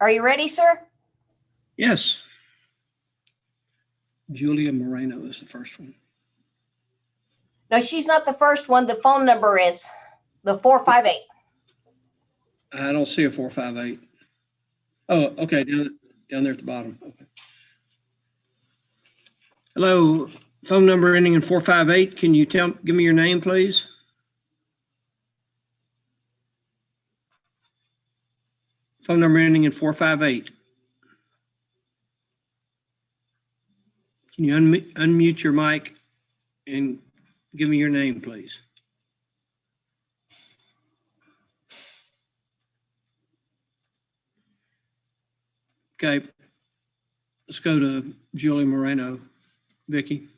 Are you ready, sir? Yes. Julia Moreno is the first one. No, she's not the first one. The phone number is the 458. I don't see a 458. Oh, okay, down there at the bottom. Okay. Hello, phone number ending in 458. Can you give me your name, please? Phone number ending in 458. Can you unmute your mic and give me your name, please? Okay, let's go to Julie Moreno. Vicki.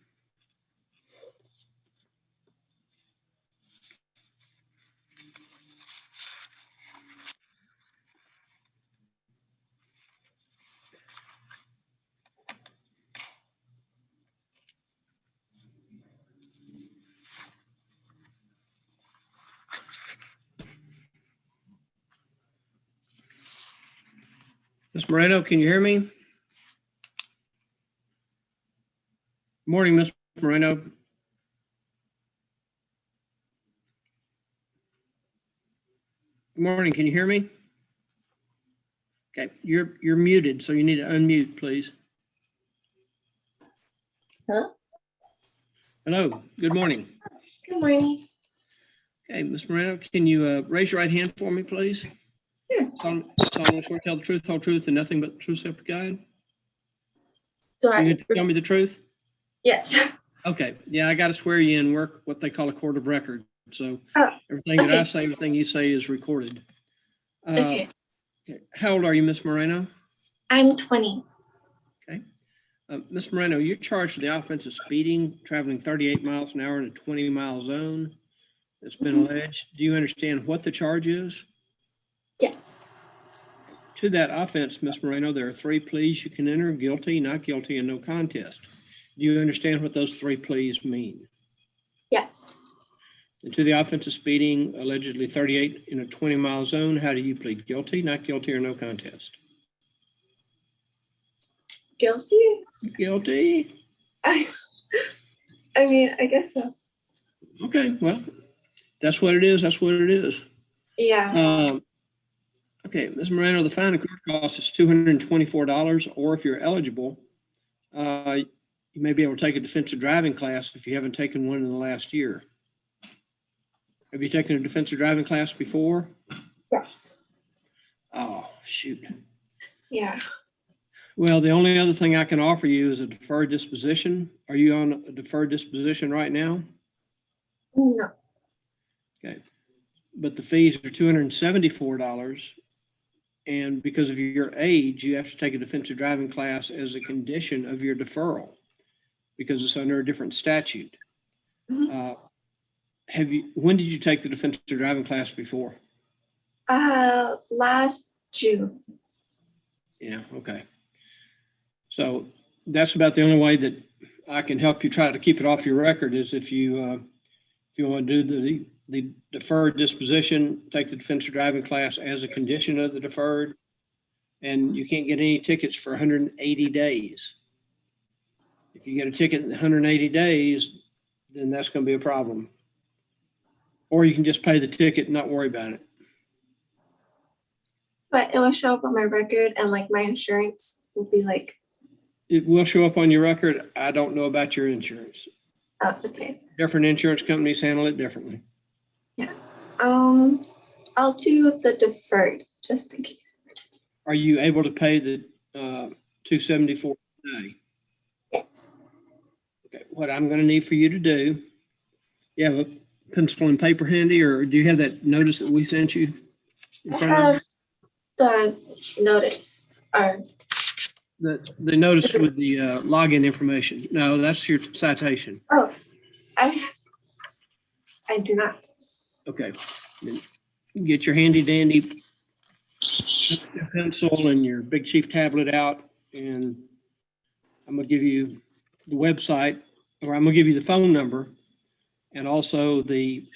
Ms. Moreno, can you hear me? Morning, Ms. Moreno. Good morning, can you hear me? Okay, you're muted, so you need to unmute, please. Hello? Hello, good morning. Good morning. Okay, Ms. Moreno, can you raise your right hand for me, please? Sure. Solemnly swear to tell the truth, whole truth, and nothing but the truth, so help you God. So You gonna tell me the truth? Yes. Okay, yeah, I got to swear you in, work what they call a court of record. So everything that I say, everything you say is recorded. Okay. How old are you, Ms. Moreno? I'm 20. Okay. Ms. Moreno, you're charged with the offense of speeding, traveling 38 miles an hour in a 20-mile zone. That's been alleged. Do you understand what the charge is? Yes. To that offense, Ms. Moreno, there are 3 pleas you can enter: guilty, not guilty, and no contest. Do you understand what those 3 pleas mean? Yes. And to the offense of speeding, allegedly 38 in a 20-mile zone, how do you plead? Guilty, not guilty, or no contest? Guilty? Guilty. I mean, I guess so. Okay, well, that's what it is. That's what it is. Yeah. Okay, Ms. Moreno, the fine and court cost is $224, or if you're eligible, you may be able to take a defensive driving class if you haven't taken one in the last year. Have you taken a defensive driving class before? Yes. Oh, shoot. Yeah. Well, the only other thing I can offer you is a deferred disposition. Are you on a deferred disposition right now? No. Okay. But the fees are $274. And because of your age, you have to take a defensive driving class as a condition of your deferral because it's under a different statute. Mhm. When did you take the defensive driving class before? Last June. Yeah, okay. So that's about the only way that I can help you try to keep it off your record is if you want to do the deferred disposition, take the defensive driving class as a condition of the deferred, and you can't get any tickets for 180 days. If you get a ticket in 180 days, then that's going to be a problem. Or you can just pay the ticket and not worry about it. But it will show up on my record and like my insurance will be like. It will show up on your record. I don't know about your insurance. Oh, okay. Different insurance companies handle it differently. Yeah. I'll do the deferred just in case. Are you able to pay the $274 a day? Yes. Okay. What I'm going to need for you to do, you have a pencil and paper handy, or do you have that notice that we sent you in I front of have you? the notice or The notice with the login information. No, that's your citation. oh, I do not. Okay. Then get your handy dandy pencil and your Big Chief tablet out, and I'm going to give you the website, or I'm going to give you the phone number and also the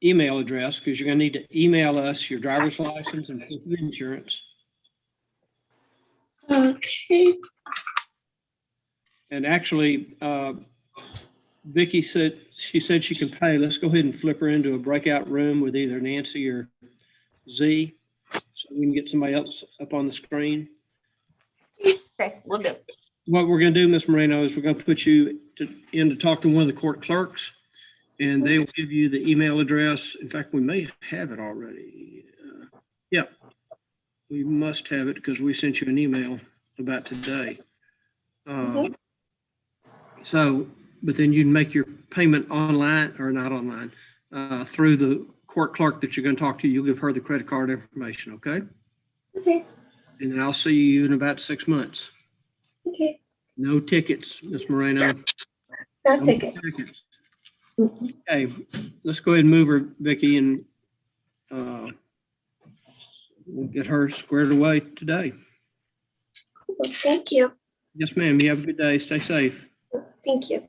email address, because you're going to need to email us your driver's license and proof of insurance. Okay. And actually, Vicky said she can pay. Let's go ahead and flip her into a breakout room with either Nancy or Z, so we can get somebody else up on the screen. Okay, we'll do. What we're going to do, Ms. Moreno, is we're going to put you in to talk to one of the court clerks, and they will give you the email address. In fact, we may have it already. Yeah, we must have it because we sent you an email about today. So, but then you can make your payment online, or not online, through the court clerk that you're going to talk to. You'll give her the credit card information, okay? Okay. And then I'll see you in about 6 months. Okay. No tickets, Ms. Moreno. That's No okay. tickets. Mhm. Okay, let's go ahead and move her, Vicky, and we'll get her squared away today. Well, thank you. Yes, ma'am. You have a good day. Stay safe. Thank you.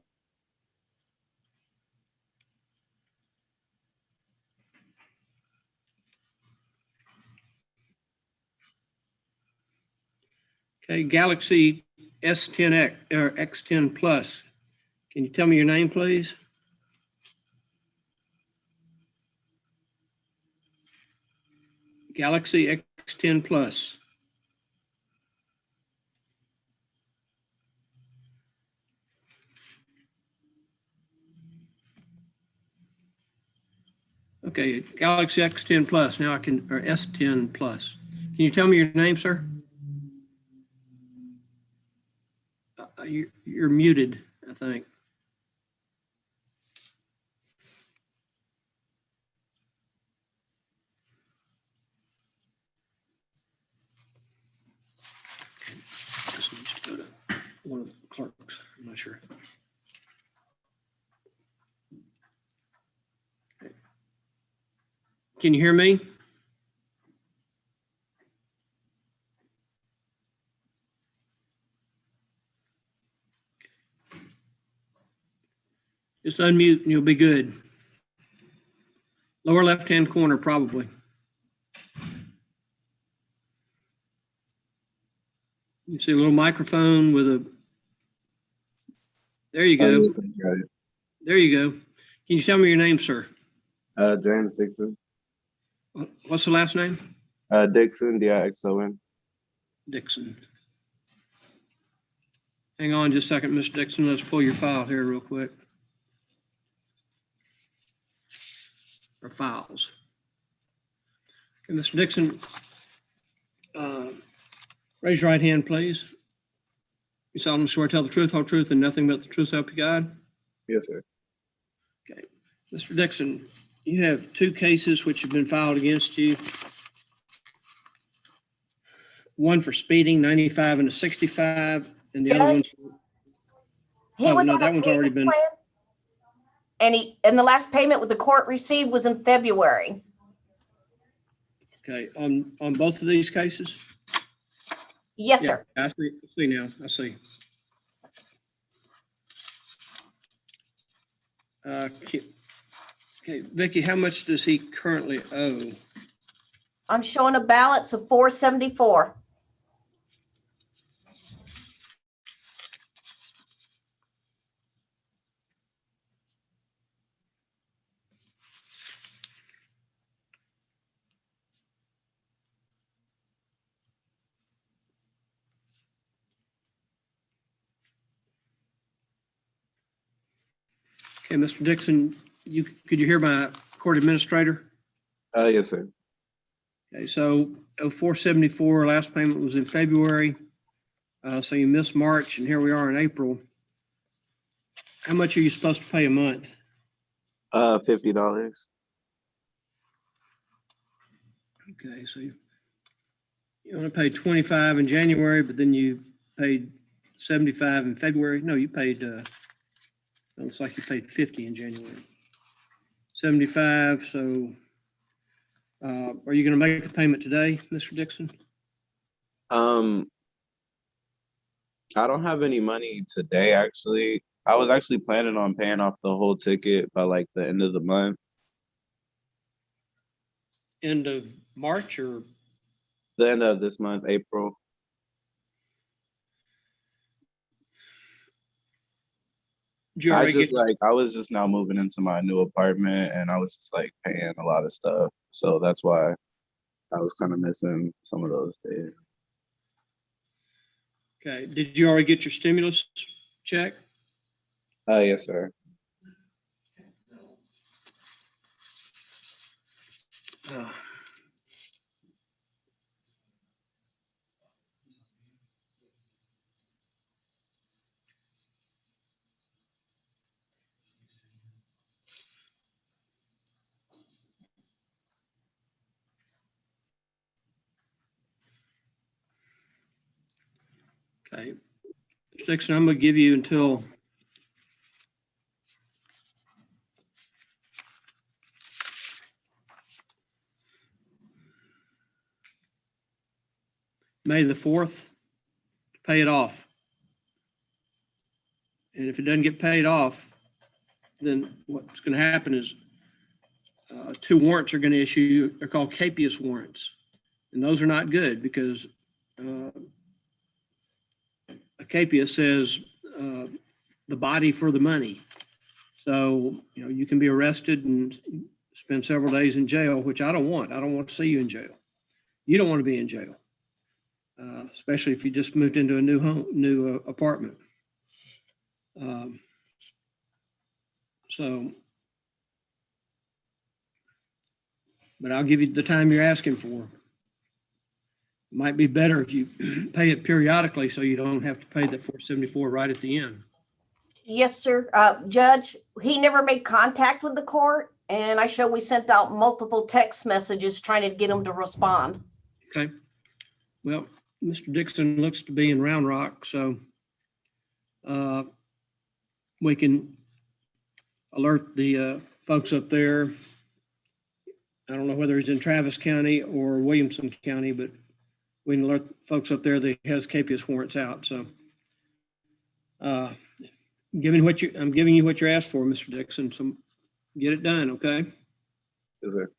Okay, Galaxy S10X or X10 Plus. Can you tell me your name, please? Galaxy X10 Plus. Okay, Galaxy X10 Plus. Now I can, or S10 Plus. Can you tell me your name, sir? You're muted, I think. This needs to go to one of the clerks. I'm not sure. Okay. Can you hear me? Just unmute and you'll be good. Lower left-hand corner, probably. You see a little microphone with a, there you go. There you go. Can you tell me your name, sir? James Dixon. What's the last name? Dixon, D-I-X-O-N. Dixon. Hang on just a second, Mr. Dixon. Let's pull your file here real quick. Or files. Okay, Mr. Dixon, raise your right hand, please. You solemnly swear to tell the truth, whole truth, and nothing but the truth, so help you God? Yes, sir. Okay. Mr. Dixon, you have 2 cases which have been filed against you. One for speeding, 95 and a 65, and the other one. He Oh, was no, on that a one's already payment been. plan, and the last payment with the court received was in February. Okay, on both of these cases? Yes, Yeah, sir. I see now. I see. Okay, Vicky, how much does he currently owe? I'm showing a balance of $474. Okay, Mr. Dixon, could you hear my court administrator? Yes, sir. Okay, so 474, last payment was in February. So you missed March and here we are in April. How much are you supposed to pay a month? $50. Okay, so you only paid 25 in January, but then you paid 75 in February. No, you paid, it looks like you paid 50 in January. 75, so are you going to make a payment today, Mr. Dixon? I don't have any money today, actually. I was actually planning on paying off the whole ticket by like the end of the month. End of March or? The end of this month, April. Did you I already just get, like I was just now moving into my new apartment and I was just like paying a lot of stuff. So that's why I was kind of missing some of those days. okay, did you already get your stimulus check? Yes, sir. Uh, Okay. Mr. Dixon, I'm gonna give you until May the 4th to pay it off. And if it doesn't get paid off, then what's gonna happen is 2 warrants are gonna issue, they're called capious warrants. And those are not good because a capious says the body for the money. So, you know, you can be arrested and spend several days in jail, which I don't want. I don't want to see you in jail. You don't want to be in jail, especially if you just moved into a new home, new apartment. So, but I'll give you the time you're asking for. It might be better if you pay it periodically so you don't have to pay the $474 right at the end. Yes, sir. Judge, he never made contact with the court, and I show we sent out multiple text messages trying to get him to respond. Okay. Well, Mr. Dixon looks to be in Round Rock, so we can alert the folks up there. I don't know whether he's in Travis County or Williamson County, but we can alert folks up there that he has capious warrants out. So I'm giving you what you're asked for, Mr. Dixon. So get it done, okay? Yes, sir.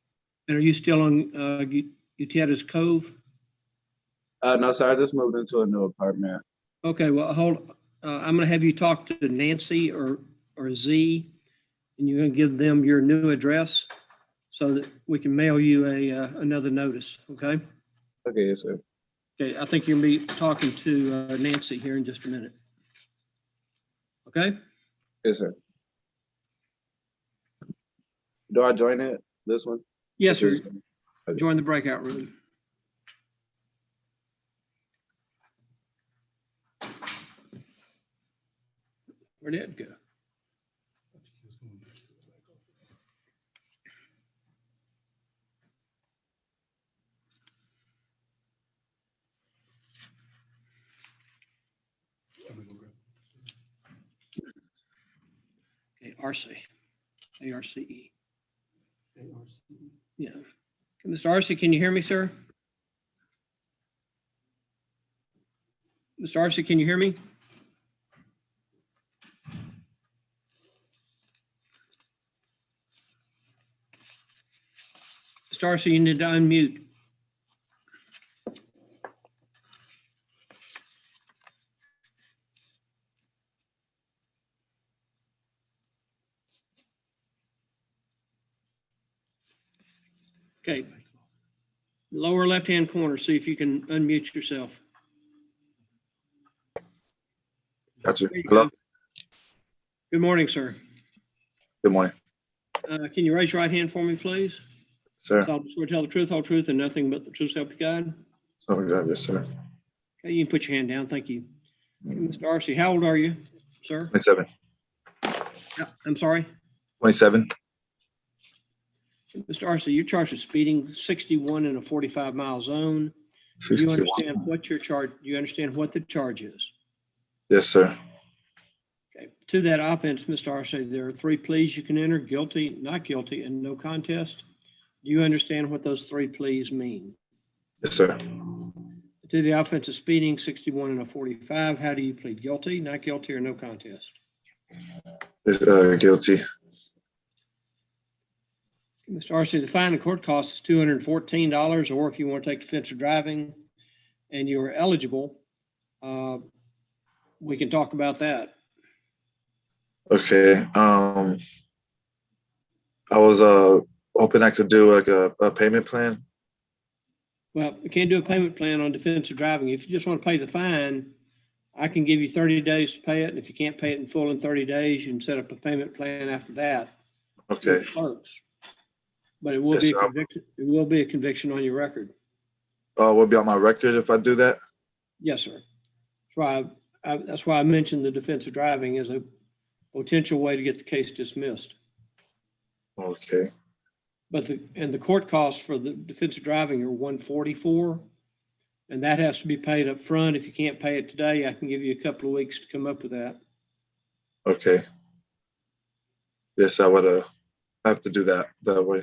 And are you still on Utieta's Cove? No, sir. I just moved into a new apartment. Okay, well, I'm gonna have you talk to Nancy or Z, and you're gonna give them your new address so that we can mail you another notice, okay? Okay, yes, sir. Okay, I think you'll be talking to Nancy here in just a minute. Okay? Yes, sir. Do I join it? This one? Yes, sir. Okay. Join the breakout room. Where'd Ed go? Okay, RC. ARCE. Yeah. Mr. Arce, can you hear me, sir? Mr. Arce, can you hear me? Mr. Arce, you need to unmute. Okay. Lower left-hand corner, see if you can unmute yourself. Got you. There you Hello. go. Good morning, sir. Good morning, Can you raise your right hand for me, please? sir. So I'll swear to tell the truth, whole truth, and nothing but the truth, so help you God. Oh, God, yes, sir. Okay, you can put your hand down. Thank you. Mr. Arce, how old are you, sir? 27. I'm sorry. 27. Mr. Arce, you're charged with speeding 61 in a 45-mile zone. Do you 61. understand what your charge? Do you understand what the charge is? Yes, sir. Okay. To that offense, Mr. Arce, there are 3 pleas you can enter: guilty, not guilty, and no contest. Do you understand what those 3 pleas mean? Yes, sir. To the offense of speeding 61 in a 45, how do you plead? Guilty, not guilty, or no contest? It's, guilty. Mr. Arce, the fine and court cost is $214, or if you want to take defensive driving and you're eligible, we can talk about that. Okay. I was hoping I could do like a payment plan. Well, we can't do a payment plan on defensive driving. If you just want to pay the fine, I can give you 30 days to pay it. And if you can't pay it in full in 30 days, you can set up a payment plan after that. Okay. With clerks. But it will Yes, be a sir. conviction. It will be a conviction on your record. Will be on my record if I do that. Yes, sir. That's why I mentioned the defensive driving as a potential way to get the case dismissed. Okay. But the court costs for the defensive driving are $144, and that has to be paid up front. If you can't pay it today, I can give you a couple of weeks to come up with that. Okay. Yes, I would have to do that way.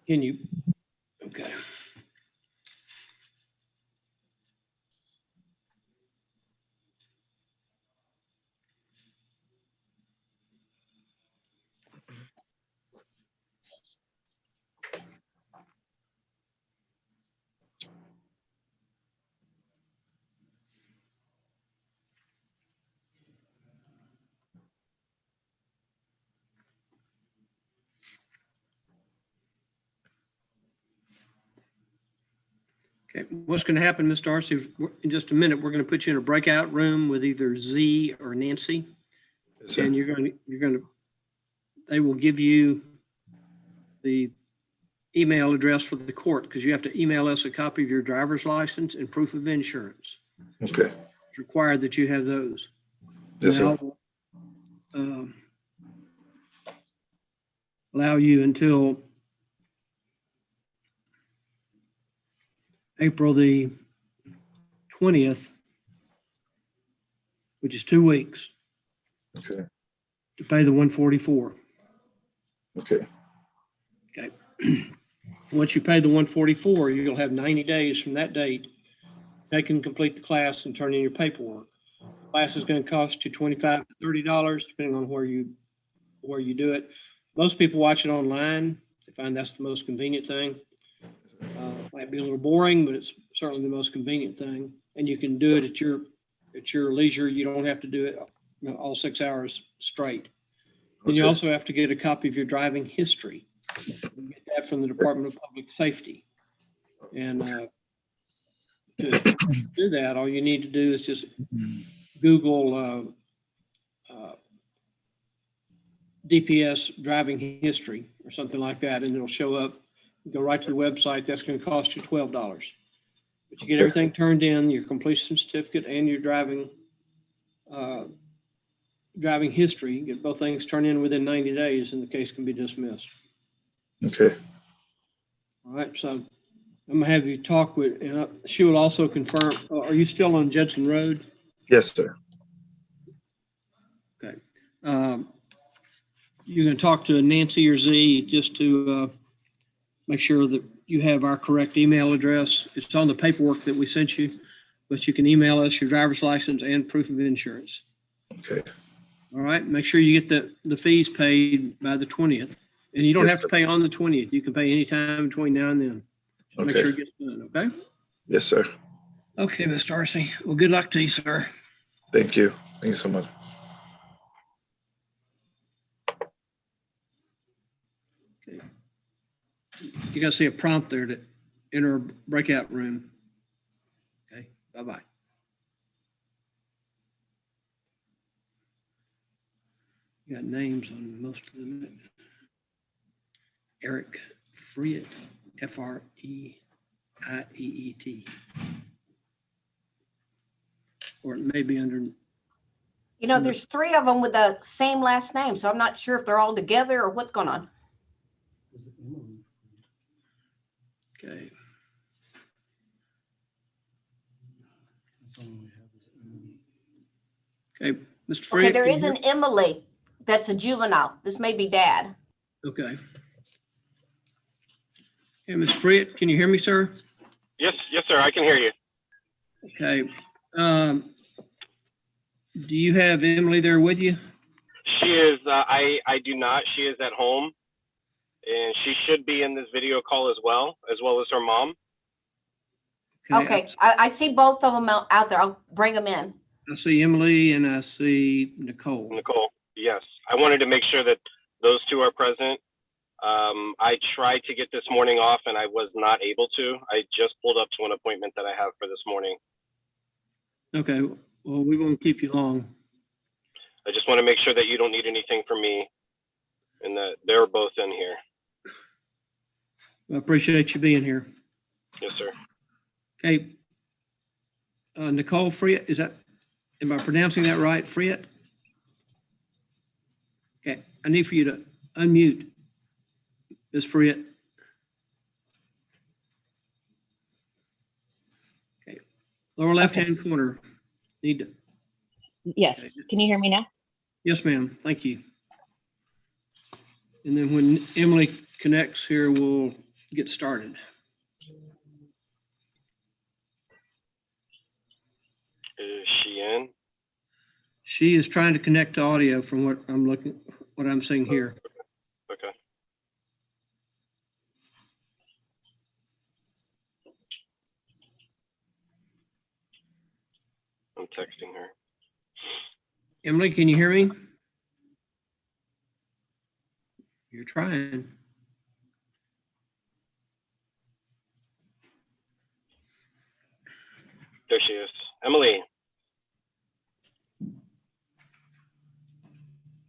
Can you? Okay. Okay, what's going to happen, Ms. Darcy, in just a minute, we're going to put you in a breakout room with either Z or Nancy, Yes, sir. and they will give you the email address for the court, because you have to email us a copy of your driver's license and proof of insurance. Okay. It's required that you have those. Yes, sir. Allow you until April the 20th, which is 2 weeks, Okay. to pay the $144. Okay. Okay. Once you pay the $144, you'll have 90 days from that date. They can complete the class and turn in your paperwork. The class is going to cost you $25 to $30, depending on where you do it. Most people watch it online. They find that's the most convenient thing. Might be a little boring, but it's certainly the most convenient thing. And you can do it at your leisure. You don't have to do it all 6 hours straight. And you Okay. also have to get a copy of your driving history. You get that from the Department of Public Safety. And to do that, all you need to do is just Google DPS driving history or something like that, and it'll show up. Go right to the website. That's going to cost you $12. But you get everything turned in, your completion certificate and your driving history. You get both things turned in within 90 days, and the case can be dismissed. Okay. All right. So I'm gonna have you talk with, and she will also confirm. Are you still on Judson Road? Yes, sir. Okay. You're going to talk to Nancy or Z just to make sure that you have our correct email address. It's on the paperwork that we sent you, but you can email us your driver's license and proof of insurance. Okay. All right. Make sure you get the fees paid by the 20th. And you don't Yes, have sir. to pay on the 20th. You can pay anytime between now and then. Just make Okay. sure it gets done. Okay. Yes, sir. Okay, Ms. Darcy. Well, good luck to you, sir. Thank you. Thank you so much. Okay. You got to see a prompt there to enter a breakout room. Okay. Bye-bye. You got names on most of them. Eric Freet, Freieet. Or it may be under, You know, there's 3 of them with the same last name, so I'm not sure if they're all together or what's going on. okay. Okay, Mr. Freet. Okay, there can is you an Emily that's a juvenile. This may be dad. Okay. Hey, Ms. Freet, can you hear me, sir? Yes, sir. I can hear you. Okay. Do you have Emily there with you? She is. I do not. She is at home, and she should be in this video call as well as her mom. Okay, I see both of them out there. I'll bring them in. I see Emily and I see Nicole. Nicole, yes. I wanted to make sure that those two are present. I tried to get this morning off and I was not able to. I just pulled up to an appointment that I have for this morning. Okay, well, we won't keep you long. I just want to make sure that you don't need anything from me and that they're both in here. I appreciate you being here. Yes, sir. Okay. Nicole Friet, am I pronouncing that right? Friet? Okay, I need for you to unmute Ms. Friet. Okay, lower left-hand corner. Need to, Yes. okay. Can you hear me now? Yes, ma'am. Thank you. And then when Emily connects here, we'll get started. Is she in? She is trying to connect to audio from what I'm seeing here. Okay. I'm texting her. Emily, can you hear me? You're trying. There she is. Emily.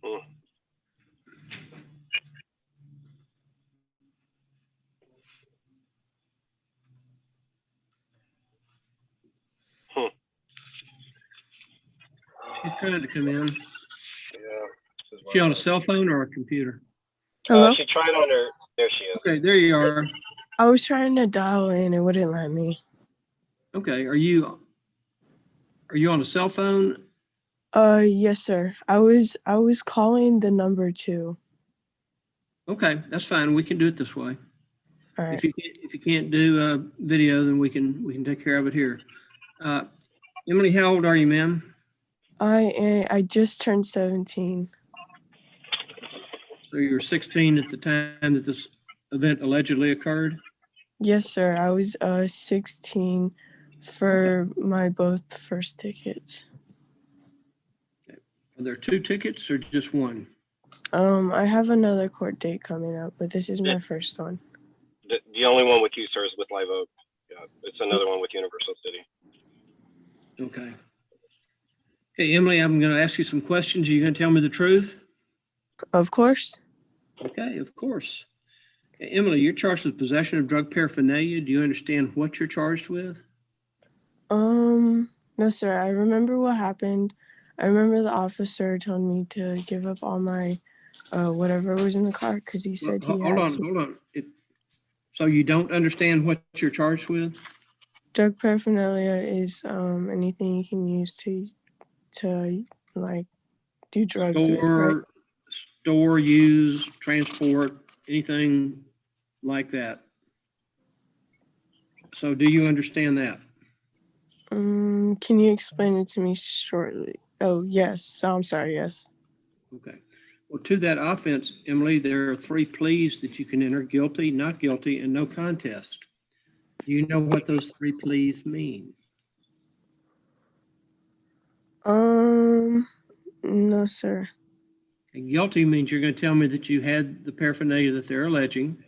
Hmm. Hmm. She's trying to come in. Yeah. This is She on a what- cell phone or a computer? Hello? She tried on her. There she is. Okay, there you are. I was trying to dial in, it wouldn't let me. Okay, are you on a cell phone? Yes, sir. I was calling the number too. Okay, that's fine. We can do it this way. All right. If you can't do video, then we can take care of it here. Emily, how old are you, ma'am? I just turned 17. So you were 16 at the time that this event allegedly occurred? Yes, sir. I was 16 for my both first tickets. Are there 2 tickets or just one? I have another court date coming up, but this is my first one. The only one with you, sir, is with Live Oak. Yeah, it's another one with Universal City. Okay. Okay, Emily, I'm going to ask you some questions. Are you going to tell me the truth? Of course. Okay, of course. Okay, Emily, you're charged with possession of drug paraphernalia. Do you understand what you're charged with? No, sir. I remember what happened. I remember the officer told me to give up all my whatever was in the car because he said he Hold had on, some hold on. So you don't understand what you're charged with? drug paraphernalia is anything you can use to like do drugs with, right? Store, use, transport, anything like that. So do you understand that? Can you explain it to me shortly? Oh, yes. I'm sorry. Yes. Okay. Well, to that offense, Emily, there are 3 pleas that you can enter: guilty, not guilty, and no contest. Do you know what those 3 pleas mean? No, sir. And guilty means you're going to tell me that you had the paraphernalia that they're alleging.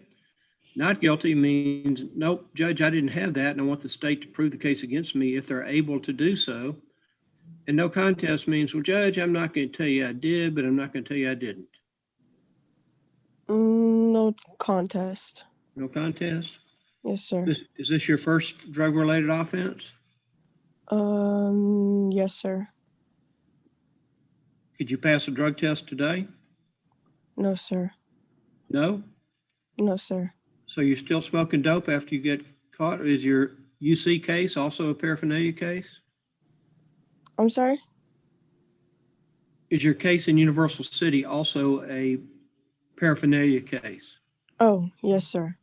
Not guilty means, nope, Judge, I didn't have that, and I want the state to prove the case against me if they're able to do so. And no contest means, well, Judge, I'm not going to tell you I did, but I'm not going to tell you I didn't. No contest. No contest? Yes, sir. Is this your first drug-related offense? Yes, sir. Could you pass a drug test today? No, sir. No? No, sir. So you're still smoking dope after you get caught? Is your UC case also a paraphernalia case? I'm sorry? Is your case in Universal City also a paraphernalia case? Oh, yes, sir.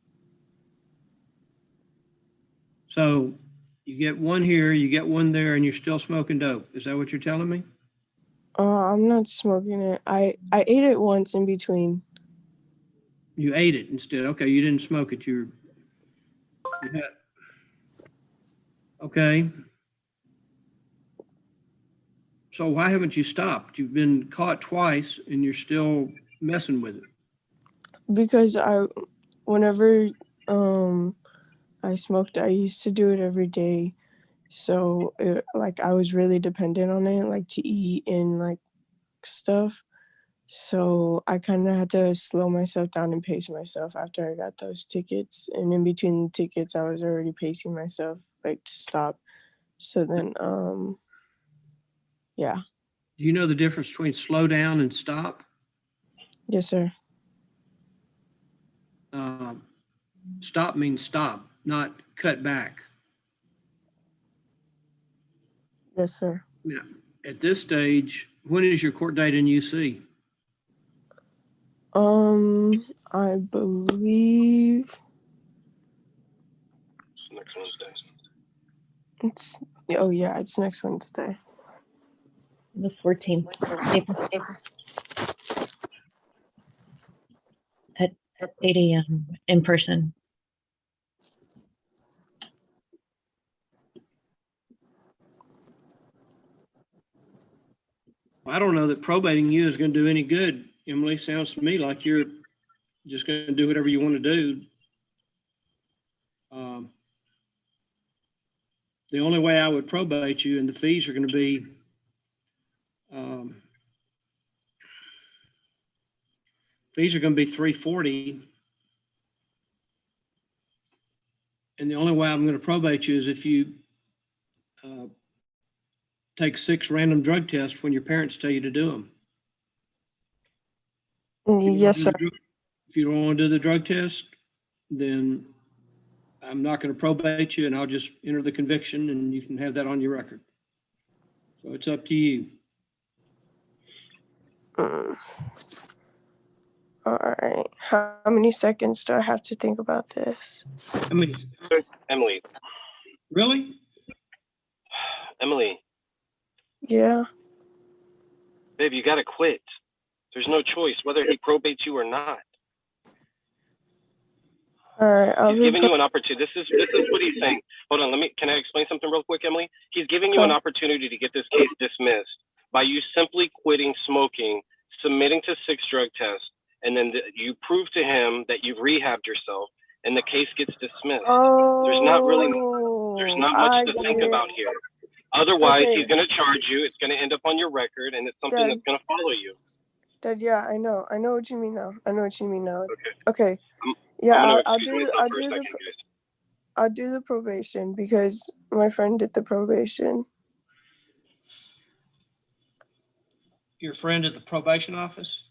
So you get one here, you get one there, and you're still smoking dope. Is that what you're telling me? I'm not smoking it. I ate it once in between. You ate it instead. Okay, you didn't smoke it. You had, okay. So why haven't you stopped? You've been caught twice and you're still messing with it. Because whenever I smoked, I used to do it every day. So like I was really dependent on it, like to eat and like stuff. So I kind of had to slow myself down and pace myself after I got those tickets. And in between the tickets, I was already pacing myself like to stop. So then, yeah, Do you know the difference between slow down and stop? yes, sir. Stop means stop, not cut back. Yes, sir. You know, at this stage, when is your court date in UC? I believe Next Wednesday. it's, oh yeah, it's next Wednesday. The 14th, April, at 8 a.m. in person. I don't know that probating you is going to do any good. Emily, sounds to me like you're just going to do whatever you want to do. The only way I would probate you, and the fees are going to be fees are going to be $340, and the only way I'm going to probate you is if you take 6 random drug tests when your parents tell you to do them. Yes, sir. If you don't want to do the drug test, then I'm not going to probate you, and I'll just enter the conviction, and you can have that on your record. So it's up to you. All right. How many seconds do I have to think about this? I mean, Emily, really? Emily, Yeah. babe, you gotta quit. There's no choice whether he probates you or not. All right. He's giving you an opportunity. This is what he's saying. Hold on, can I explain something real quick, Emily? He's giving you an opportunity to get this case dismissed by you simply quitting smoking, submitting to 6 drug tests, and then you prove to him that you've rehabbed yourself, and the case gets dismissed. There's not much to think about here. Otherwise, Okay. he's going to charge you. It's going to end up on your record, and it's something Dad. that's going to follow you. Dad, yeah, I know what you mean now. Okay. Okay. I'm Yeah, gonna I'll excuse do myself for a second, guys. I'll do the probation because my friend did the probation. Your friend at the probation office?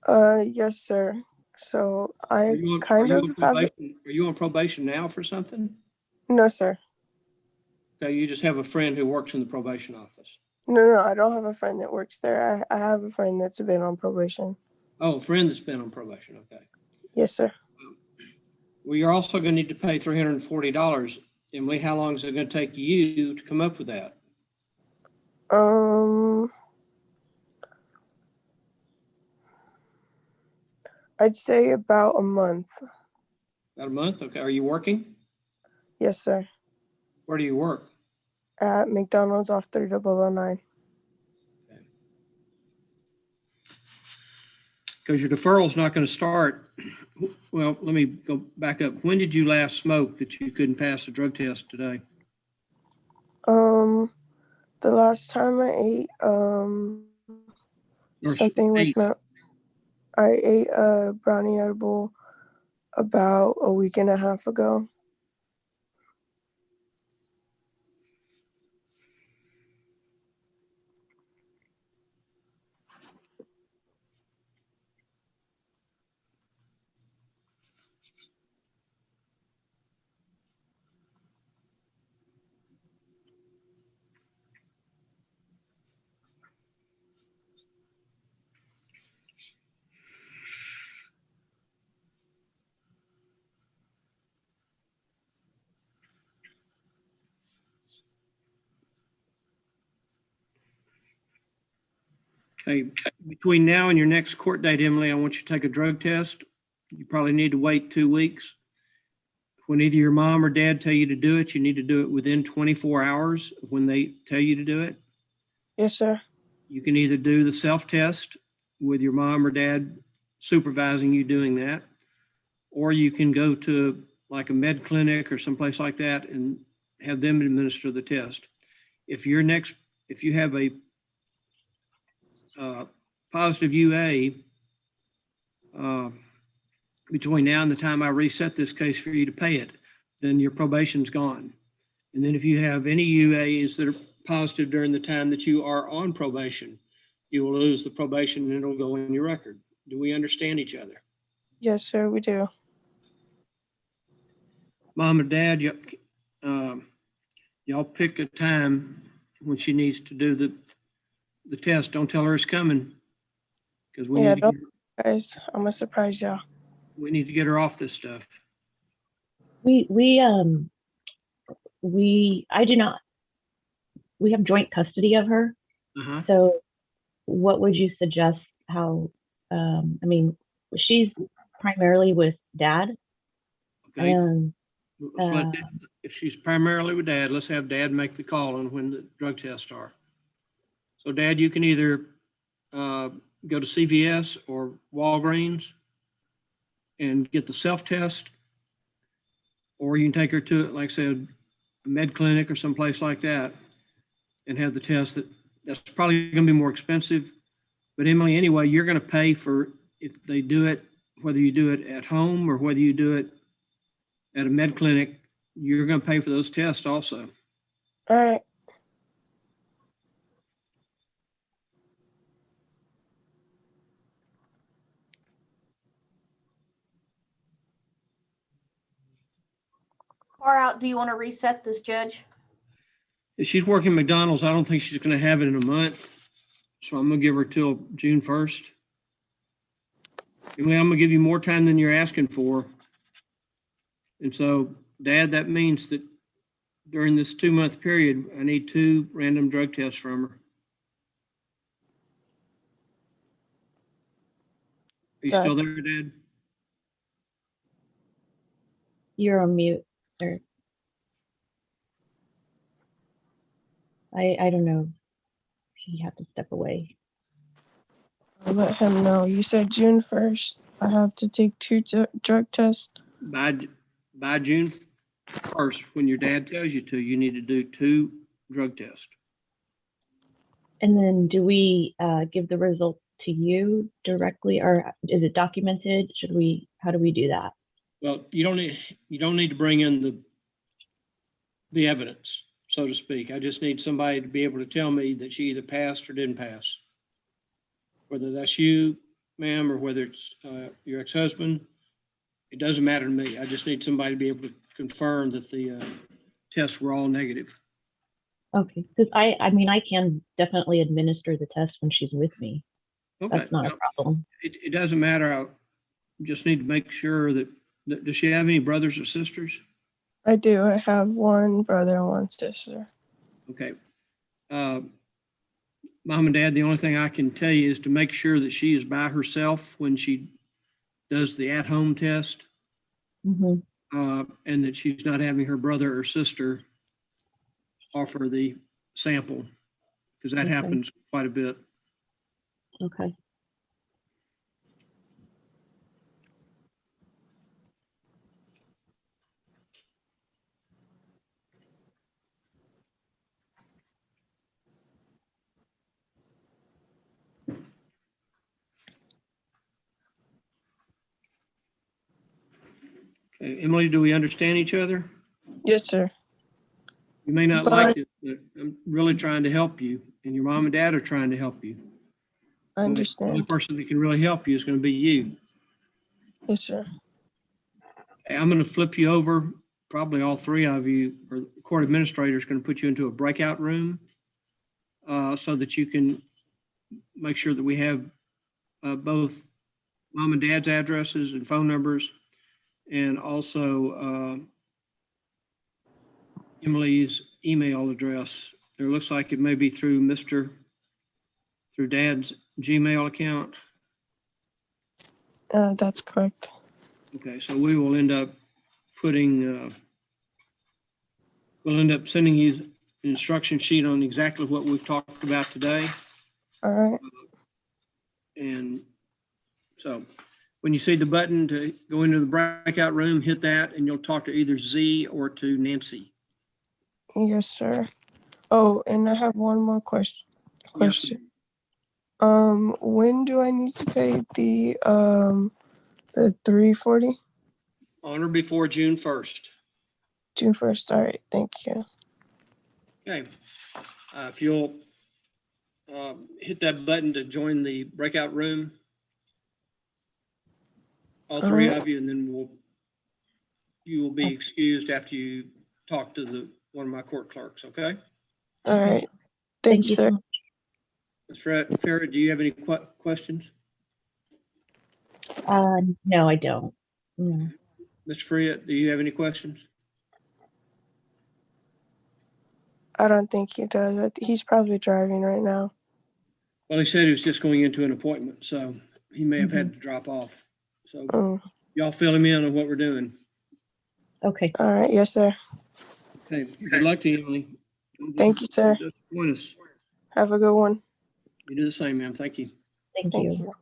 Yes, sir. So Are I you on kind of have probation? Are you on probation now for something? no, sir. Okay, you just have a friend who works in the probation office. No, I don't have a friend that works there. I have a friend that's been on probation. Oh, a friend that's been on probation. Okay. Yes, sir. Well, you're also going to need to pay $340. Emily, how long is it going to take you to come up with that? I'd say about a month. About a month? Okay. Are you working? Yes, sir. Where do you work? At McDonald's off 3009. Because your deferral is not going to start. Well, let me go back up. When did you last smoke that you couldn't pass the drug test today? The last time I ate something with milk, I ate a brownie edible about a week and a half ago. Okay, between now and your next court date, Emily, I want you to take a drug test. You probably need to wait 2 weeks. When either your mom or dad tell you to do it, you need to do it within 24 hours of when they tell you to do it. Yes, sir. You can either do the self-test with your mom or dad supervising you doing that, or you can go to like a med clinic or someplace like that and have them administer the test. If you have a positive UA between now and the time I reset this case for you to pay it, then your probation's gone. And then if you have any UAs that are positive during the time that you are on probation, you will lose the probation and it'll go in your record. Do we understand each other? Yes, sir, we do. Mom and Dad, y'all pick a time when she needs to do the test. Don't tell her it's coming, because Yeah, don't guys. I'm gonna surprise y'all. we need to get her off this stuff. I do not. We have joint custody of her. Uh-huh. So what would you suggest how, I mean, she's primarily with dad. Okay. And if she's primarily with dad, let's have dad make the call on when the drug tests are. So dad, you can either go to CVS or Walgreens and get the self-test, or you can take her to, like I said, a med clinic or someplace like that and have the test. That's probably going to be more expensive. But Emily, anyway, you're going to pay for if they do it, whether you do it at home or whether you do it at a med clinic, you're going to pay for those tests also. All right. Far out, do you want to reset this, Judge? If she's working McDonald's, I don't think she's going to have it in a month. So I'm going to give her till June 1st. Emily, I'm going to give you more time than you're asking for. And so, Dad, that means that during this 2-month period, I need 2 random drug tests from her. Are you Dad. still there, Dad? you're on mute, sir. I don't know. You have to step away. I'll let him know. You said June 1st. I have to take 2 drug tests. By June 1st, when your dad tells you to, you need to do 2 drug tests. And then do we give the results to you directly, or is it documented? How do we do that? Well, you don't need to bring in the evidence, so to speak. I just need somebody to be able to tell me that she either passed or didn't pass. Whether that's you, ma'am, or whether it's your ex-husband, it doesn't matter to me. I just need somebody to be able to confirm that the tests were all negative. Okay, because I mean, I can definitely administer the test when she's with me. Okay. That's not a problem. It doesn't matter. I just need to make sure that, does she have any brothers or sisters? I do. I have 1 brother and 1 sister. Okay. Mom and Dad, the only thing I can tell you is to make sure that she is by herself when she does the at-home test, Mm-hmm. and that she's not having her brother or sister offer the sample, because that Okay. happens quite a bit. Okay. Okay, Emily, do we understand each other? Yes, sir. You may not like it, but I'm really trying to help you, and your mom and dad are trying to help you. I The only understand. person that can really help you is going to be you. Yes, sir. Hey, I'm going to flip you over. Probably all 3 of you, or the court administrator is going to put you into a breakout room so that you can make sure that we have both mom and dad's addresses and phone numbers, and also Emily's email address. There looks like it may be through dad's Gmail account. That's correct. Okay, so we will end up we'll end up sending you an instruction sheet on exactly what we've talked about today. All right. And so when you see the button to go into the breakout room, hit that and you'll talk to either Z or to Nancy. Yes, sir. Oh, and I have one more question. Yes, When do I need to pay the $340? on or before June 1st. June 1st. All right. Thank you. Okay. If you'll hit that button to join the breakout room, all three of you, and then you will be excused after you talk to one of my court clerks, okay? All right. Thank you, sir. so much. Ms. Farrah, do you have any questions? No, I don't. No. Mr. Friet, do you have any questions? I don't think he does. He's probably driving right now. Well, he said he was just going into an appointment, so he may have had to drop off. So y'all fill him in on what we're doing. Okay. All right. Yes, sir. Okay, good luck to you, Emily. Thank you, sir. Join us. Have a good one. You do the same, ma'am. Thank you. Thank Thank you. you.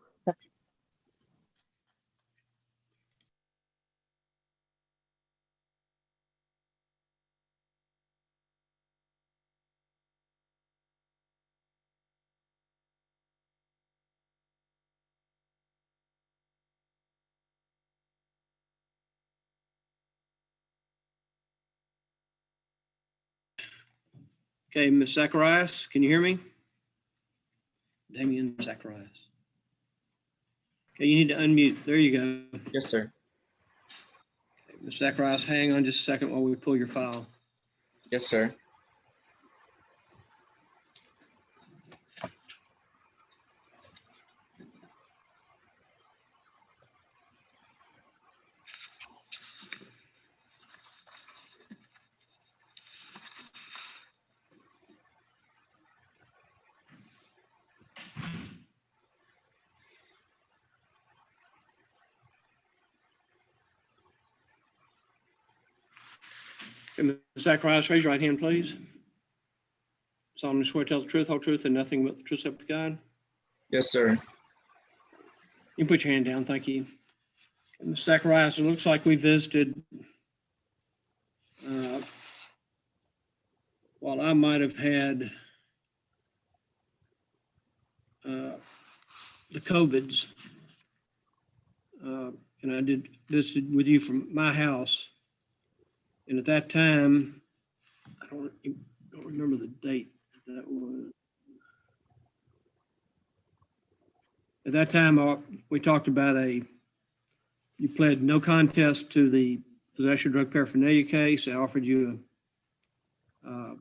Okay, Ms. Zacharias, can you hear me? Damian Zacharias. Okay, you need to unmute. There you go. Yes, sir. Okay, Ms. Zacharias, hang on just a second while we pull your file. Yes, sir. Okay, Ms. Zacharias, raise your right hand, please. Solemnly swear to tell the truth, whole truth, and nothing but the truth, so help you God. Yes, sir. You can put your hand down. Thank you. Okay, Ms. Zacharias, it looks like we visited, while I might have had the COVIDs, and I did visit with you from my house. And at that time, I don't remember the date that was. At that time, we talked about you pled no contest to the possession of drug paraphernalia case. I offered you a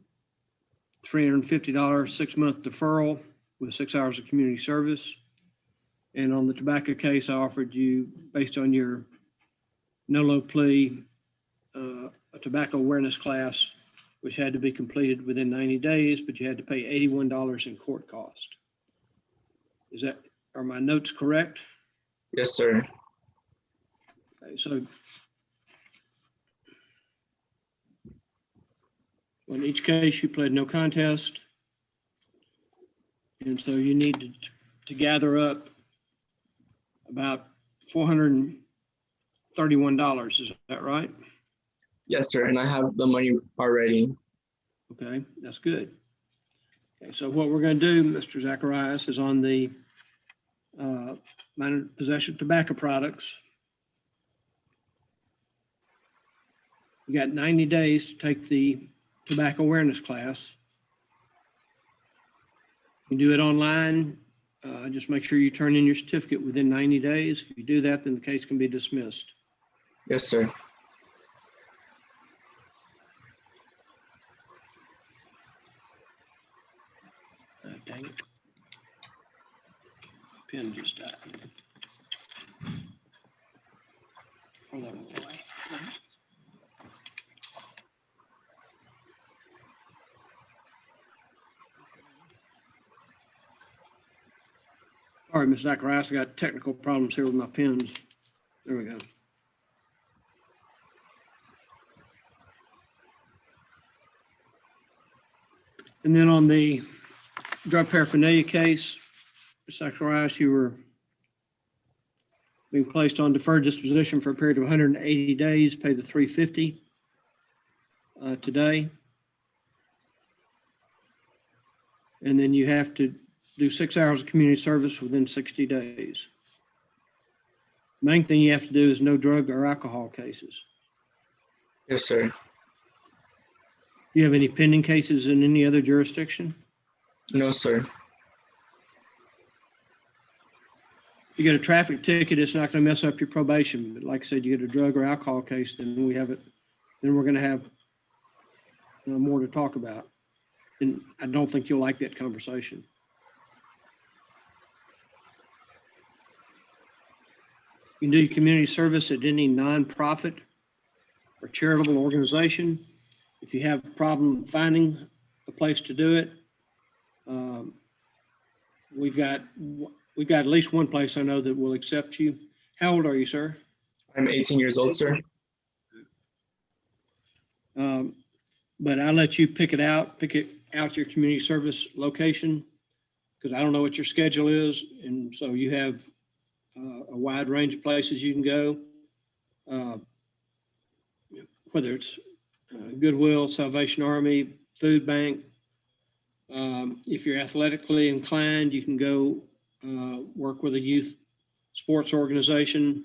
$350 6-month deferral with 6 hours of community service. And on the tobacco case, I offered you, based on your no-low plea, a tobacco awareness class, which had to be completed within 90 days, but you had to pay $81 in court cost. Are my notes correct? Yes, sir. Okay, so in each case, you pled no contest. And so you need to gather up about $431. Is that right? Yes, sir. And I have the money already. Okay, that's good. Okay, so what we're going to do, Mr. Zacharias, is on the minor possession of tobacco products. You got 90 days to take the tobacco awareness class. You do it online. Just make sure you turn in your certificate within 90 days. If you do that, then the case can be dismissed. Yes, sir. Dang it. Pen just died. Throw that one away. All right, Ms. Zacharias, I got technical problems here with my pens. There we go. And then on the drug paraphernalia case, Ms. Zacharias, you were being placed on deferred disposition for a period of 180 days, pay the $350 today. And then you have to do 6 hours of community service within 60 days. Main thing you have to do is no drug or alcohol cases. Yes, sir. Do you have any pending cases in any other jurisdiction? No, sir. You get a traffic ticket, it's not going to mess up your probation. But like I said, you get a drug or alcohol case, then we have it. Then we're going to have more to talk about. And I don't think you'll like that conversation. You can do your community service at any nonprofit or charitable organization. If you have a problem finding a place to do it, we've got at least one place I know that will accept you. How old are you, sir? I'm 18 years old, sir. But I'll let you pick it out your community service location, because I don't know what your schedule is. And so you have a wide range of places you can go, whether it's Goodwill, Salvation Army, Food Bank. If you're athletically inclined, you can go work with a youth sports organization,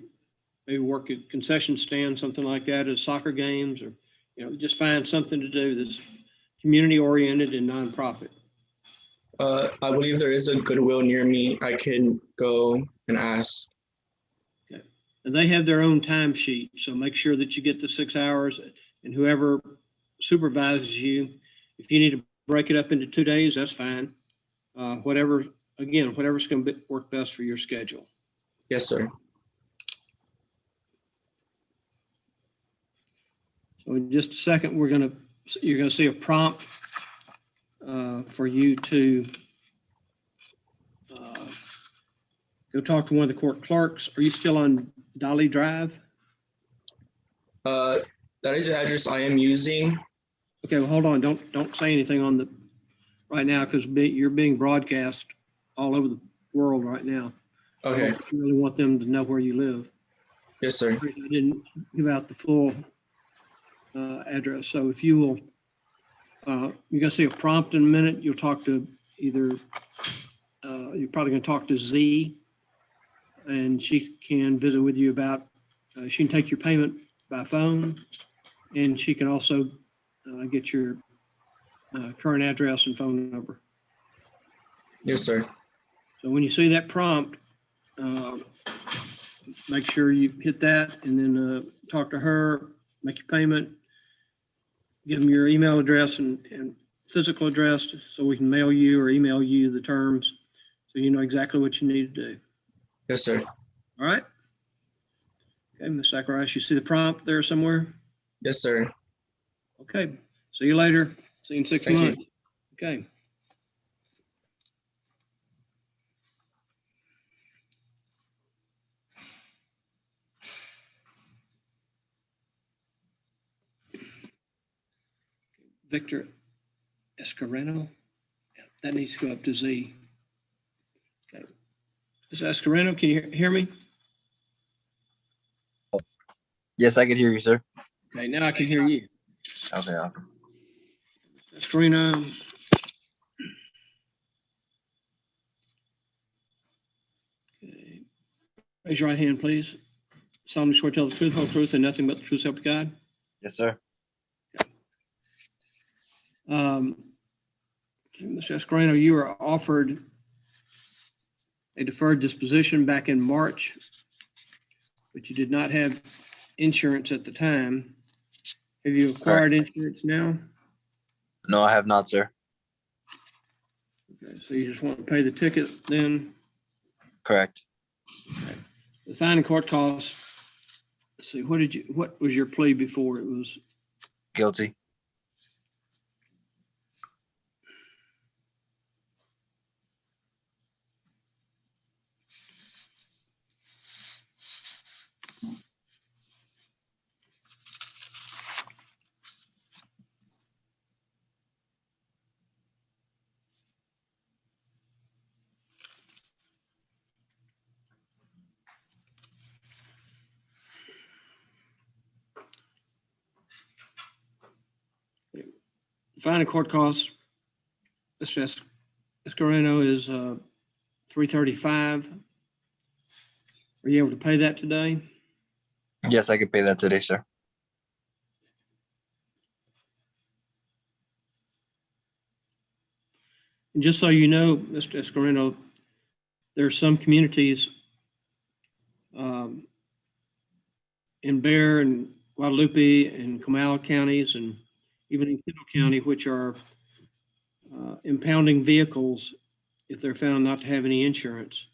maybe work at concession stand, something like that, at soccer games, or just find something to do that's community oriented and nonprofit. I believe there is a Goodwill near me. I can go and ask. Okay. And they have their own timesheet, so make sure that you get the 6 hours, and whoever supervises you, if you need to break it up into 2 days, that's fine. Whatever's going to work best for your schedule. Yes, sir. So in just a second, you're going to see a prompt for you to go talk to one of the court clerks. Are you still on Dolly Drive? That is the address I am using. Okay, well, hold on. Don't say anything on the right now, because you're being broadcast all over the world right now. Okay. I really want them to know where you live. Yes, sir. I didn't give out the full address. So if you will, you're going to see a prompt in a minute. You'll talk to either, you're probably going to talk to Z, and she can visit with you about, she can take your payment by phone, and she can also get your current address and phone number. Yes, sir. So when you see that prompt, make sure you hit that, and then talk to her, make your payment, give them your email address and physical address so we can mail you or email you the terms so you know exactly what you need to do. Yes, sir. All right? Okay, Ms. Zacharias, you see the prompt there somewhere? Yes, sir. Okay, see you later. See you in 6 Thank you. months. Okay. Victor Escareno. Yeah, that needs to go up to Z. Okay. Ms. Escareno, can you hear me? Yes, I can hear you, sir. Okay, now I can hear you. Okay. Escareno. Okay. Raise your right hand, please. Solemnly swear to tell the truth, whole truth, and nothing but the truth, so help you God. Yes, sir. Mr. Escareno, you were offered a deferred disposition back in March, but you did not have insurance at the time. Have you acquired insurance now? No, I have not, sir. Okay, so you just want to pay the ticket then? Correct. Okay. The fine and court costs. Let's see, what was your plea before? It was Guilty. fine and court costs, Mr. Escareno is $335. Are you able to pay that today? Yes, I can pay that today, sir. And just so you know, Mr. Escareno, there are some communities in Bexar and Guadalupe and Comal counties and even in Kendall County, which are impounding vehicles if they're found not to have any insurance.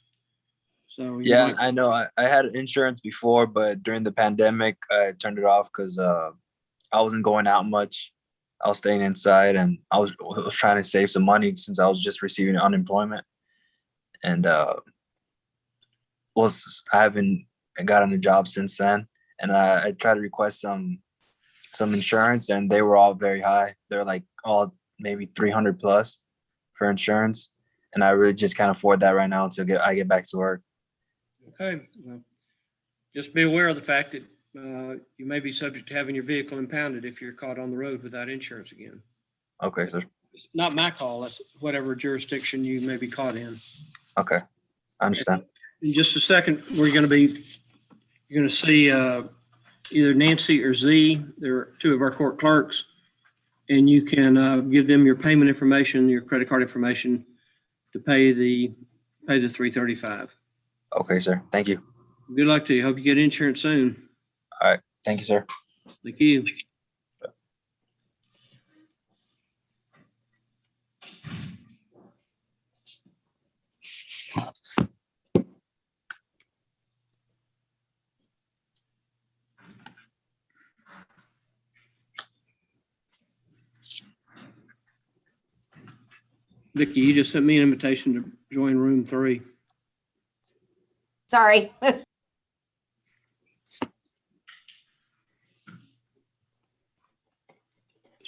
So you Yeah, might- I know. I had insurance before, but during the pandemic, I turned it off because I wasn't going out much. I was staying inside, and I was trying to save some money since I was just receiving unemployment, and I haven't gotten a job since then. And I tried to request some insurance, and they were all very high. They're like all maybe 300 plus for insurance, and I really just can't afford that right now until I get back to work. Okay, well, just be aware of the fact that you may be subject to having your vehicle impounded if you're caught on the road without insurance again. Okay, sir. It's not my call, that's whatever jurisdiction you may be caught in. Okay, I understand. In just a second, you're going to see either Nancy or Z. They're two of our court clerks, and you can give them your payment information, your credit card information to pay the $335. Okay, sir. Thank you. Good luck to you. Hope you get insurance soon. All right. Thank you, sir. Thank you. Vicky, you just sent me an invitation to join room 3. Sorry. So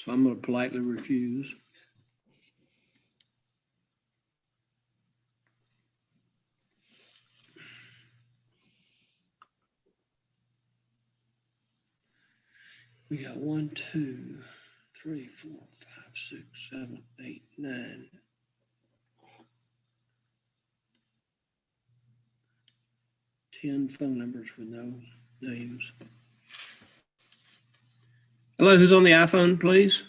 I'm going to politely refuse. We got 1, 2, 3, 4, 5, 6, 7, 8, 9. Ten phone numbers with no names. Hello, who's on the iPhone, please?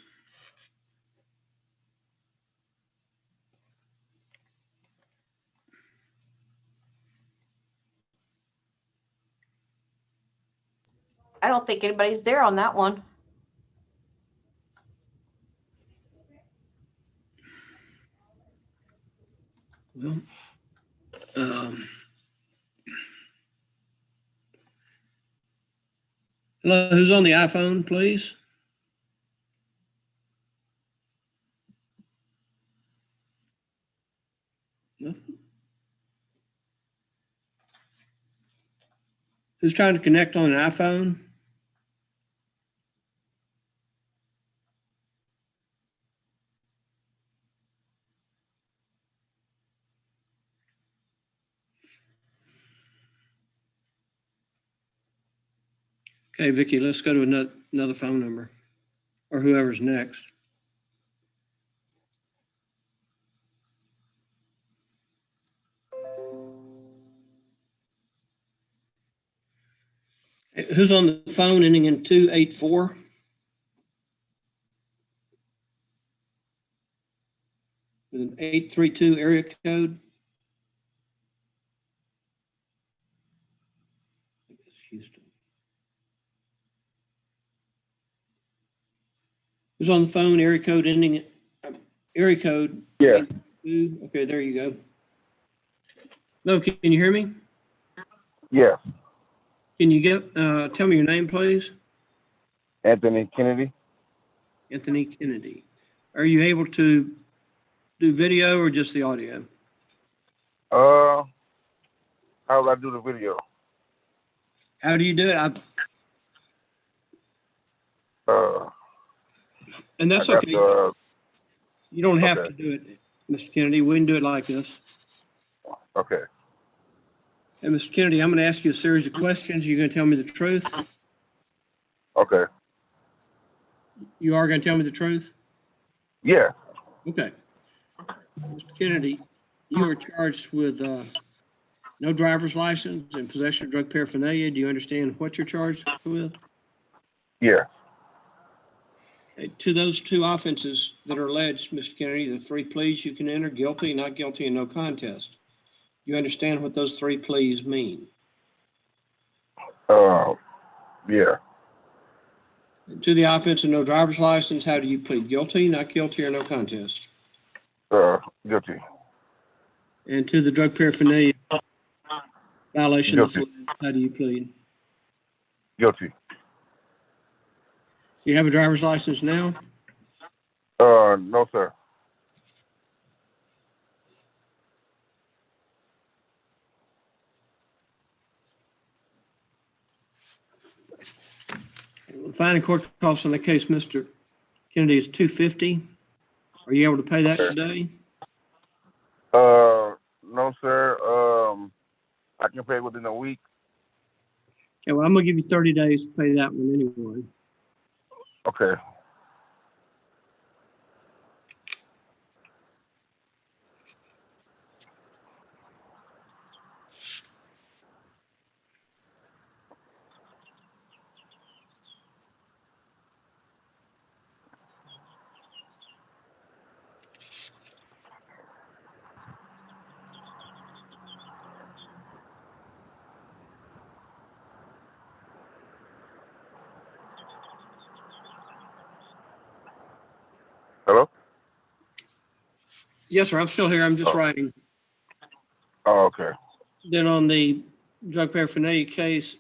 I don't think anybody's there on that one. Well, hello, who's on the iPhone, please? No. Who's trying to connect on an iPhone? Okay, Vicky, let's go to another phone number or whoever's next. Who's on the phone ending in 284? With an 832 area code? I think that's Houston. Who's on the phone? Area code ending area code? Yeah. 82? Okay, there you go. No, can you hear me? Yeah. Can you tell me your name, please? Anthony Kennedy. Anthony Kennedy. Are you able to do video or just the audio? How do I do the video? How do you do it? And that's okay. You don't have to do it, Mr. Kennedy. We can do it like this. Okay. And Mr. Kennedy, I'm going to ask you a series of questions. You're going to tell me the truth. Okay. You are going to tell me the truth? Yeah. Okay. Mr. Kennedy, you are charged with no driver's license and possession of drug paraphernalia. Do you understand what you're charged with? Yeah. Okay, to those two offenses that are alleged, Mr. Kennedy, the three pleas you can enter: guilty, not guilty, and no contest. You understand what those three pleas mean? Yeah. To the offense of no driver's license, how do you plead? Guilty, not guilty, or no contest? Guilty. And to the drug paraphernalia violation, Guilty. how do you plead? Guilty. You have a driver's license now? No, sir. The fine and court costs on the case, Mr. Kennedy, is $250. Are you able to pay that today? No, sir. I can pay within a week. Okay, well, I'm gonna give you 30 days to pay that one anyway. Okay. Hello? Yes, sir, I'm still here. I'm just writing. Oh, okay. Then on the drug paraphernalia case,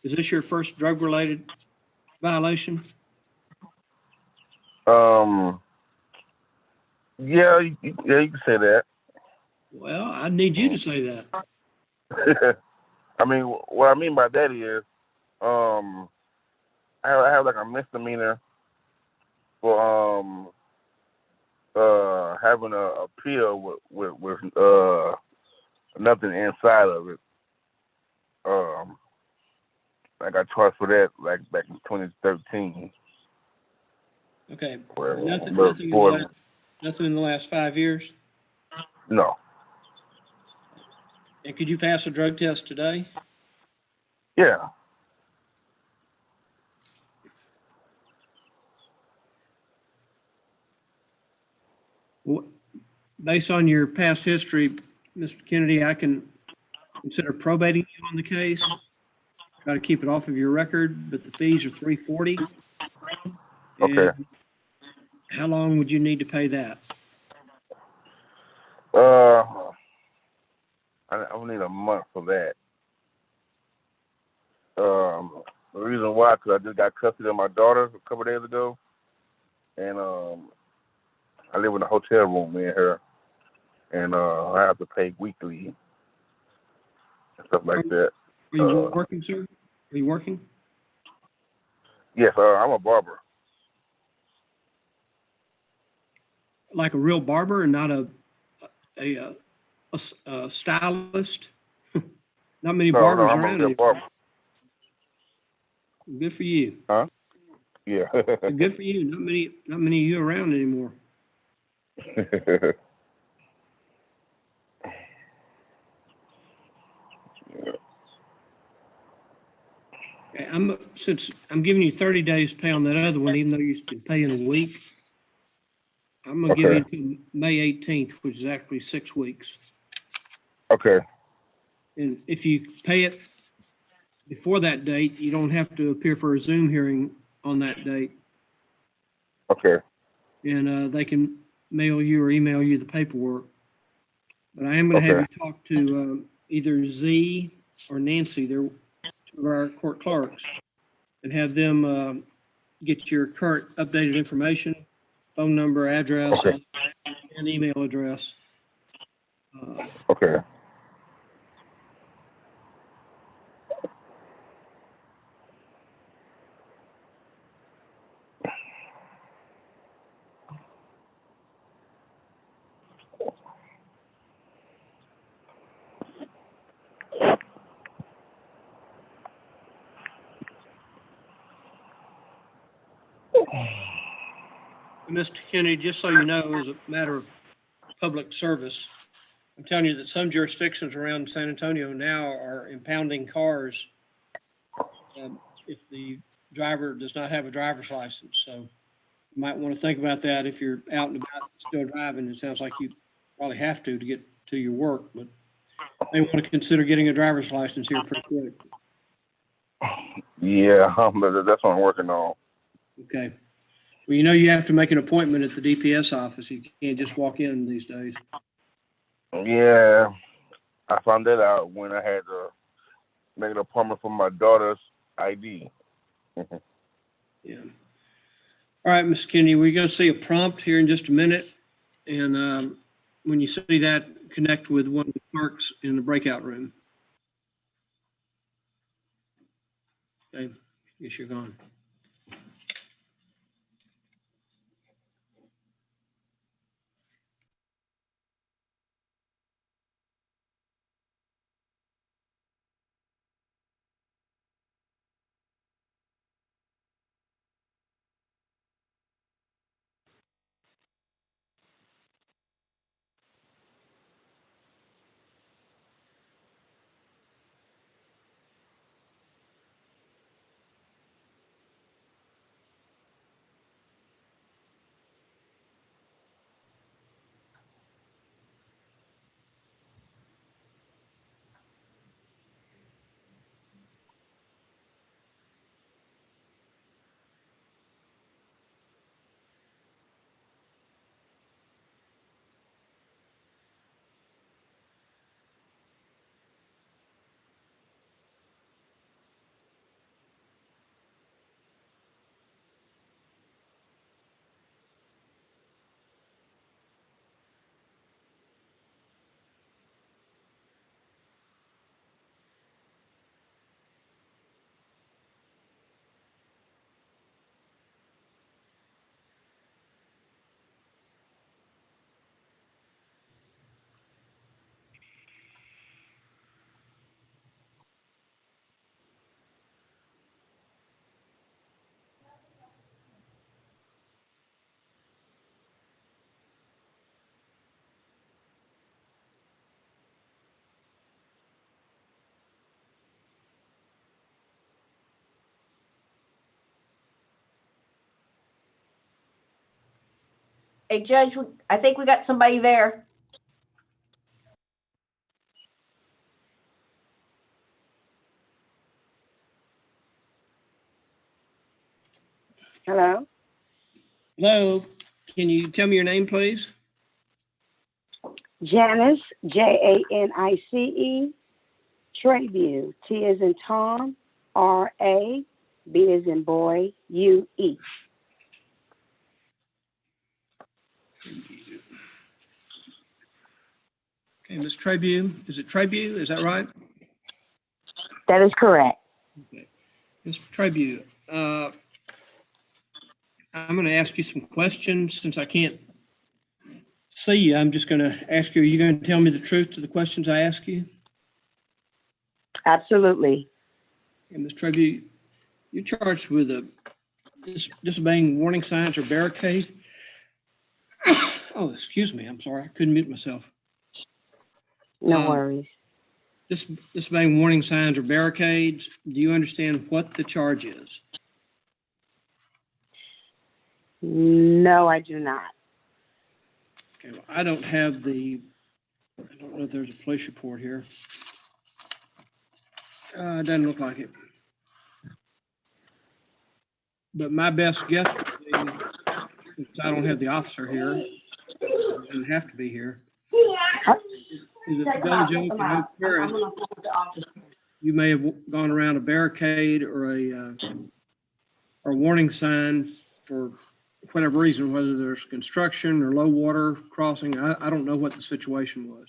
is this your first drug-related violation? Yeah, you can say that. Well, I need you to say that. I mean, what I mean by that is, I have like a misdemeanor for having a pill with nothing inside of it. I got charged for that like back in 2013. Okay. Well, Nothing in the last 5 years? No. And could you pass a drug test today? Yeah. Based on your past history, Mr. Kennedy, I can consider probating you on the case. Try to keep it off of your record, but the fees are $340. Okay. And how long would you need to pay that? I would need a month for that. The reason why, because I just got custody of my daughter a couple of days ago, and I live in a hotel room, me and her, and I have to pay weekly and stuff like that. Are you working, sir? Are you working? Yes, I'm a barber. Like a real barber and not a stylist? Not many barbers I'm around a real barber. Good for you. Huh? Yeah. Good for you. Not many of you around anymore. Okay, since I'm giving you 30 days to pay on that other one, even though you can pay in a week, I'm gonna give you until May 18th, which is actually 6 weeks. Okay. And if you pay it before that date, you don't have to appear for a Zoom hearing on that date. Okay. And they can mail you or email you the paperwork. But I am going to have you talk to either Z or Nancy, they're two of our court clerks, and have them get your current updated information, phone number, address, and email address. Okay. Mr. Kennedy, just so you know, as a matter of public service, I'm telling you that some jurisdictions around San Antonio now are impounding cars if the driver does not have a driver's license. So you might want to think about that if you're out and about still driving. It sounds like you probably have to get to your work, but you may want to consider getting a driver's license here pretty quick. Yeah, but that's what I'm working on. Okay. Well, you know, you have to make an appointment at the DPS office. You can't just walk in these days. Yeah, I found that out when I had to make an appointment for my daughter's ID. Yeah. All right, Ms. Kennedy, we're going to see a prompt here in just a minute. And when you see that, connect with one of the clerks in the breakout room. Okay, guess you're gone. Hey, Judge, I think we got somebody there. Hello? Hello, can you tell me your name, please? Janice, Janice, Trabue, T as in Tom, R-A, B as in boy, U-E. Okay, Ms. Trabue, is it Trabue? Is that right? That is correct. Okay. Ms. Trabue, I'm going to ask you some questions. Since I can't see you, I'm just going to ask you, are you going to tell me the truth to the questions I ask you? Absolutely. And Ms. Trabue, you're charged with disobeying warning signs or barricade. Oh, excuse me. I'm sorry. I couldn't mute myself. No worries. Disobeying warning signs or barricades. Do you understand what the charge is? No, I do not. Okay, well, I don't know if there's a police report here. It doesn't look like it. But my best guess would be, since I don't have the officer here, it doesn't have to be here, is that the village of Oak Terrace, you may have gone around a barricade or a warning sign for whatever reason, whether there's construction or low water crossing. I don't know what the situation was.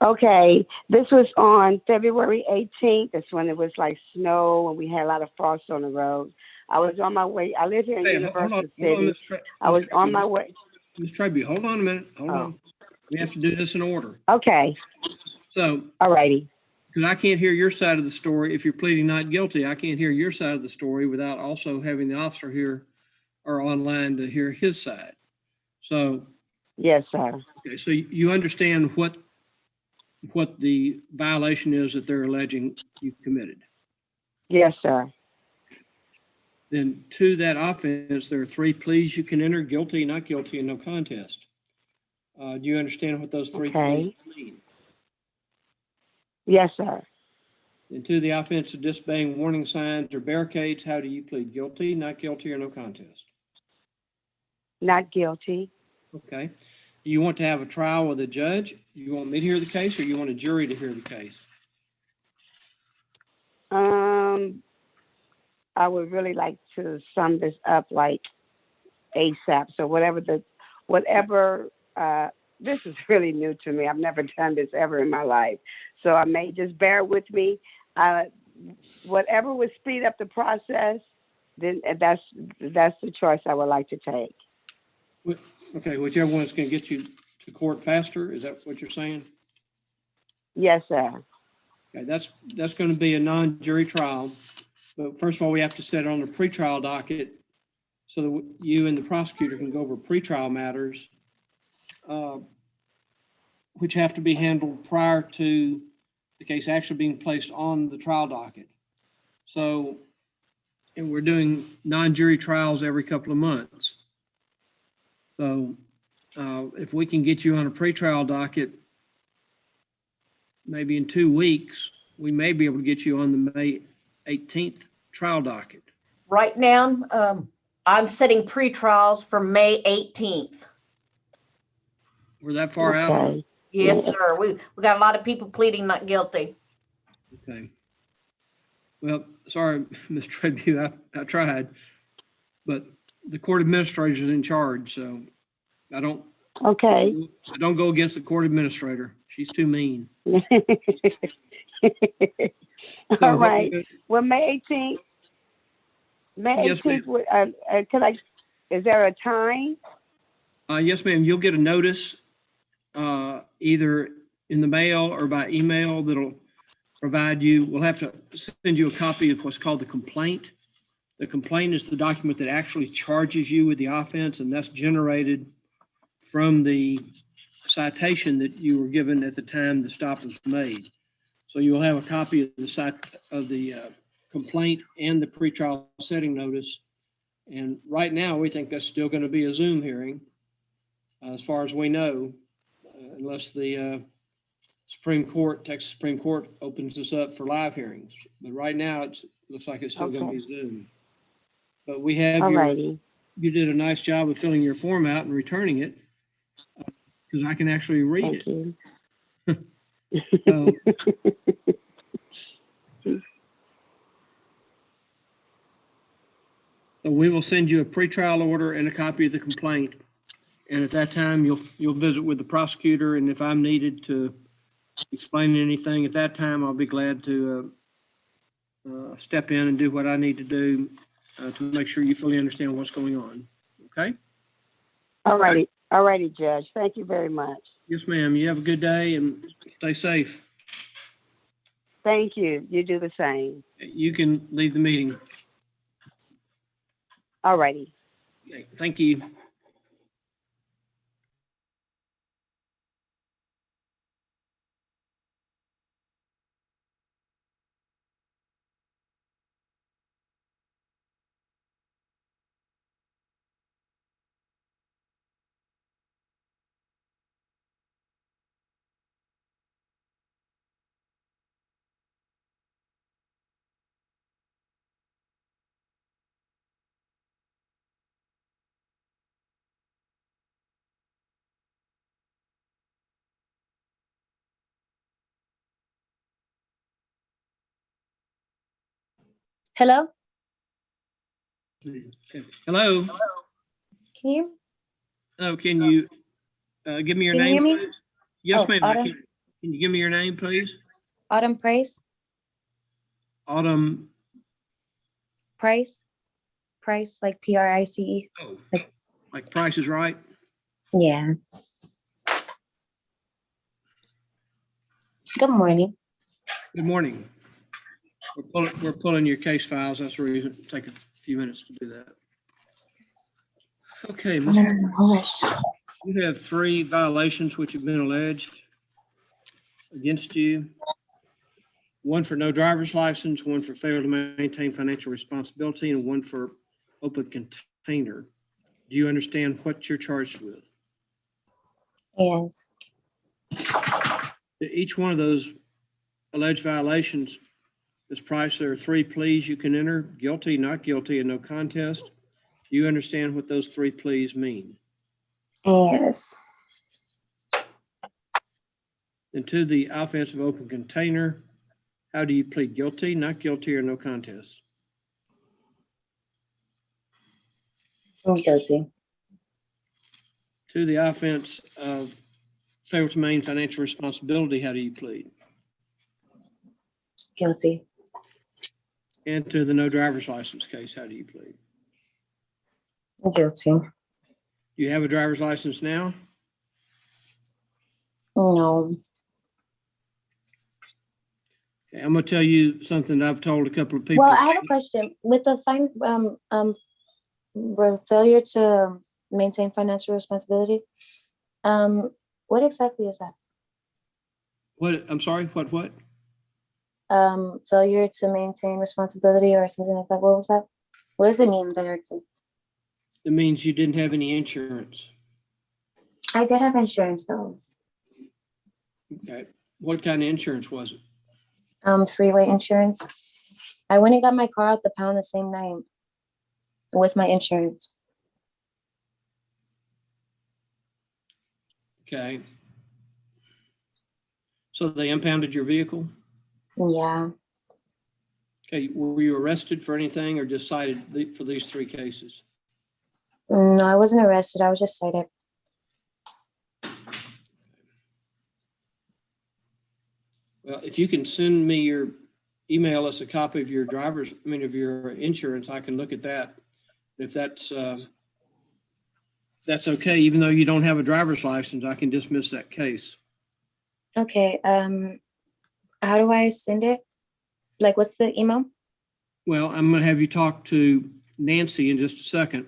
Okay, this was on February 18th. That's when it was like snow and we had a lot of frost on the road. I was on my way. I live here in Universal City. I was on my way. Ms. Trabue, hold on a minute. Hold on. We have to do this in order. Okay. So. All righty. Because I can't hear your side of the story. If you're pleading not guilty, I can't hear your side of the story without also having the officer here or online to hear his side. So, Yes, sir. okay, so you understand what the violation is that they're alleging you committed. Yes, sir. Then to that offense, there are 3 pleas you can enter: guilty, not guilty, and no contest. Do you understand what those 3 Okay. pleas mean? Yes, sir. And to the offense of disobeying warning signs or barricades, how do you plead? Guilty, not guilty, or no contest? Not guilty. Okay. Do you want to have a trial with a judge? You want me to hear the case, or you want a jury to hear the case? I would really like to sum this up like ASAP. So this is really new to me. I've never done this ever in my life. So I may just bear with me. Whatever would speed up the process, then that's the choice I would like to take. Okay, whichever one is going to get you to court faster, is that what you're saying? Yes, sir. Okay, that's going to be a non-jury trial. But first of all, we have to set it on the pretrial docket so that you and the prosecutor can go over pretrial matters, which have to be handled prior to the case actually being placed on the trial docket. So, and we're doing non-jury trials every couple of months. So if we can get you on a pretrial docket, maybe in 2 weeks, we may be able to get you on the May 18th trial docket. Right now, I'm setting pre-trials for May 18th. We're that far out? Okay. Yes, sir. We got a lot of people pleading not guilty. Okay. Well, sorry, Ms. Treadview, I tried, but the court administrator is in charge, so I don't go against the court administrator. She's too mean. All right. Well, May 18th. May Yes, 18th. Is there a time? Yes, ma'am. You'll get a notice either in the mail or by email that'll provide you. We'll have to send you a copy of what's called the complaint. The complaint is the document that actually charges you with the offense, and that's generated from the citation that you were given at the time the stop was made. So you'll have a copy of the complaint and the pretrial setting notice. And right now, we think that's still going to be a Zoom hearing, as far as we know, unless the Texas Supreme Court opens this up for live hearings. But right now, it looks like it's still going to be Zoom. But we have you did a nice job of filling your form out and returning it, because I can actually read it. So we will send you a pretrial order and a copy of the complaint. And at that time, you'll visit with the prosecutor. And if I'm needed to explain anything at that time, I'll be glad to step in and do what I need to do to make sure you fully understand what's going on. Okay? All righty, Judge. Thank you very much. Yes, ma'am. You have a good day and stay safe. Thank you. You do the same. You can leave the meeting. All righty. Okay, thank you. Hello? Hello? Can you? Oh, can you give me your Can you name, hear me? please? Yes, Oh, ma'am. Autumn. Can you give me your name, please? Autumn Price? Autumn. Price? Price, like Price. Oh, like Price is Right? Yeah. Good morning. Good morning. We're pulling your case files. That's the reason it take a few minutes to do that. Okay, you have 3 violations which have been alleged against you. 1 for no driver's license, 1 for failure to maintain financial responsibility, and 1 for open container. Do you understand what you're charged with? Yes. Each one of those alleged violations, Ms. Price, there are 3 pleas you can enter: guilty, not guilty, and no contest. Do you understand what those 3 pleas mean? Yes. And to the offense of open container, how do you plead? Guilty, not guilty, or no contest? I'm guilty. To the offense of failure to maintain financial responsibility, how do you plead? Guilty. And to the no driver's license case, how do you plead? Guilty. Do you have a driver's license now? No. Okay, I'm gonna tell you something that I've told a couple of people. Well, I have a question. With the failure to maintain financial responsibility, what exactly is that? What, I'm sorry, what? Failure to maintain responsibility or something like that. What was that? What does it mean, Director? It means you didn't have any insurance. I did have insurance though. Okay, what kind of insurance was it? Freeway insurance. I went and got my car out the pound the same night with my insurance. Okay. So they impounded your vehicle? Yeah. Okay, were you arrested for anything or just cited for these 3 cases? No, I wasn't arrested. I was just cited. Well, if you can send me email us a copy of your of your insurance, I can look at that. If that's okay, even though you don't have a driver's license, I can dismiss that case. Okay. How do I send it? Like, what's the email? Well, I'm going to have you talk to Nancy in just a second,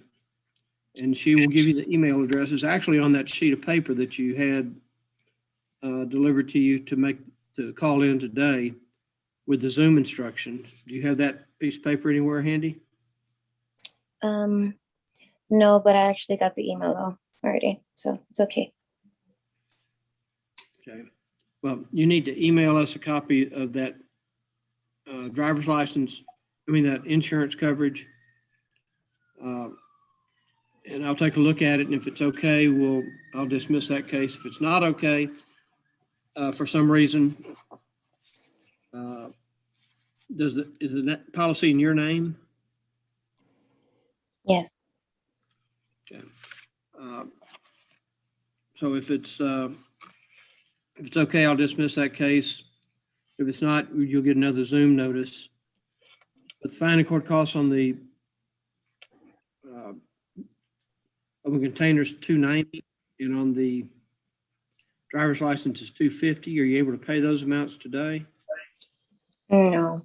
and she will give you the email address. It's actually on that sheet of paper that you had delivered to you to call in today with the Zoom instructions. Do you have that piece of paper anywhere handy? No, but I actually got the email though already, so it's okay. Okay. Well, you need to email us a copy of that driver's license, that insurance coverage. And I'll take a look at it, and if it's okay, I'll dismiss that case. If it's not okay, for some reason, is the policy in your name? Yes. Okay. So if it's okay, I'll dismiss that case. If it's not, you'll get another Zoom notice. But the fine and court costs on the open containers $290, and on the driver's license is $250. Are you able to pay those amounts today? No.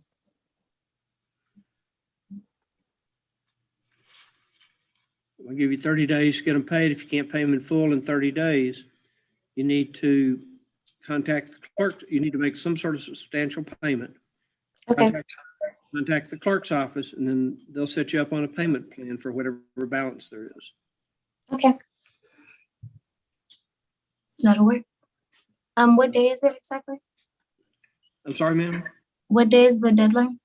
I'll give you 30 days to get them paid. If you can't pay them in full in 30 days, you need to contact the clerk. You need to make some sort of substantial payment. Okay. Contact the clerk's office, and then they'll set you up on a payment plan for whatever balance there is. Okay. That'll work. What day is it exactly? I'm sorry, ma'am? What day is the deadline?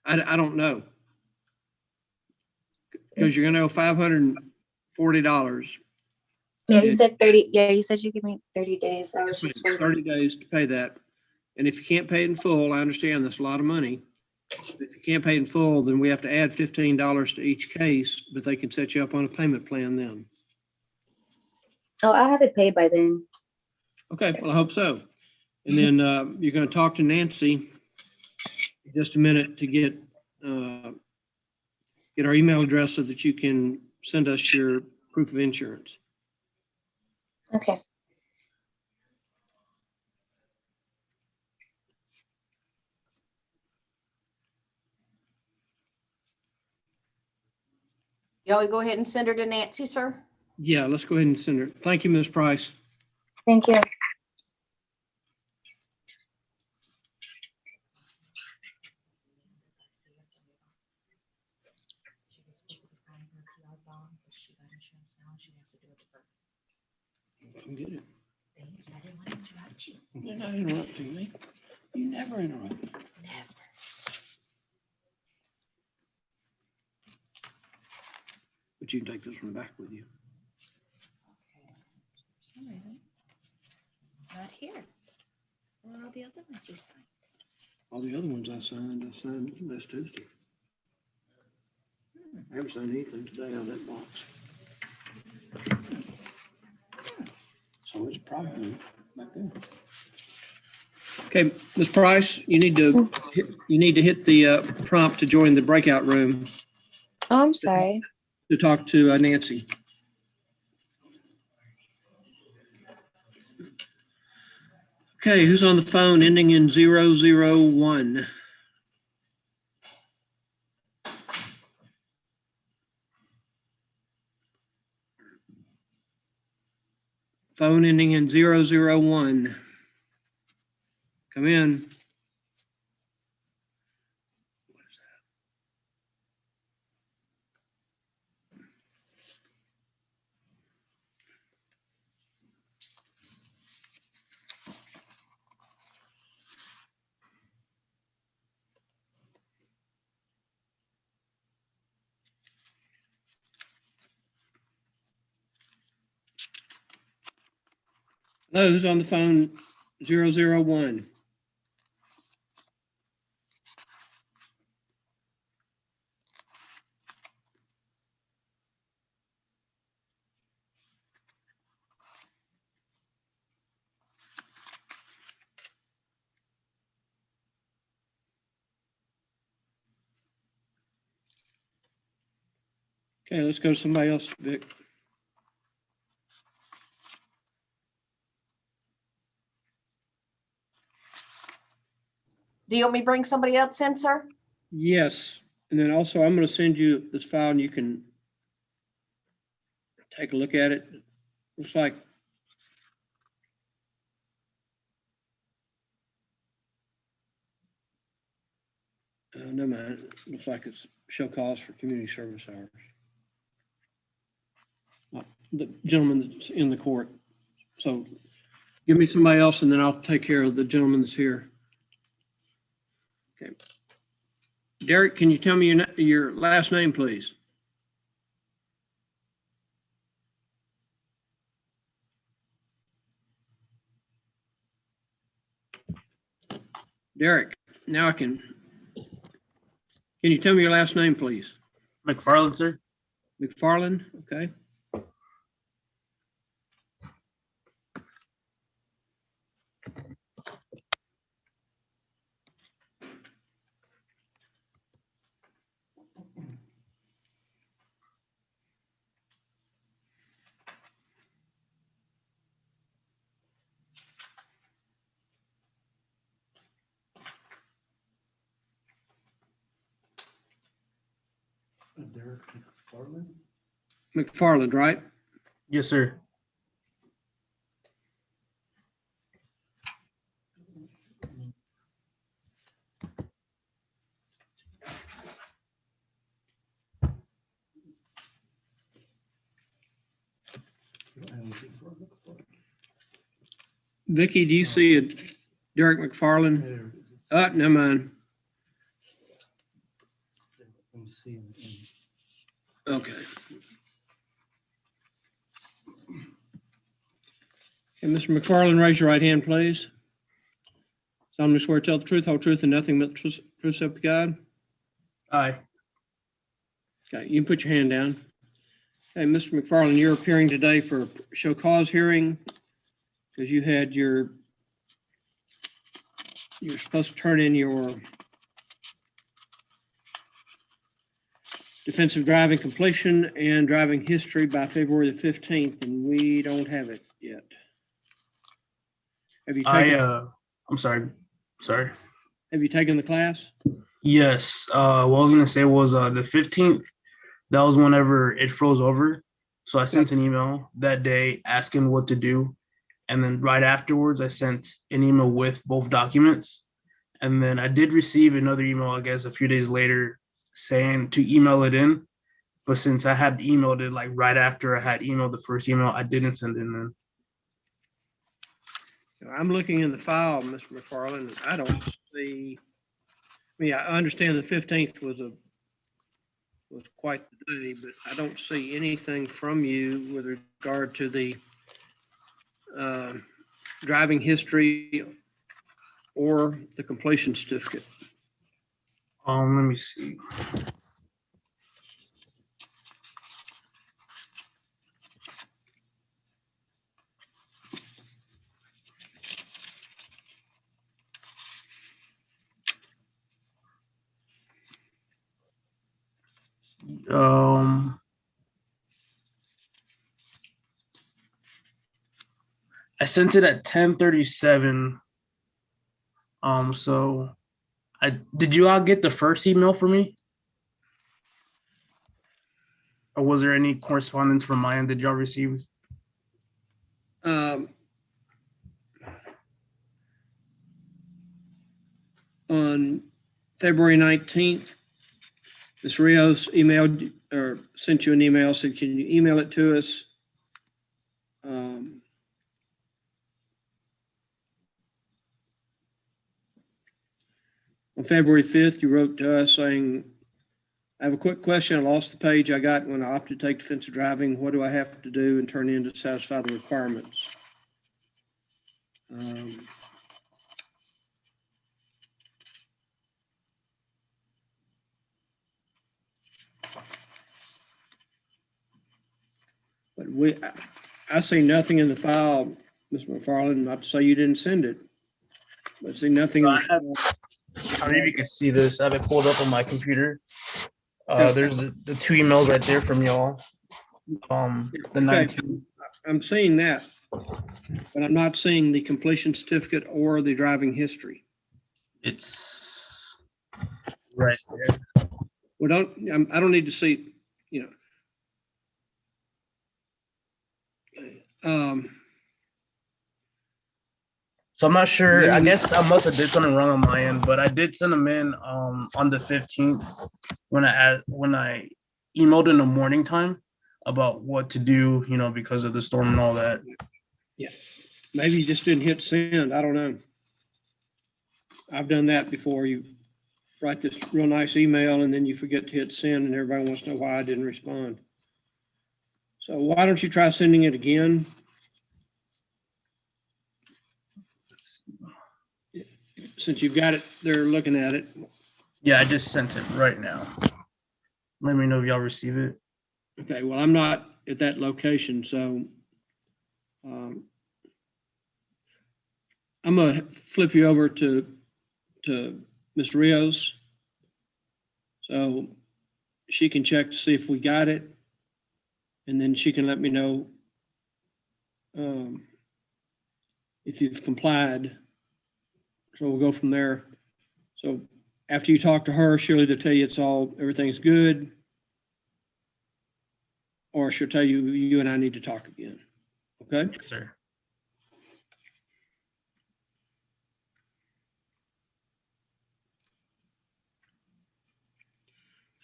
I don't know. Because you're gonna owe $540. Yeah, you said 30. Yeah, you said you give me 30 days. I was just 30 days to pay that. And if you can't pay it in full, I understand that's a lot of money. If you can't pay it in full, then we have to add $15 to each case, but they can set you up on a payment plan then. Oh, I'll have it paid by then. Okay, well, I hope so. And then you're going to talk to Nancy in just a minute to get our email address so that you can send us your proof of insurance. Okay. Y'all go ahead and send her to Nancy, sir. Yeah, let's go ahead and send her. Thank you, Ms. Price. Thank you. Come get it. You're not interrupting me. You never interrupt. Never. But you can take this one back with you. For some reason, not here. Where are all the other ones you signed? All the other ones I signed last Tuesday. I haven't signed anything today on that box. So it's probably back there. Okay, Ms. Price, you need to hit the prompt to join the breakout room Oh, I'm sorry. to talk to Nancy. Okay, who's on the phone ending in 001? Phone ending in 001. Come in. Hello, who's on the phone? 001. Okay, let's go to somebody else, Vic. Do you want me to bring somebody else in, sir? Yes, and then also I'm going to send you this file and you can take a look at it. Looks like no mind. Looks like it's show cause for community service hours. The gentleman that's in the court. So give me somebody else and then I'll take care of the gentleman that's here. Okay. Derek, can you tell me your last name, please? Derek, now I can you tell me your last name, please? McFarland, sir. McFarland, okay. Derek McFarland? McFarland, right? Yes, sir. Vicky, do you see a Derek McFarland? Never mind. Okay. Okay, Mr. McFarland, raise your right hand, please. Solemnly swear to tell the truth, whole truth, and nothing but the truth, so help you God. Aye. Okay, you can put your hand down. Okay, Mr. McFarland, you're appearing today for a show cause hearing because you had you're supposed to turn in your defensive driving completion and driving history by February the 15th, and we don't have it yet. Have you taken, I'm sorry. Have you taken the class? Yes. What I was gonna say was the 15th that was whenever it froze over. So I sent an email that day asking what to do. And then right afterwards, I sent an email with both documents. And then I did receive another email, I guess, a few days later saying to email it in. But since I had emailed it like right after I had emailed the first email, I didn't send it in. I'm looking in the file, Mr. McFarland, and I don't see, I mean, I understand the 15th was quite the day, but I don't see anything from you with regard to the driving history or the completion certificate. Let me see. I sent it at 10:37. So did you all get the first email from me? Or was there any correspondence from my end that y'all received? On February 19th, Ms. Rios emailed or sent you an email, said, can you email it to us? On February 5th, you wrote to us saying, I have a quick question. I lost the page I got when I opted to take defensive driving. What do I have to do and turn in to satisfy the requirements? But I see nothing in the file, Mr. McFarland, not to say you didn't send it. But I see nothing in the file. I don't know if you can see this. I have it pulled up on my computer. There's the two emails right there from y'all. The 19th. I'm seeing that, but I'm not seeing the completion certificate or the driving history. It's right there. Well, I don't need to see, you know. So I'm not sure. I guess I must have did something wrong on my end, but I did send them in on the 15th when I emailed in the morning time about what to do, you know, because of the storm and all that. Yeah, maybe you just didn't hit send. I don't know. I've done that before. You write this real nice email and then you forget to hit send, and everybody wants to know why I didn't respond. So why don't you try sending it again? Since you've got it, they're looking at it. Yeah, I just sent it right now. Let me know if y'all receive it. Okay, well, I'm not at that location, so I'm gonna flip you over to Ms. Rios, so she can check to see if we got it, and then she can let me know if you've complied. So we'll go from there. So after you talk to her, she'll either tell you everything's good, or she'll tell you, you and I need to talk again. Okay? Yes, sir.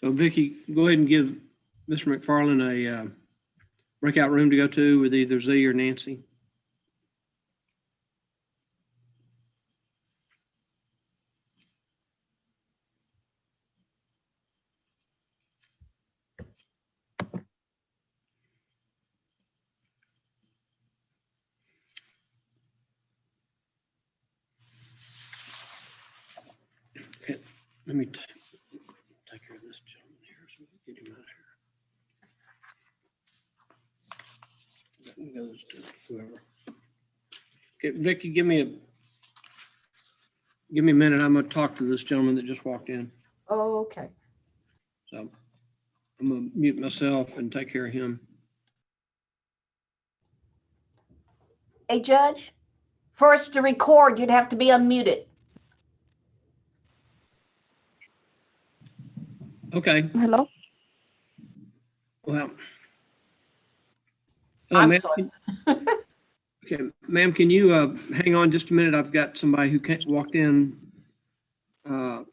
So Vicky, go ahead and give Mr. McFarland a breakout room to go to with either Z or Nancy. Okay, let me take care of this gentleman here so we can get him out of here. That goes to whoever. Okay, Vicky, give me a minute. I'm gonna talk to this gentleman that just walked in. Oh, okay. So I'm gonna mute myself and take care of him. Hey, Judge, for us to record, you'd have to be unmuted. Okay. Hello? Well. Hello, I'm ma'am. sorry. Okay, ma'am, can you hang on just a minute? I've got somebody who walked in. So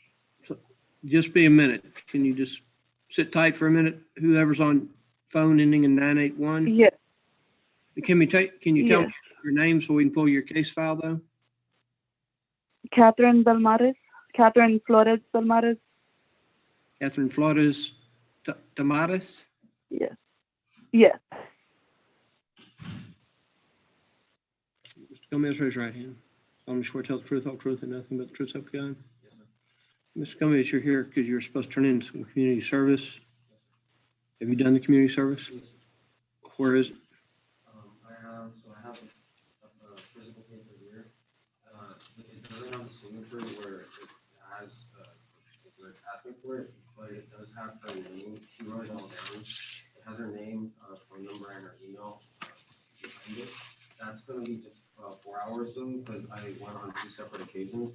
just be a minute. Can you just sit tight for a minute? Whoever's on phone ending in 981? Yes. Can you tell Yes. me your name so we can pull your case file though? Catherine Belmares. Catherine Flores Belmares. Catherine Flores Tamares? Yes. Yes. Mr. Gomez, raise your right hand. I'm sure to tell the truth, whole truth, and nothing but the truth, so help you God. Mr. Gomez, you're here because you're supposed to turn in some community service. Have you done the community service? Where is it? I have a physical paper here. It doesn't have a signature where it has, where it's asking for it, but it does have her name. She wrote it all down. It has her name, phone number, and her email behind it. That's going to be just 4 hours soon because I went on 2 separate occasions.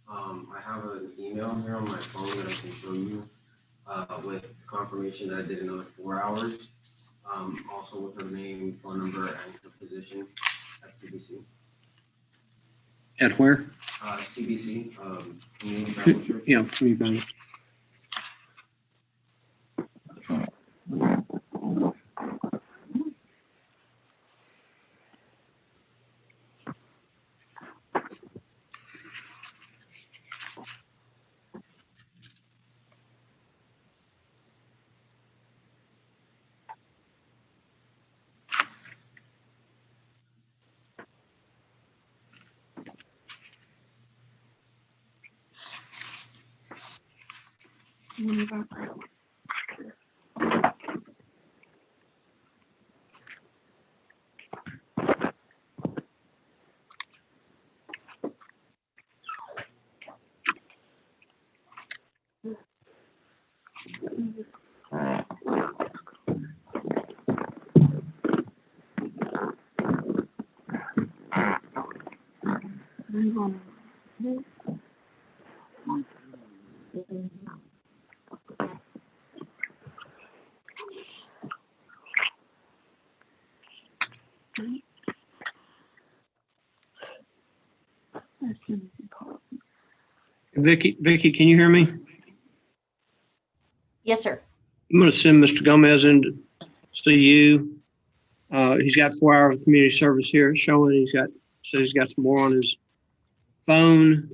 I have an email here on my phone that I can show you with confirmation that I did another 4 hours. Also with her name, phone number, and her position at CBC. At where? CBC, Community Bible Church. Yeah, community Bible. Vicky, can you hear me? Yes, sir. I'm going to send Mr. Gomez in to see you. He's got 4 hours of community service here showing he's got some more on his phone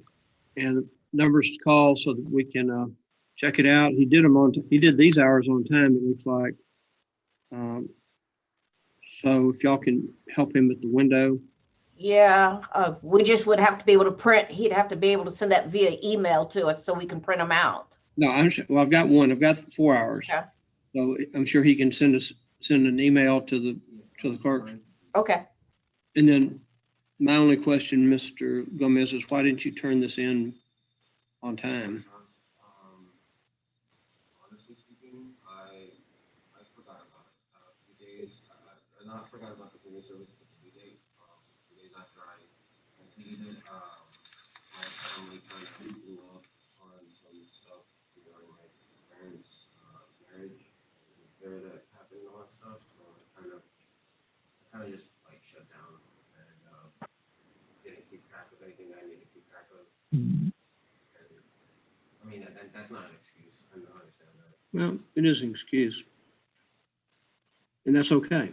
and numbers to call so that we can check it out. He did these hours on time, it looks like. So if y'all can help him at the window. Yeah, we just would have to be able to print. He'd have to be able to send that via email to us so we can print them out. No, well, I've got one. I've got 4 hours. Okay. So I'm sure he can send an email to the clerk. Okay. And then my only question, Mr. Gomez, is why didn't you turn this in on time? Honestly speaking, I forgot about it. Not forgot about the community service, but the due date. 2 days after I completed it, my family kind of blew up on some stuff regarding my parents' marriage, the affair that happened and all that stuff. So I kind of just like shut down and didn't keep track of anything that I needed to keep track of. And, I mean, that's not an excuse. I understand that. Well, it is an excuse. And that's okay.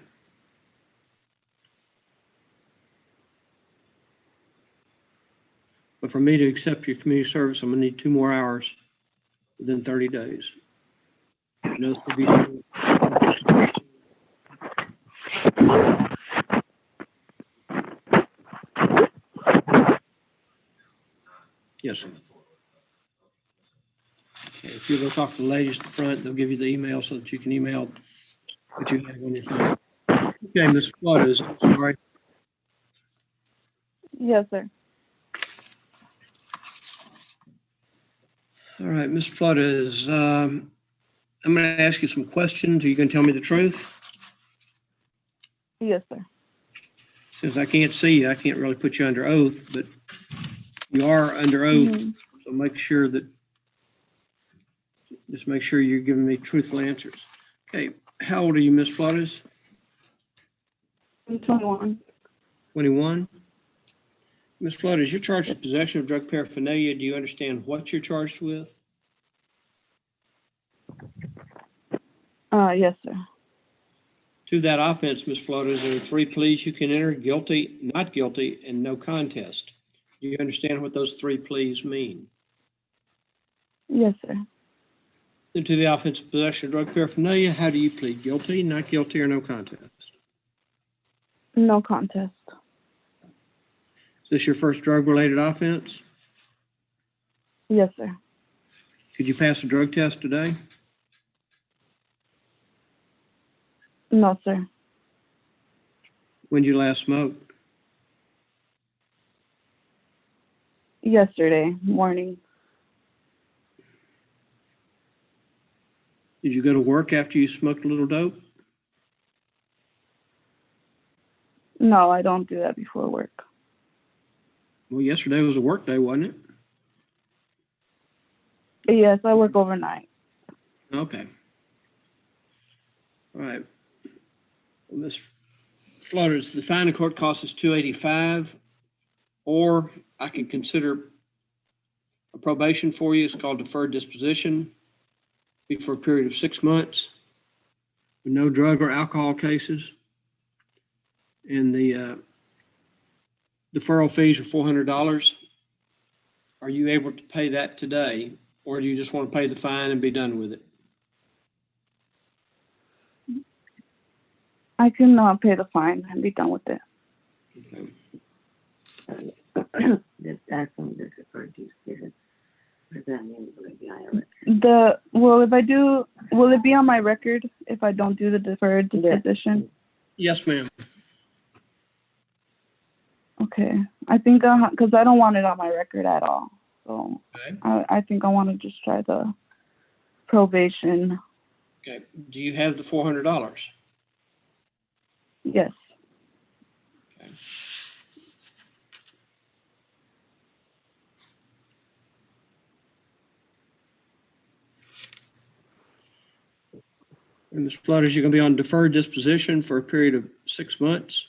But for me to accept your community service, I'm gonna need 2 more hours within 30 days. I know this will be. Yes, sir. Okay, if you go talk to the ladies at the front, they'll give you the email so that you can email what you have on your phone. Okay, Ms. Flores, sorry. Yes, sir. All right, Ms. Flores, I'm going to ask you some questions. Are you going to tell me the truth? Yes, sir. Since I can't see you, I can't really put you under oath, but you are under oath. Mhm. So just make sure you're giving me truthful answers. Okay. How old are you, Ms. Flores? I'm 21. 21? Ms. Flores, you're charged with possession of drug paraphernalia. Do you understand what you're charged with? Yes, sir. To that offense, Ms. Flores, there are 3 pleas you can enter: guilty, not guilty, and no contest. Do you understand what those 3 pleas mean? Yes, sir. And to the offense of possession of drug paraphernalia, how do you plead? Guilty, not guilty, or no contest? No contest. Is this your first drug-related offense? Yes, sir. Could you pass a drug test today? No, sir. When did you last smoke? Yesterday morning. Did you go to work after you smoked a little dope? No, I don't do that before work. Well, yesterday was a work day, wasn't it? Yes, I work overnight. Okay. All right. Well, Ms. Flores, the fine in court cost is $285, or I can consider a probation for you. It's called deferred disposition. Be for a period of 6 months with no drug or alcohol cases. And the deferral fees are $400. Are you able to pay that today, or do you just want to pay the fine and be done with it? I can pay the fine and be done with it. Okay. Just ask them to defer to students. What does that mean? Will it be on your record? Will it be on my record if I don't do the deferred disposition? Yes, ma'am. Okay. I think because I don't want it on my record at all. So Okay. I think I want to just try the probation. Okay. Do you have the $400? Yes. Okay. And Ms. Flores, you're going to be on deferred disposition for a period of 6 months.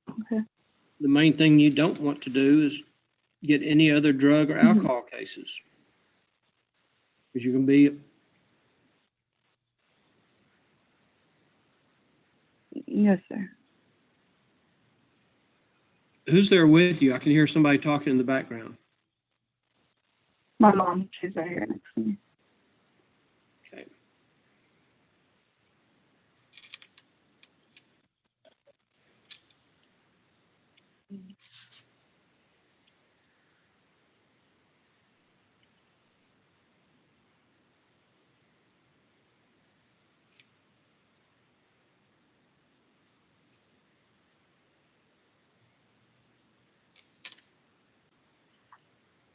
Okay. The main thing you don't want to do is get any other drug or alcohol cases. Because you can be. Yes, sir. Who's there with you? I can hear somebody talking in the background. My mom, she's right here next to me. Okay.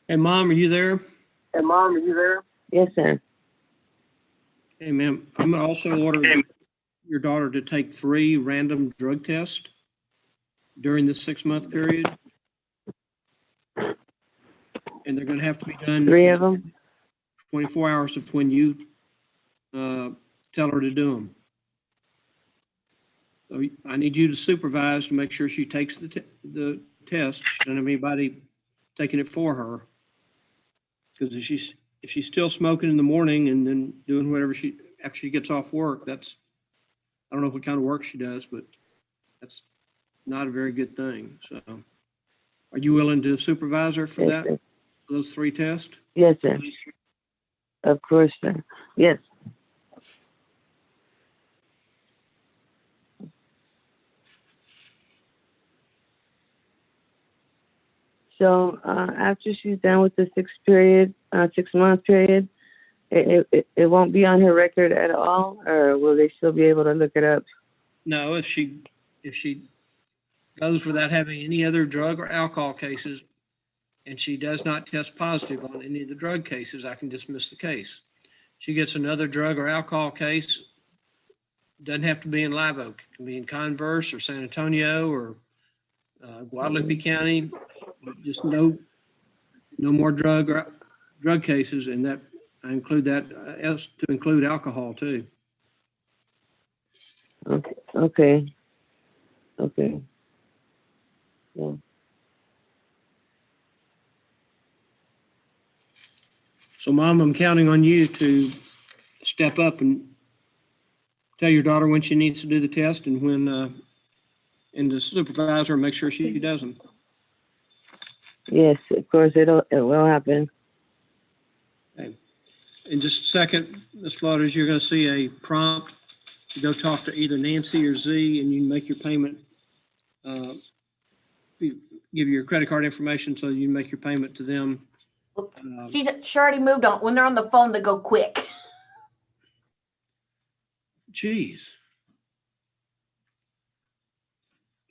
Hey, Mom, are you there? Hey, Mom, are you there? Yes, sir. Hey, ma'am, I'm going to also order your daughter to take 3 random drug tests during this 6-month period. And they're going to have to be done. 3 of them? 24 hours of when you tell her to do them. So I need you to supervise to make sure she takes the test. She doesn't have anybody taking it for her. Because if she's still smoking in the morning and then doing whatever after she gets off work, I don't know what kind of work she does, but that's not a very good thing. So are you willing to supervise her for that? Sir. Those 3 tests? Yes, sir. Of course, sir. Yes. So after she's done with the 6-month period, it won't be on her record at all, or will they still be able to look it up? No, if she goes without having any other drug or alcohol cases, and she does not test positive on any of the drug cases, I can dismiss the case. She gets another drug or alcohol case, doesn't have to be in Live Oak. It can be in Converse or San Antonio or Guadalupe County. Just no more drug cases, and that I include that to include alcohol too. Okay. Okay. Okay. Yeah. So Mom, I'm counting on you to step up and tell your daughter when she needs to do the test and when, and the supervisor make sure she doesn't. Yes, of course it will happen. Okay. In just a second, Ms. Flotters, you're going to see a prompt to go talk to either Nancy or Z, and you can make your payment. Give your credit card information so you can make your payment to them. She already moved on. When they're on the phone, they go quick. Jeez.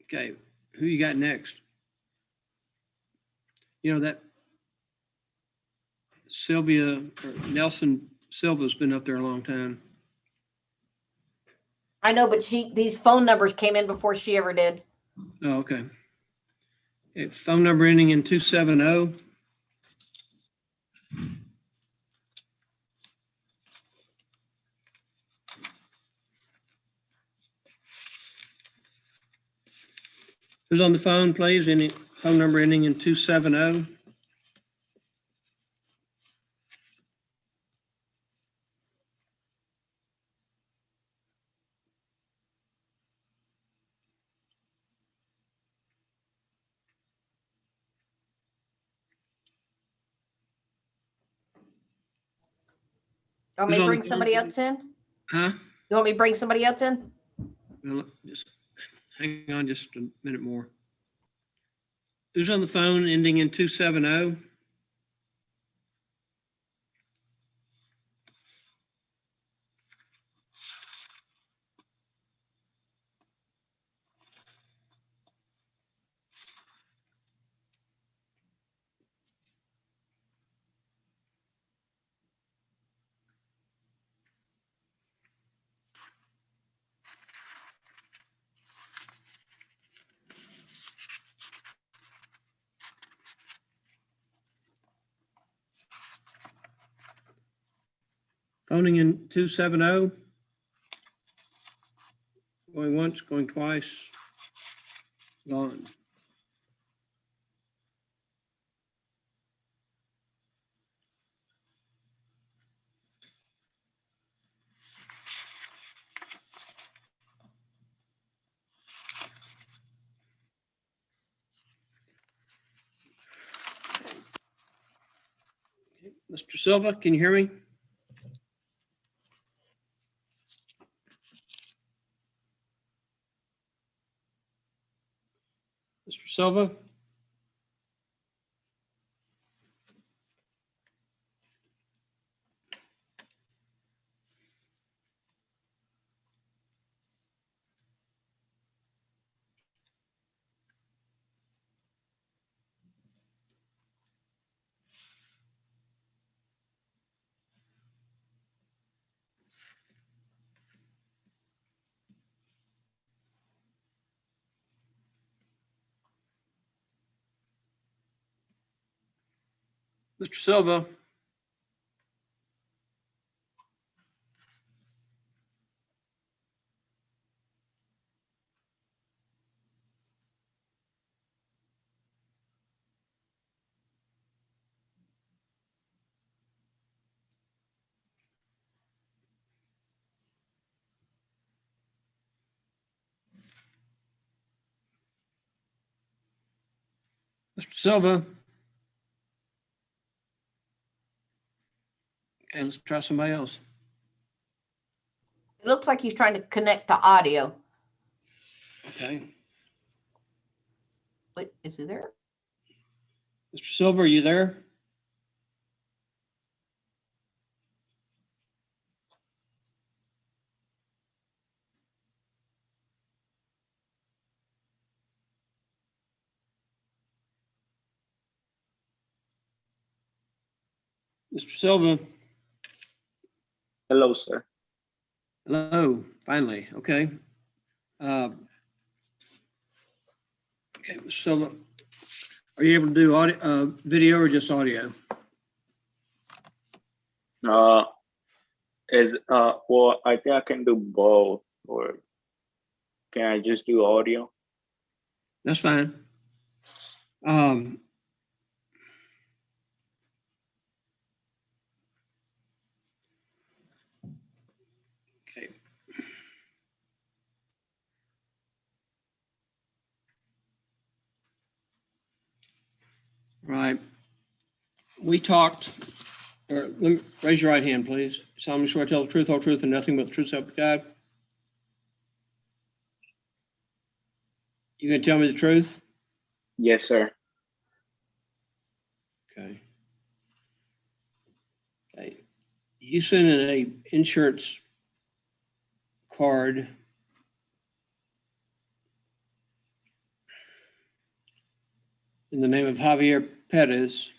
Okay, who you got next? You know that Sylvia or Nelson Silva's been up there a long time. I know, but these phone numbers came in before she ever did. Oh, okay. Okay, phone number ending in 270. Who's on the phone, please? Any phone number ending in 270? You want me to bring somebody else in? Huh? You want me to bring somebody else in? Well, just hang on just a minute more. Who's on the phone ending in 270? Phoning in 270. Going once, going twice. Gone. Mr. Silva, can you hear me? Mr. Silva? Mr. Silva? Mr. Silva? Okay, let's try somebody else. It looks like he's trying to connect to audio. Okay. Wait, is he there? Mr. Silva, are you there? Mr. Silva? Hello, sir. Hello, finally, okay. Okay, Mr. Silva, are you able to do audio, video or just audio? Well, I think I can do both. Or Can I just do audio? That's fine. Okay. Right. We talked, or let me, raise your right hand, please. Solemnly swear to tell the truth, whole truth, and nothing but the truth, so help you God. You gonna tell me the truth? Yes, sir. Okay. Okay. You sent in a insurance card in the name of Javier Perez.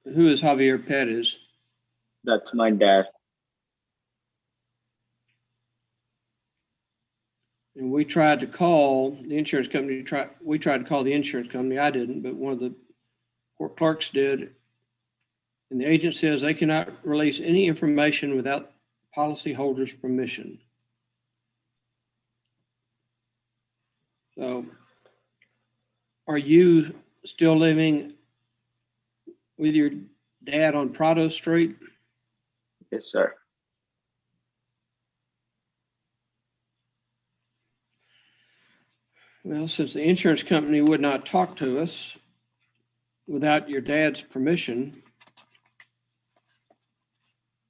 Who is Javier Perez? That's my dad. And we tried to call the insurance company. We tried to call the insurance company. I didn't, but one of the court clerks did. And the agent says they cannot release any information without policyholder's permission. So, are you still living with your dad on Prado Street? Yes, sir. Well, since the insurance company would not talk to us without your dad's permission,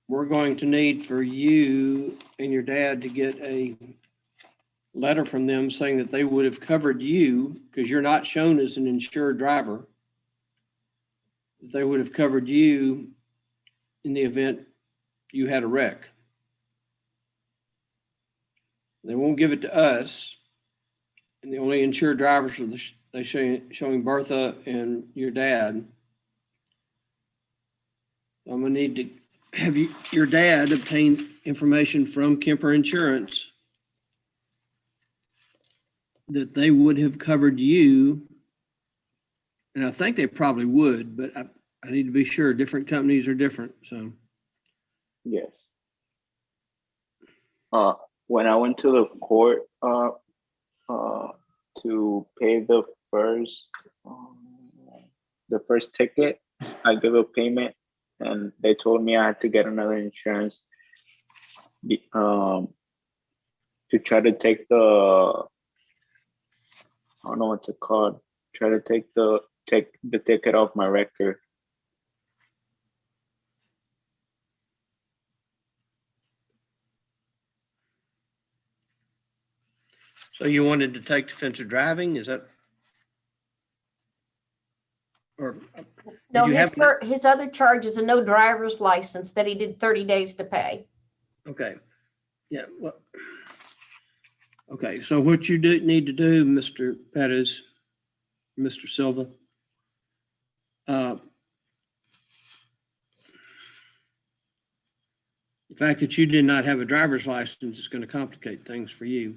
we're going to need for you and your dad to get a letter from them saying that they would have covered you, because you're not shown as an insured driver. They would have covered you in the event you had a wreck. They won't give it to us. And the only insured drivers are they showing Bertha and your dad. I'm gonna need to have your dad obtain information from Kemper Insurance that they would have covered you. And I think they probably would, but I need to be sure. Different companies are different, so. Yes. When I went to the court to pay the first ticket, I gave a payment, and they told me I had to get another insurance to try to take the, I don't know what to call, try to take the ticket off my record. So you wanted to take defensive driving, is that? Or No, did you his other charge is a no driver's license that he did 30 days to pay. Okay, yeah, well, okay, so what you need to do, Mr. Perez, Mr. Silva, the fact that you did not have a driver's license is going to complicate things for you.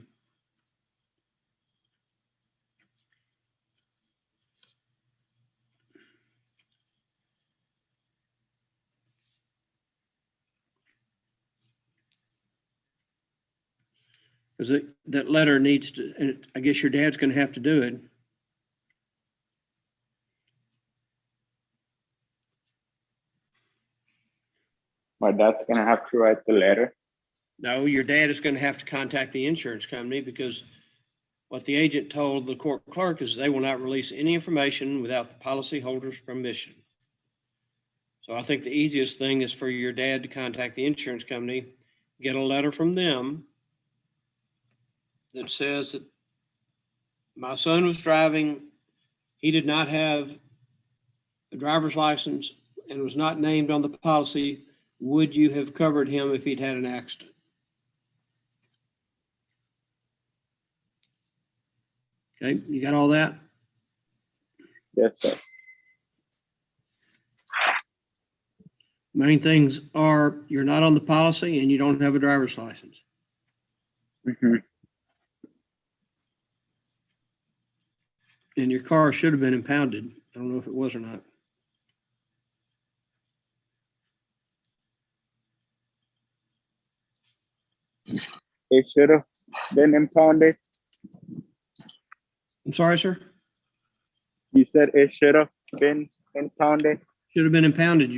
Because that letter needs to, and I guess your dad's going to have to do it. My dad's gonna have to write the letter. No, your dad is going to have to contact the insurance company, because what the agent told the court clerk is they will not release any information without the policyholder's permission. So I think the easiest thing is for your dad to contact the insurance company, get a letter from them that says that my son was driving, he did not have a driver's license and was not named on the policy. Would you have covered him if he'd had an accident? Okay, you got all that? Yes, sir. Main things are you're not on the policy and you don't have a driver's license. Mm-hmm. And your car should have been impounded. I don't know if it was or not. They should have. been impounded? I'm sorry, sir? You said it should have been impounded? Should have been impounded.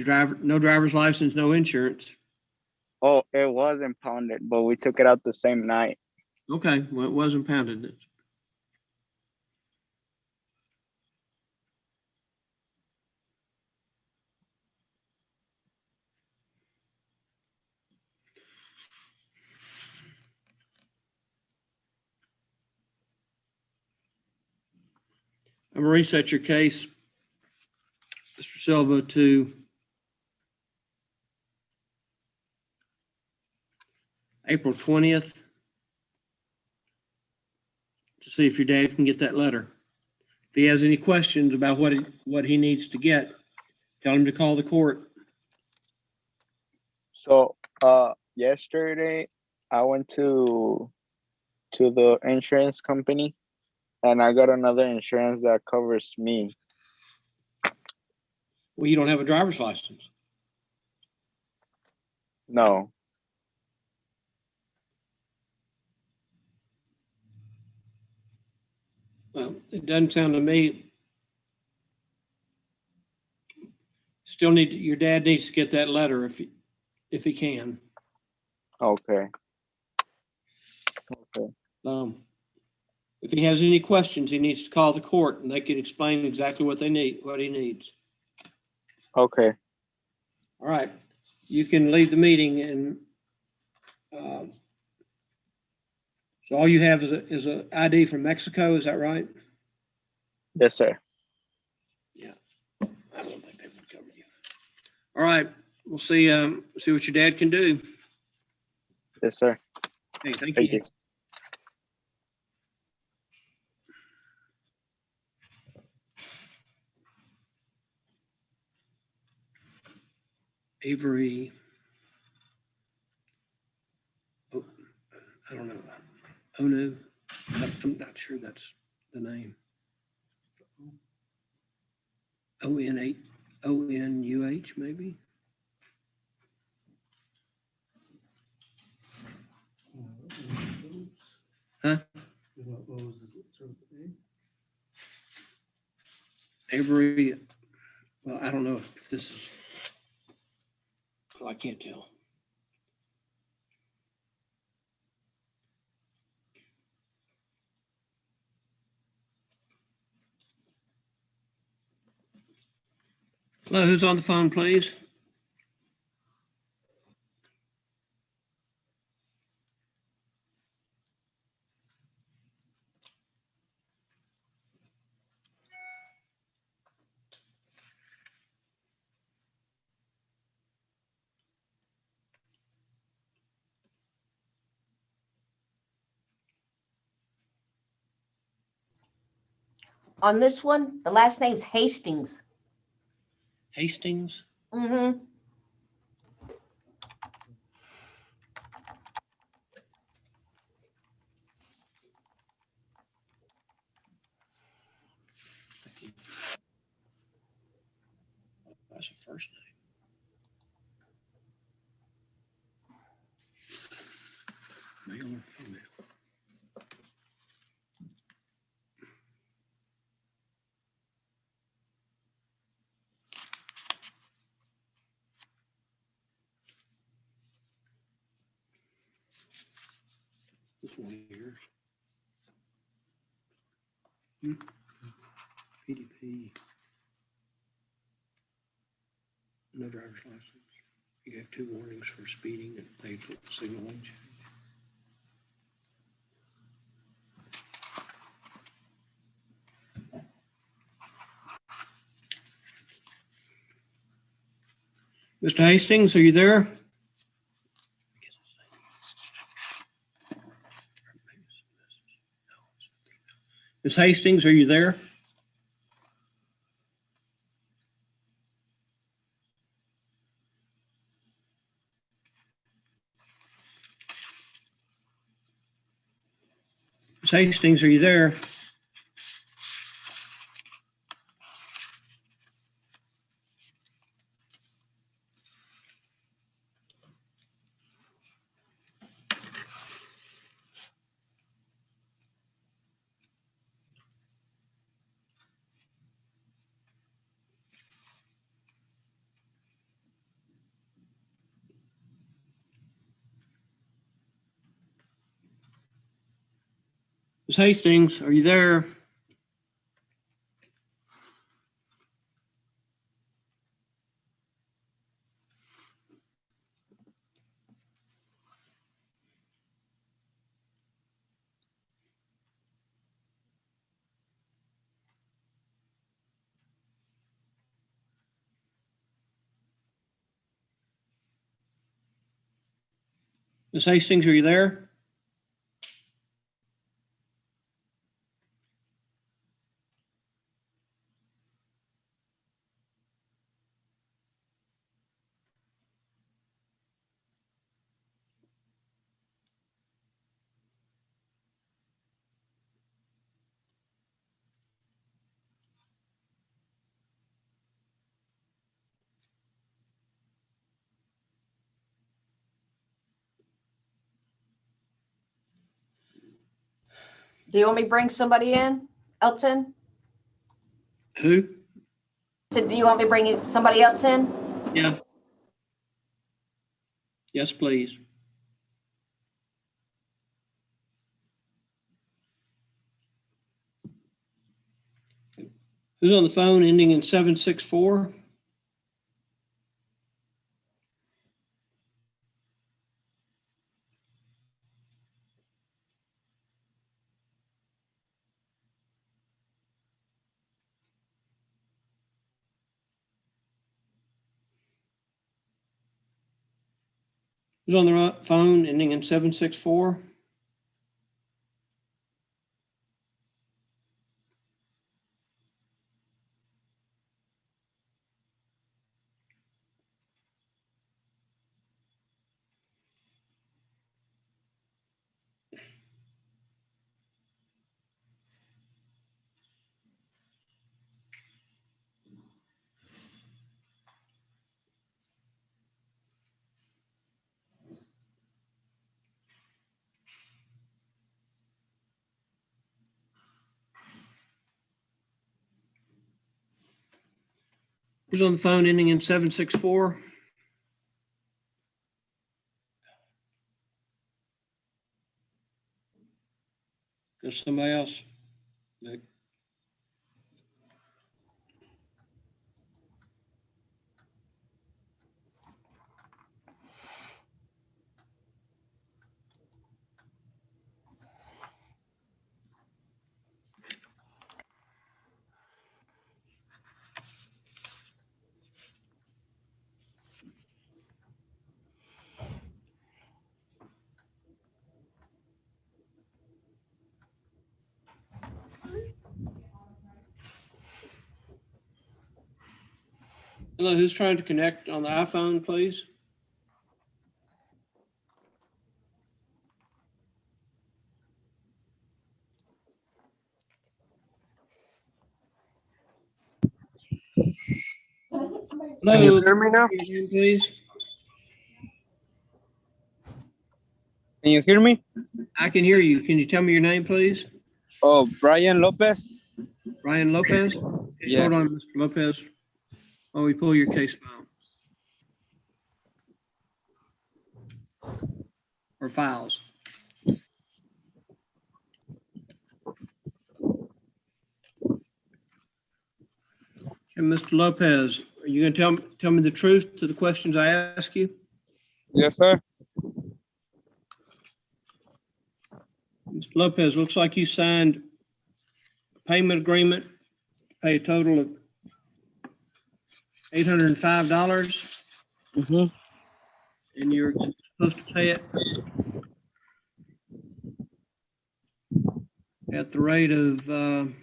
No driver's license, no insurance. Oh, it was impounded, but we took it out the same night. Okay, well, it was impounded. I'm gonna reset your case, Mr. Silva, to April 20th to see if your dad can get that letter. If he has any questions about what he needs to get, tell him to call the court. So, yesterday I went to the insurance company and I got another insurance that covers me. Well, you don't have a driver's license. No. Well, it doesn't sound to me. Still your dad needs to get that letter if he can. Okay. If he has any questions, he needs to call the court and they can explain exactly what he needs. Okay. All right. You can leave the meeting and so all you have is a ID from Mexico. Is that right? Yes, sir. Yeah. I don't think they would cover you. All right. We'll see what your dad can do. Yes, sir. Hey, thank Thank you. you. Avery. Oh, I don't know. Onu. I'm not sure that's the name. ONUH maybe. Huh? Avery. Well, I don't know if this is. Well, I can't tell. Hello, who's on the phone, please? On this one, the last name's Hastings. Hastings? Mm-hmm. That's the first name. Male or female? This one here. PDP. No driver's license. You have 2 warnings for speeding and paid for signaling. Mr. Hastings, are you there? Ms. Hastings, are you there? Ms. Hastings, are you there? Ms. Hastings, are you there? Ms. Hastings, are you there? Do you want me to bring somebody in, Elton? Who? Do you want me to bring somebody else in? Yeah. Yes, please. Who's on the phone ending in 764? Who's on the phone ending in 764? Who's on the phone ending in 764? There's somebody else. Nick. Hello, who's trying to connect on the iPhone, please? Hello, Can you hear me now? your name, please. Can you hear me? I can hear you. Can you tell me your name, please? Oh, Brian Lopez. Brian Lopez? Okay, Yes. hold on, Mr. Lopez. Oh, we pull your case file. Or files. And Mr. Lopez, are you going to tell me the truth to the questions I ask you? Yes, sir. Mr. Lopez, looks like you signed a payment agreement to pay a total of $805. Mm-hmm. And you're supposed to pay it at the rate of let's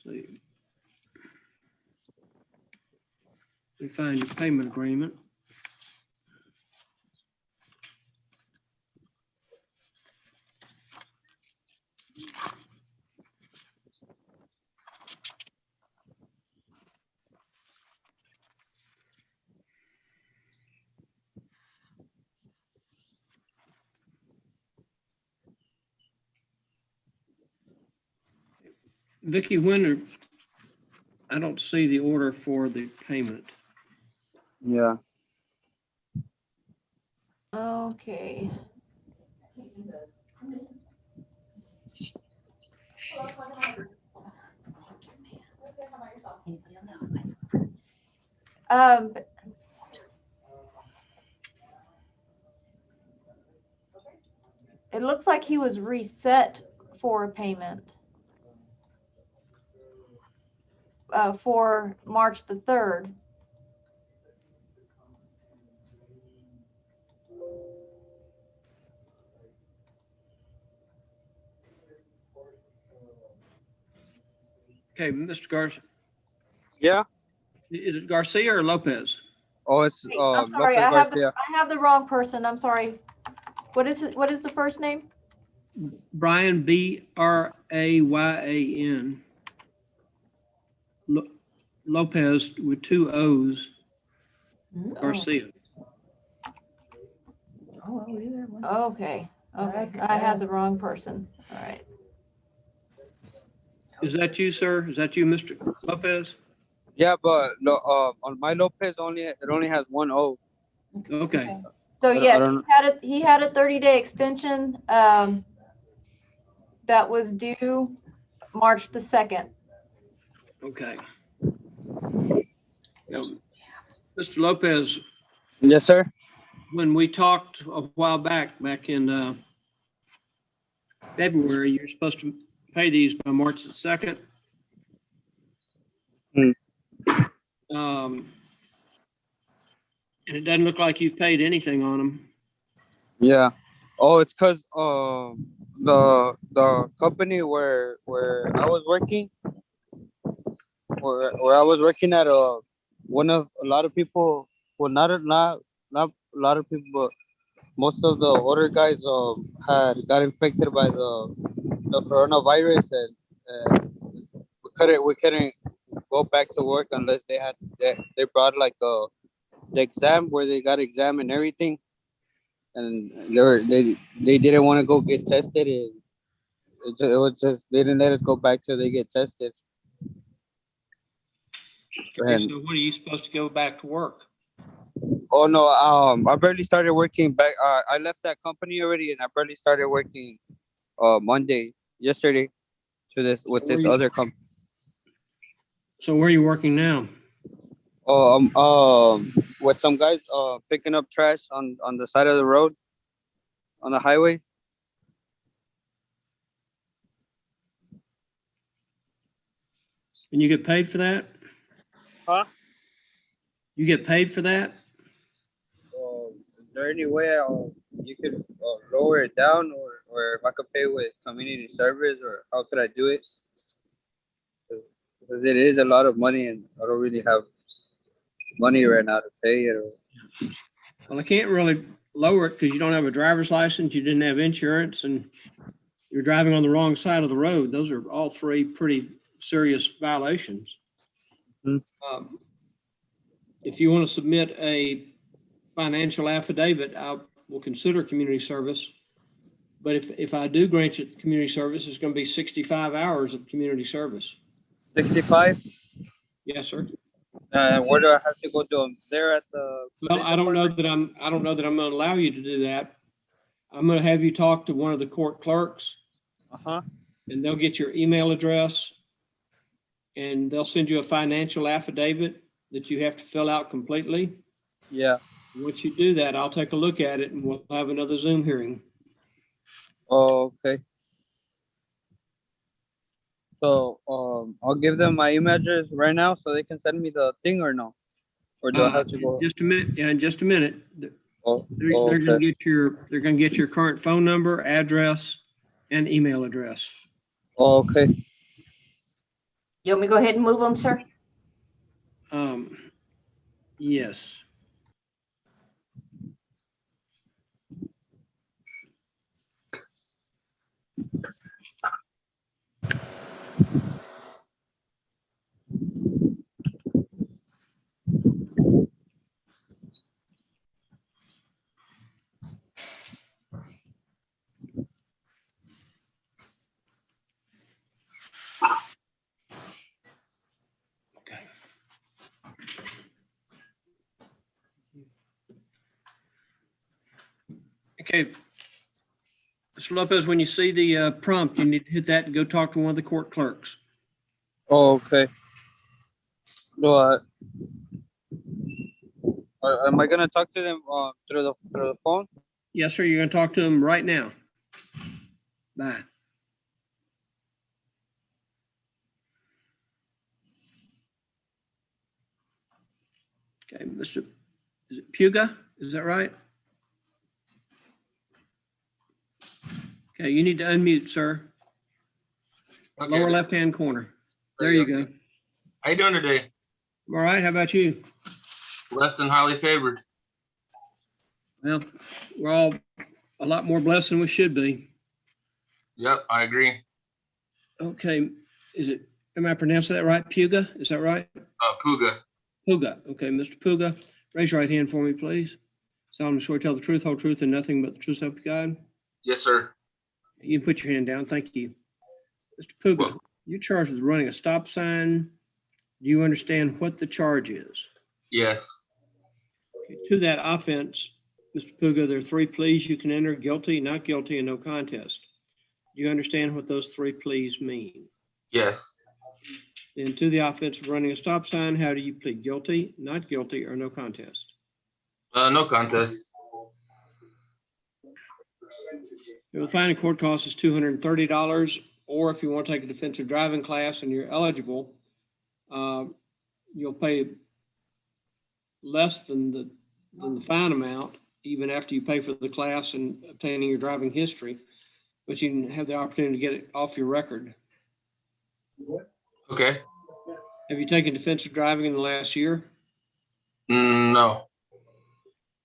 see. Let me find your payment agreement. Vicki, I don't see the order for the payment. Yeah. Okay. Um, it looks like he was reset for a payment. For March the 3rd. Okay, Mr. Garcia, Yeah. is it Garcia or Lopez? Oh, it's Wait, I'm sorry, Lopez Garcia. I have the wrong person. I'm sorry. What is it? What is the first name? Brian, Brayyan. Lopez with 2 O's. Garcia. Okay. Okay. I had the wrong person. All right. Is that you, sir? Is that you, Mr. Lopez? Yeah, but on my Lopez it only has 1 O. Okay. So I don't- I yes, don't- he had a 30-day extension that was due March the 2nd. Okay. Now, Mr. Lopez. Yes, sir. When we talked a while back in February, you're supposed to pay these by March the 2nd. And it doesn't look like you've paid anything on them. Yeah. Oh, it's because the company where I was working, where I was working at, one of a lot of people, well, not a lot of people, but most of the older guys had got infected by the coronavirus, and we couldn't go back to work unless they brought like the exam where they got exam and everything, and they didn't want to go get tested, and it was just they didn't let us go back till they get tested. Okay, And so when are you supposed to go back to work? oh no, I barely started working back. I left that company already, and I barely started working Monday, yesterday, with this other company. So where are you working now? With some guys picking up trash on the side of the road, on the highway. And you get paid for that? Huh? You get paid for that? Is there any way you could lower it down, or if I could pay with community service, or how could I do it? Because it is a lot of money, and I don't really have money right now to pay it. Well, I can't really lower it because you don't have a driver's license, you didn't have insurance, and you're driving on the wrong side of the road. Those are all 3 pretty serious violations. If you want to submit a financial affidavit, I will consider community service. But if I do grant you community service, it's going to be 65 hours of community service. 65? Yes, sir. Where do I have to go to them? There at the. Well, I don't know that I'm going to allow you to do that. I'm going to have you talk to one of the court clerks. And they'll get your email address, and they'll send you a financial affidavit that you have to fill out completely. Yeah. Once you do that, I'll take a look at it and we'll have another Zoom hearing. Oh, okay. So I'll give them my email address right now so they can send me the thing, or no? Or do I have to go? Just a minute. Yeah, in just a minute. They're okay. going to get your current phone number, address, and email address. Oh, okay. You want me to go ahead and move them, sir? Yes. Okay. Mr. Lopez, when you see the prompt, you need to hit that and go talk to one of the court clerks. Oh, okay. No, am I gonna talk to them through the phone? Yes, sir. You're going to talk to them right now. Bye. Okay, Mr. Is it Puga? Is that right? Okay, you need to unmute, sir. Okay. Lower left-hand corner. There you go. How you doing today? All right. How about you? Less than highly favored. Well, we're all a lot more blessed than we should be. Yep, I agree. Okay. Am I pronouncing that right? Puga? Is that right? Puga. Puga. Okay, Mr. Puga, raise your right hand for me, please. Solemnly swear to tell the truth, whole truth, and nothing but the truth, so help you God. Yes, sir. You can put your hand down. Thank you. Mr. Puga, you're charged with running a stop sign. Do you understand what the charge is? Yes. Okay, to that offense, Mr. Puga, there are 3 pleas you can enter: guilty, not guilty, and no contest. Do you understand what those 3 pleas mean? Yes. Then to the offense of running a stop sign, how do you plead? Guilty, not guilty, or no contest? No contest. The fine and court cost is $230, or if you want to take a defensive driving class and you're eligible, you'll pay less than the fine amount, even after you pay for the class and obtaining your driving history, but you can have the opportunity to get it off your record. Okay. Have you taken defensive driving in the last year? No.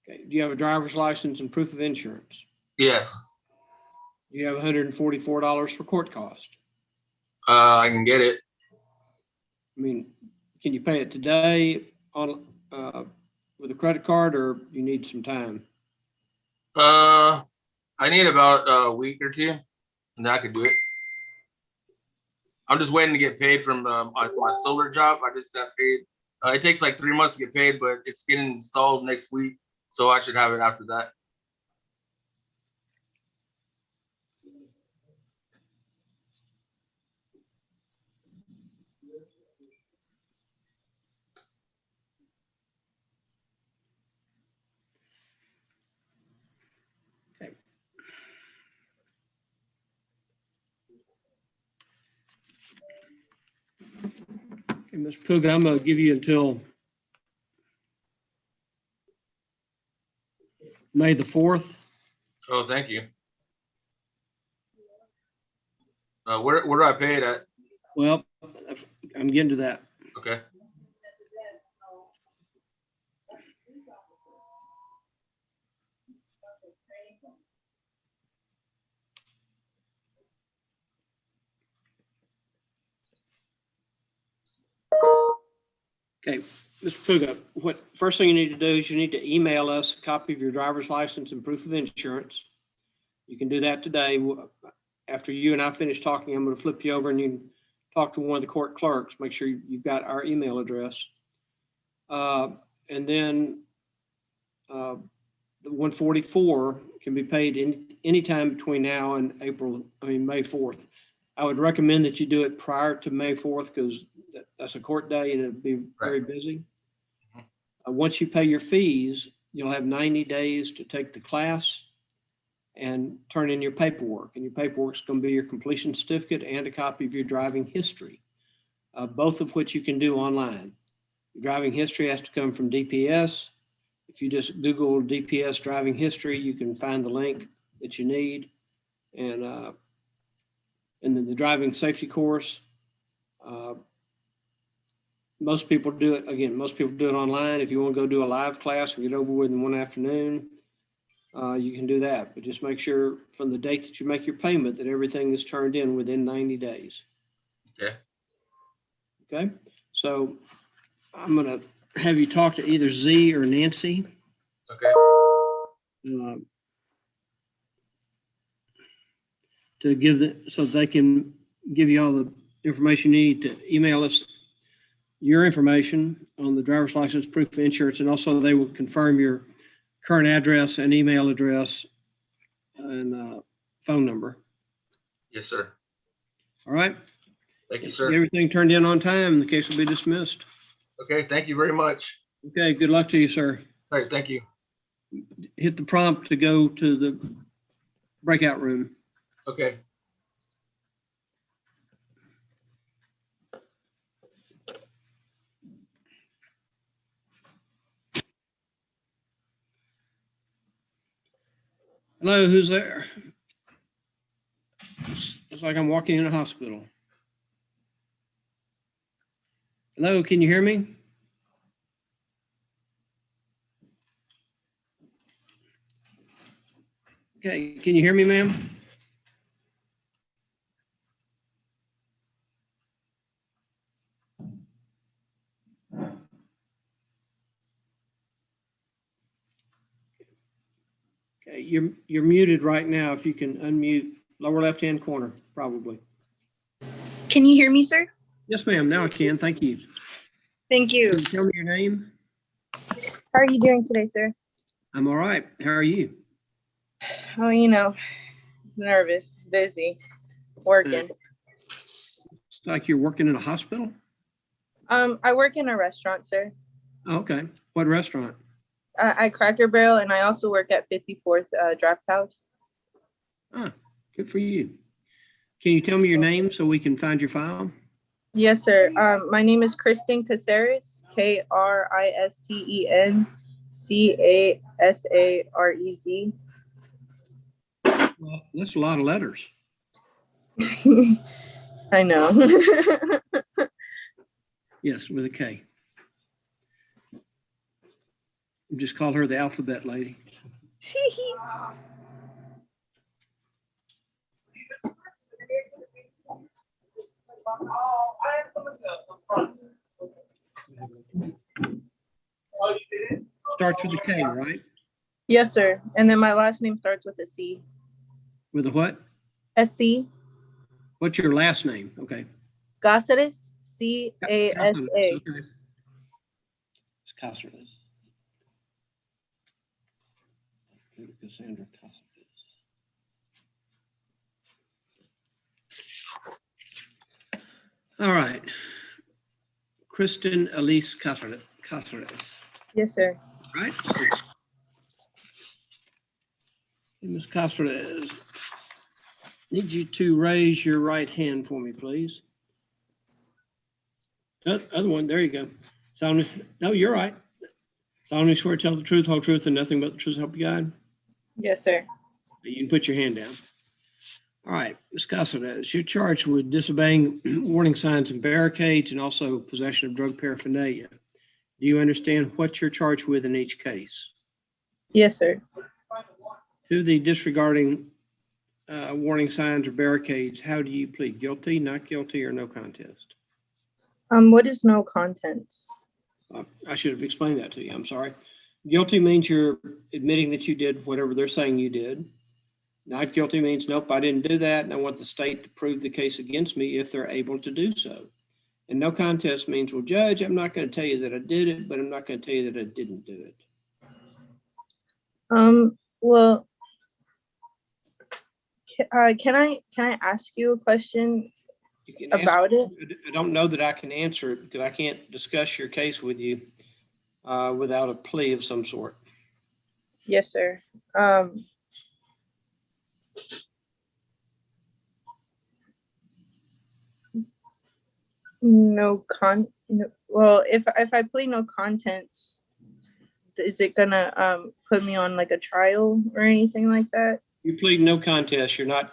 Okay. Do you have a driver's license and proof of insurance? Yes. Do you have $144 for court cost? I can get it. I mean, can you pay it today on with a credit card, or you need some time? I need about a week or 2, and then I could do it. I'm just waiting to get paid from my solar job. I just got paid. It takes like 3 months to get paid, but it's getting installed next week, so I should have it after that. Okay, Ms. Puga, I'm going to give you until May the 4th. Oh, thank you. Where do I pay it at? Well, I'm getting to that. Okay. Okay, Mr. Puga, first thing you need to do is you need to email us a copy of your driver's license and proof of insurance. You can do that today. After you and I finish talking, I'm going to flip you over and you can talk to one of the court clerks. Make sure you've got our email address. And then the 144 can be paid anytime between now and May 4th. I would recommend that you do it prior to May 4th because that's a court day and it'll be very busy. Once you pay your fees, you'll have 90 days to take the class and turn in your paperwork. And your paperwork is going to be your completion certificate and a copy of your driving history, both of which you can do online. Your driving history has to come from DPS. If you just Google DPS driving history, you can find the link that you need. And then the driving safety course, most people do it online. If you want to go do a live class and get over with in one afternoon, you can do that. But just make sure from the date that you make your payment that everything is turned in within 90 days. Okay. Okay. So I'm going to have you talk to either Z or Nancy. Okay. So they can give you all the information you need to email us your information on the driver's license, proof of insurance, and also they will confirm your current address and email address and phone number. Yes, sir. All right. Thank you, Get sir. everything turned in on time. The case will be dismissed. Okay, thank you very much. Okay, good luck to you, sir. All right, thank you. Hit the prompt to go to the breakout room. Okay. Hello, who's there? It's like I'm walking in a hospital. Hello, can you hear me? Okay, can you hear me, ma'am? Okay, you're muted right now. If you can unmute, lower left-hand corner, probably. Can you hear me, sir? Yes, ma'am. Now I can. Thank you. Thank Can you. you tell me your name? How are you doing today, sir? I'm all right. How are you? Oh, you know, nervous, busy, working. It's like you're working in a hospital? I work in a restaurant, sir. Oh, okay. What restaurant? I Cracker Barrel, and I also work at 54th Draft House. Ah, good for you. Can you tell me your name so we can find your file? Yes, sir. My name is Kristen Casares, KRISTEN CASAREZ. Well, that's a lot of letters. I know. Yes, with a K. Just call her the alphabet lady. Starts with a K, right? Yes, sir. And then my last name starts with a C. With a what? SC. What's your last name? Okay. Casares, CASA. Okay. It's Casares. Cassandra Casares. All right. Kristen Elise Casares. Yes, sir. Right? Okay, Ms. Casares, need you to raise your right hand for me, please. Other one, there you go. Solemnly, no, you're right. Solemnly swear to tell the truth, whole truth, and nothing but the truth, help you God. Yes, sir. You can put your hand down. All right, Ms. Casares, you're charged with disobeying warning signs and barricades and also possession of drug paraphernalia. Do you understand what you're charged with in each case? Yes, sir. To the disregarding warning signs or barricades, how do you plead? Guilty, not guilty, or no contest? What is no contents? I should have explained that to you. I'm sorry. Guilty means you're admitting that you did whatever they're saying you did. Not guilty means, nope, I didn't do that, and I want the state to prove the case against me if they're able to do so. And no contest means, well, Judge, I'm not going to tell you that I did it, but I'm not going to tell you that I didn't do it. Well, can I ask you a question about it? I don't know that I can answer it because I can't discuss your case with you without a plea of some sort. Yes, sir. Well, if I plead no contents, is it gonna put me on like a trial or anything like that? You plead no contest. You're not,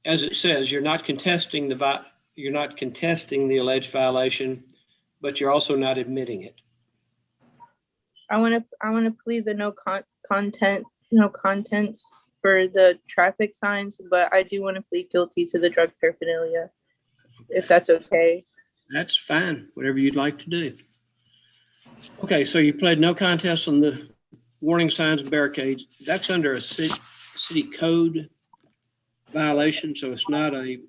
as it says, you're not contesting the alleged violation, but you're also not admitting it. I want to plead the no contents for the traffic signs, but I do want to plead guilty to the drug paraphernalia, if that's okay. That's fine. Whatever you'd like to do. Okay, so you pled no contest on the warning signs and barricades. That's under a city code violation, so it's not a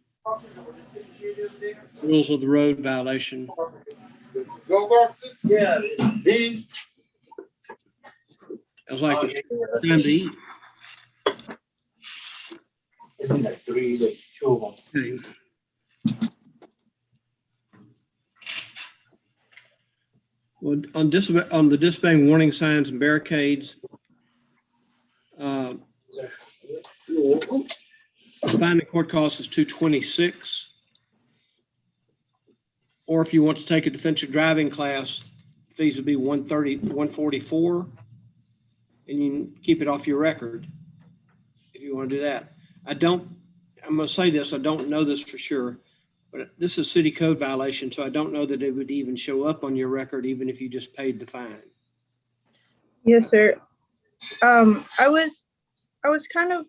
rules of the road violation. Go boxes? Yeah. These. I was like, it's time to eat. It's been like three, like two of them. Okay. Well, on the disobeying warning signs and barricades, fine in court cost is $226. Or if you want to take a defensive driving class, fees would be $144, and you can keep it off your record if you want to do that. I'm going to say this, I don't know this for sure, but this is a city code violation, so I don't know that it would even show up on your record, even if you just paid the fine. Yes, sir. I was kind of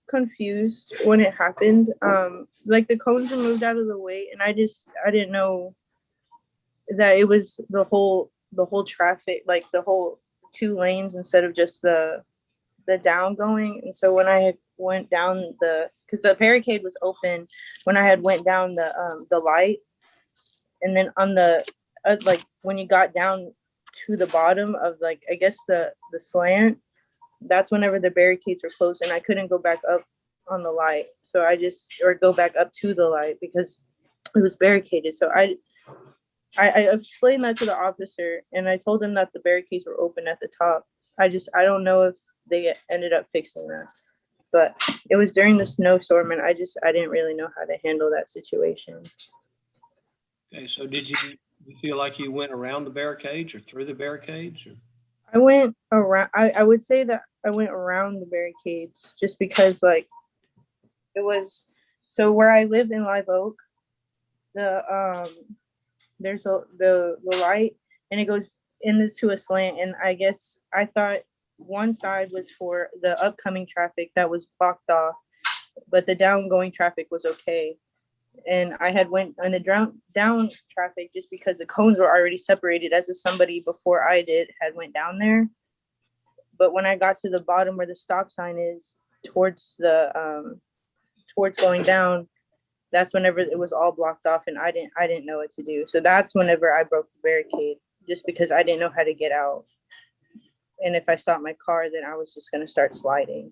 confused when it happened. Like the cones were moved out of the way, and I didn't know that it was the whole traffic, like the whole 2 lanes instead of just the down going. And so when I had went down because the barricade was open, when I had went down the light, and then on the like when you got down to the bottom of, like, I guess the slant, that's whenever the barricades were closed, and I couldn't go back up on the light. So or go back up to the light because it was barricaded. So I explained that to the officer, and I told him that the barricades were open at the top. I don't know if they ended up fixing that, but it was during the snowstorm, and I didn't really know how to handle that situation. Okay, so did you feel like you went around the barricades or through the barricades? Or? I went around. I would say that I went around the barricades just because, like, it was, so where I live in Live Oak, there's the light, and it goes into a slant, and I guess I thought one side was for the upcoming traffic that was blocked off, but the downgoing traffic was okay. And I had went on the down traffic just because the cones were already separated, as if somebody before I did had went down there. But when I got to the bottom where the stop sign is towards going down, that's whenever it was all blocked off, and I didn't know what to do. So that's whenever I broke the barricade, just because I didn't know how to get out. And if I stopped my car, then I was just going to start sliding.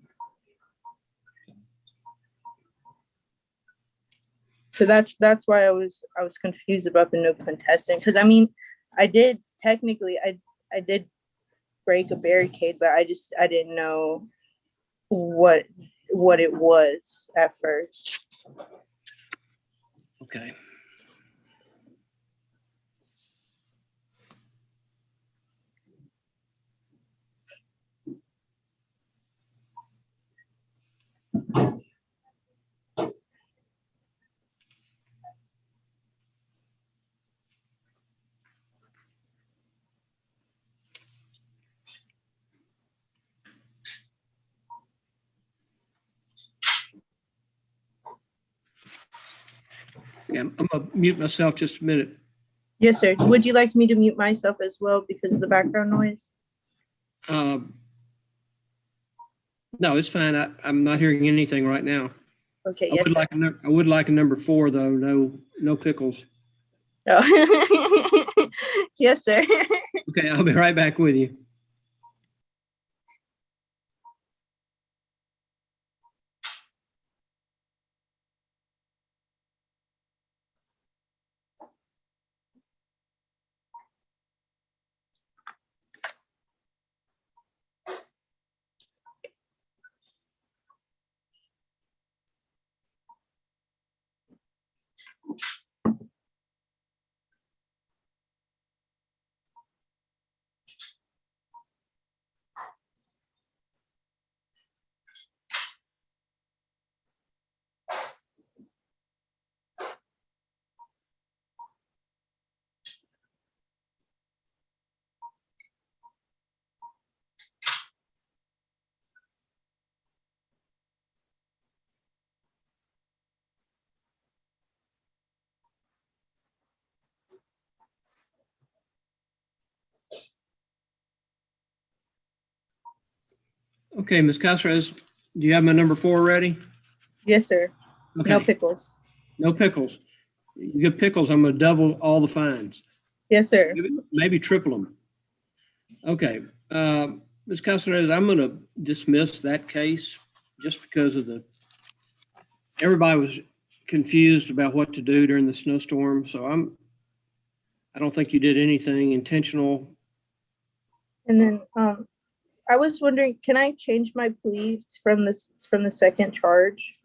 So that's why I was confused about the no contestant, because I mean, I did break a barricade, but I didn't know what it was at first. Okay. Yeah, I'm gonna mute myself just a minute. Yes, sir. Would you like me to mute myself as well because of the background noise? No, it's fine. I'm not hearing anything right now. Okay. Yes. I would like a number 4 though. No pickles. Oh. Yes, sir. Okay, I'll be right back with you. Okay, Ms. Casarez, do you have my number 4 ready? Yes, sir. Okay. No pickles. No pickles. You get pickles, I'm gonna double all the fines. Yes, sir. Maybe triple them. Okay, Ms. Casarez, I'm gonna dismiss that case just because of the everybody was confused about what to do during the snowstorm. So I don't think you did anything intentional. And then I was wondering, can I change my plea from the second charge?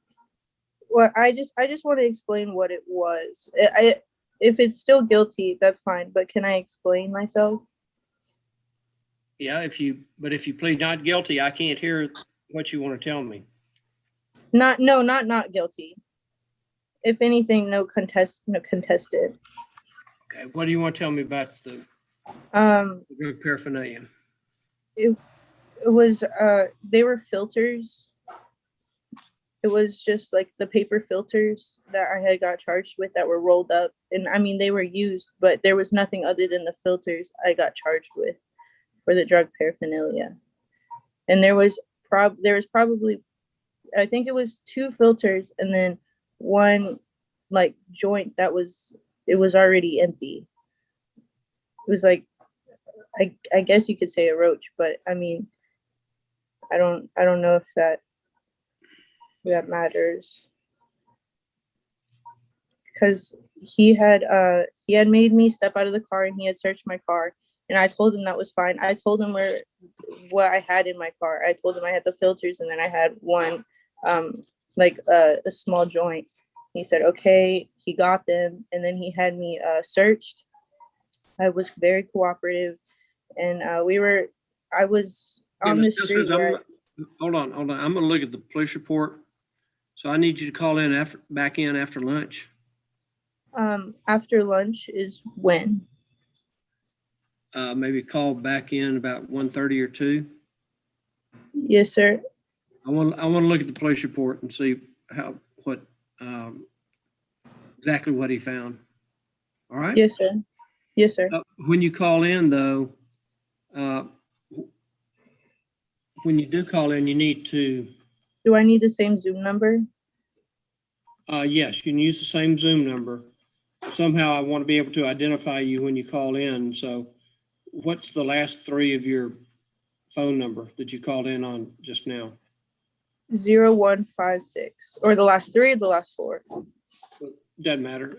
Well, I just want to explain what it was. If it's still guilty, that's fine. But can I explain myself? Yeah, if you plead not guilty, I can't hear what you want to tell me. Not guilty. If anything, no contested. Okay, what do you want to tell me about the drug paraphernalia? It was they were filters. It was just like the paper filters that I had got charged with that were rolled up, and I mean they were used, but there was nothing other than the filters I got charged with for the drug paraphernalia. And there was probably, I think it was 2 filters and then 1 like joint that was already empty. It was like, I guess you could say a roach, but I mean, I don't know if that matters, because he had made me step out of the car and he had searched my car, and I told him that was fine. I told him what I had in my car. I told him I had the filters and then I had 1 like a small joint. He said okay, he got them, and then he had me searched. I was very cooperative, and I was on the street. Hold on. I'm going to look at the police report. So I need you to call in back in after lunch. After lunch is when? Maybe call back in about 1:30 or 2. Yes, sir. I want to look at the police report and see exactly what he found. All right. Yes, sir. Yes, sir. When you call in, though, when you do call in, you need to. Do I need the same Zoom number? Yes, you can use the same Zoom number. Somehow I want to be able to identify you when you call in. So what's the last 3 of your phone number that you called in on just now? 0156, or the last 3 or the last 4? Doesn't matter.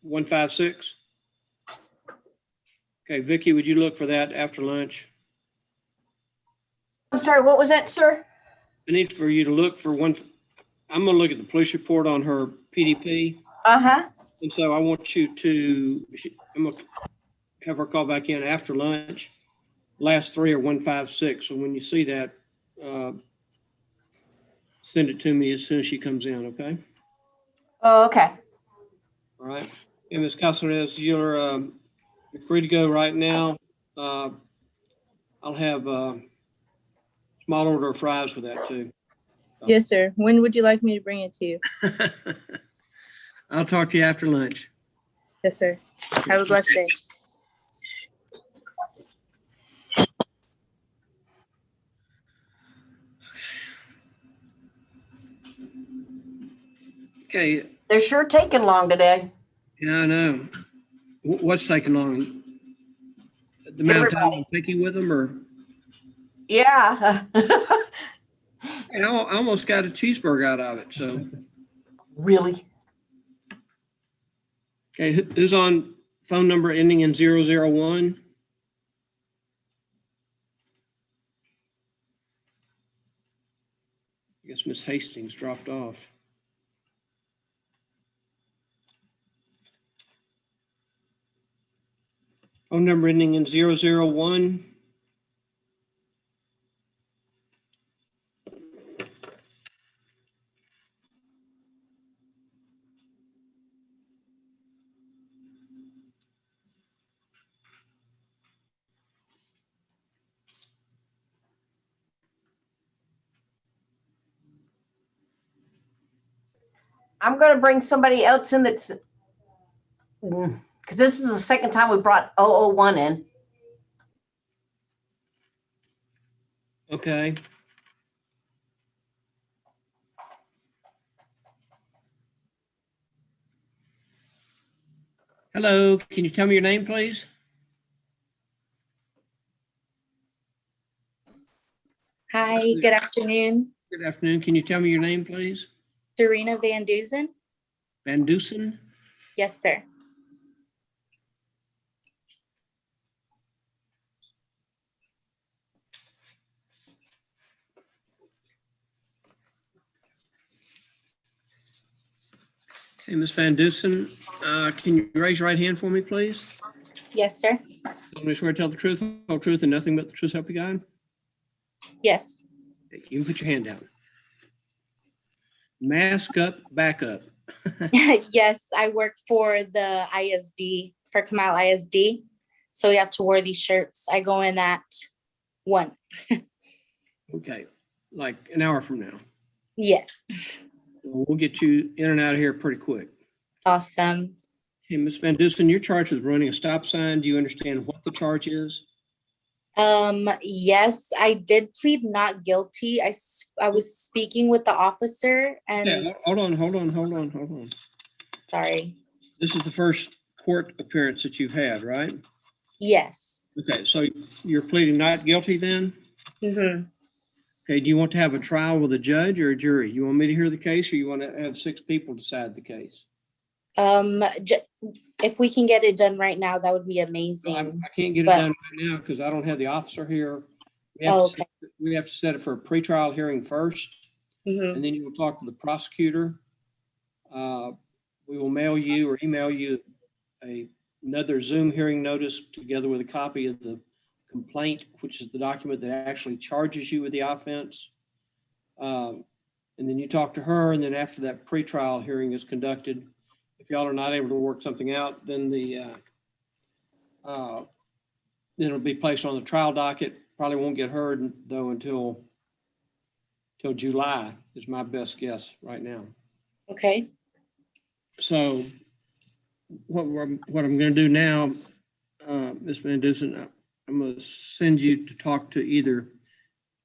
156? Okay, Vicky, would you look for that after lunch? I'm sorry, what was that, sir? I need for you to look for one. I'm going to look at the police report on her PDP. Uh-huh. And so I want you to, I'm going to have her call back in after lunch. Last 3 are 156. So when you see that, send it to me as soon as she comes in, okay? Oh, okay. All right. And Ms. Caceres, you're free to go right now. I'll have small order of fries with that too. Yes, sir. When would you like me to bring it to you? I'll talk to you after lunch. Yes, sir. Have a blessed day. Okay. They're sure taking long today. Yeah, I know. What's taking long? The amount of time I'm taking with them, or? Yeah. I almost got a cheeseburger out of it, so. Really? Okay, who's on phone number ending in 001? I guess Miss Hastings dropped off. Phone number ending in 001. I'm going to bring somebody else in that's, because this is the second time we brought 001 in. Okay. Hello, can you tell me your name, please? Hi, good afternoon. Good afternoon. Can you tell me your name, please? Serena Van Dusen? Van Dusen? Yes, sir. Okay, Ms. Van Dusen, can you raise your right hand for me, please? Yes, sir. solemnly swear to tell the truth, whole truth, and nothing but the truth, help you God? Yes. Okay, you can put your hand down. Mask up, back up. Yes, I work for the ISD, for Kamal ISD. So we have to wear these shirts. I go in at 1. Okay, like an hour from now. Yes. We'll get you in and out of here pretty quick. Awesome. Hey, Ms. Van Dusen, you're charged with running a stop sign. Do you understand what the charge is? Yes, I did plead not guilty. I was speaking with the officer and Yeah, hold on. sorry. This is the first court appearance that you've had, right? Yes. Okay, so you're pleading not guilty then? Mm-hmm. Okay, do you want to have a trial with a judge or a jury? You want me to hear the case or you want to have 6 people decide the case? If we can get it done right now, that would be amazing. I can't get it done right now because I don't have the officer here. We have to set it for a pretrial hearing first, and then you will talk to the prosecutor. We will mail you or email you another Zoom hearing notice together with a copy of the complaint, which is the document that actually charges you with the offense. And then you talk to her, and then after that pretrial hearing is conducted, if y'all are not able to work something out, then then it'll be placed on the trial docket. Probably won't get heard though until July is my best guess right now. Okay. So what I'm going to do now, Ms. Van Dusen, I'm going to send you to talk to either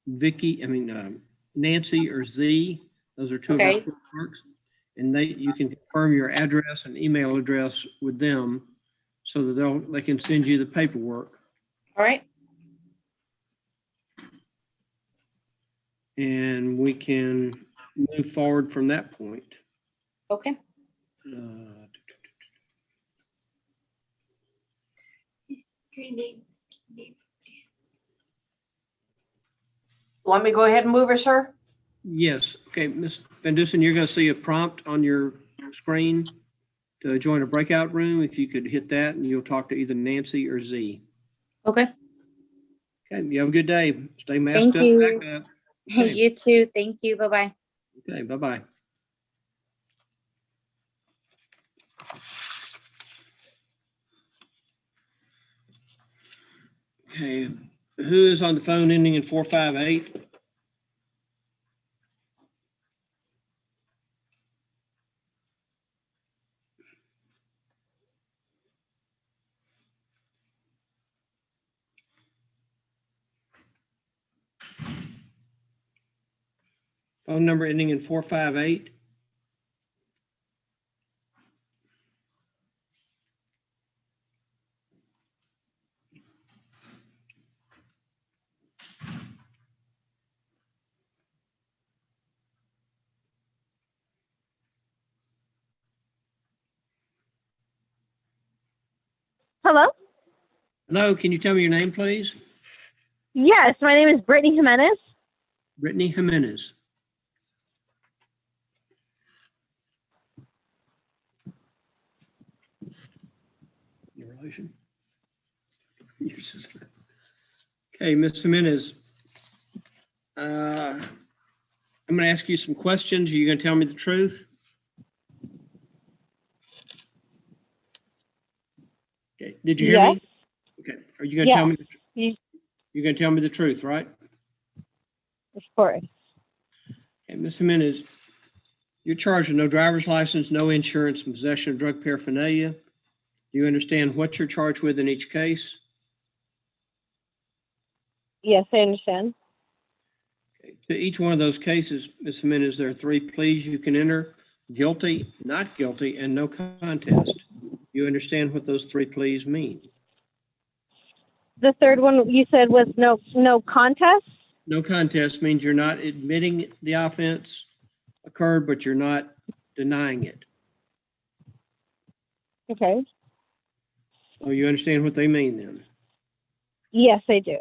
Nancy or Z. Those are 2 of our court clerks. And you can confirm your address and email address with them so that they can send you the paperwork. All right. And we can move forward from that point. Okay. Want me to go ahead and move her, sir? Yes. Okay, Ms. Van Dusen, you're going to see a prompt on your screen to join a breakout room. If you could hit that, and you'll talk to either Nancy or Z. Okay. Okay, you have a good day. Stay masked Thank up, you. back up. Okay. You too. Thank you. Bye-bye. Okay, bye-bye. Okay, who is on the phone ending in 458? Phone number ending in 458. Hello? Hello, can you tell me your name, please? Yes, my name is Brittany Jimenez. Brittany Jimenez. Your relation? Your sister. Okay, Ms. Jimenez. I'm going to ask you some questions. Are you going to tell me the truth? Okay, did you hear me? Okay, are you going to tell me the truth? You're going to tell me the truth, right? Of course. Okay, Ms. Jimenez, you're charged with no driver's license, no insurance, and possession of drug paraphernalia. Do you understand what you're charged with in each case? Yes, I understand. Okay. To each one of those cases, Ms. Jimenez, there are 3 pleas you can enter: guilty, not guilty, and no contest. You understand what those 3 pleas mean? The third one you said was no contest? No contest means you're not admitting the offense occurred, but you're not denying it. Okay. So you understand what they mean then? Yes, I do.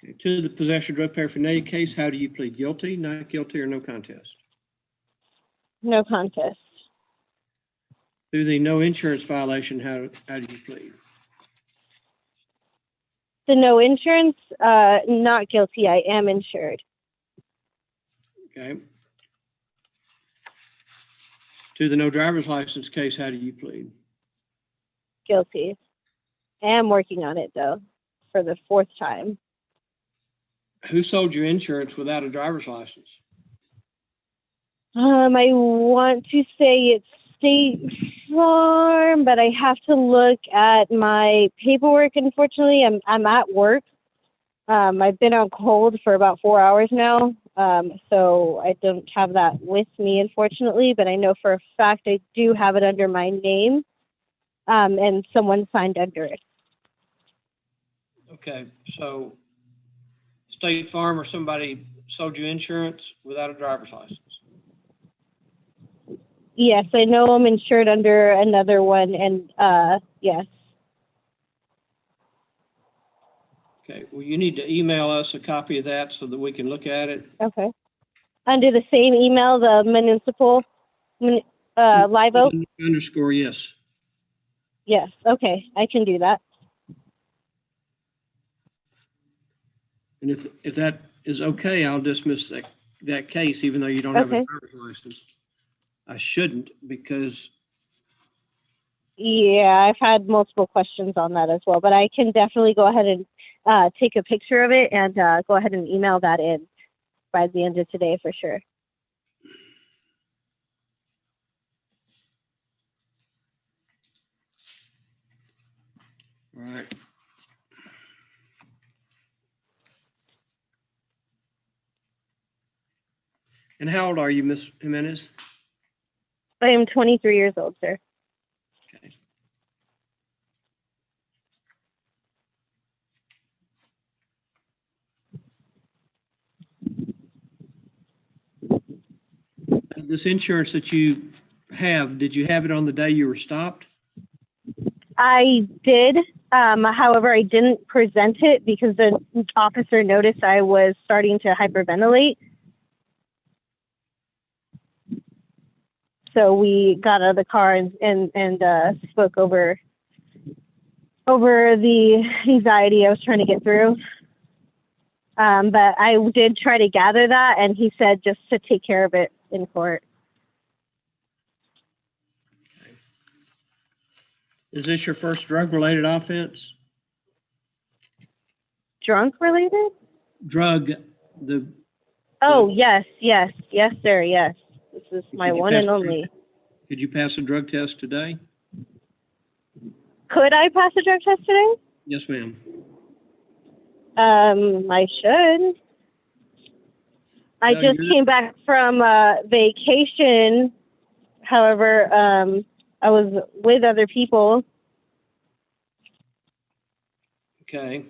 Okay. To the possession of drug paraphernalia case, how do you plead? Guilty, not guilty, or no contest? No contest. To the no insurance violation, how do you plead? The no insurance, not guilty. I am insured. Okay. To the no driver's license case, how do you plead? Guilty. I am working on it though, for the 4th time. Who sold you insurance without a driver's license? I want to say it's State Farm, but I have to look at my paperwork. Unfortunately, I'm at work. I've been on hold for about 4 hours now, so I don't have that with me, unfortunately. But I know for a fact I do have it under my name, and someone signed under it. Okay, so State Farm or somebody sold you insurance without a driver's license? Yes, I know I'm insured under another one, and yes. Okay, well, you need to email us a copy of that so that we can look at it. Okay. Under the same email, the municipal, Live Oak? Underscore, yes. Yes, okay, I can do that. And if that is okay, I'll dismiss that case, even though you don't have a Okay. driver's license. I shouldn't, because Yeah, I've had multiple questions on that as well, but I can definitely go ahead and take a picture of it and go ahead and email that in by the end of today for sure. all right. And how old are you, Ms. Jimenez? I am 23 years old, sir. Okay. This insurance that you have, did you have it on the day you were stopped? I did. However, I didn't present it because the officer noticed I was starting to hyperventilate. So we got out of the car and spoke over the anxiety I was trying to get through. But I did try to gather that, and he said just to take care of it in court. Is this your first drug-related offense? Drunk related? Drug, Oh, yes, sir, yes. This is my Could you one pass and a only. drug- Could you pass a drug test today? Could I pass a drug test today? Yes, ma'am. I should. I No, just you're- came back from vacation. However, I was with other people. Okay.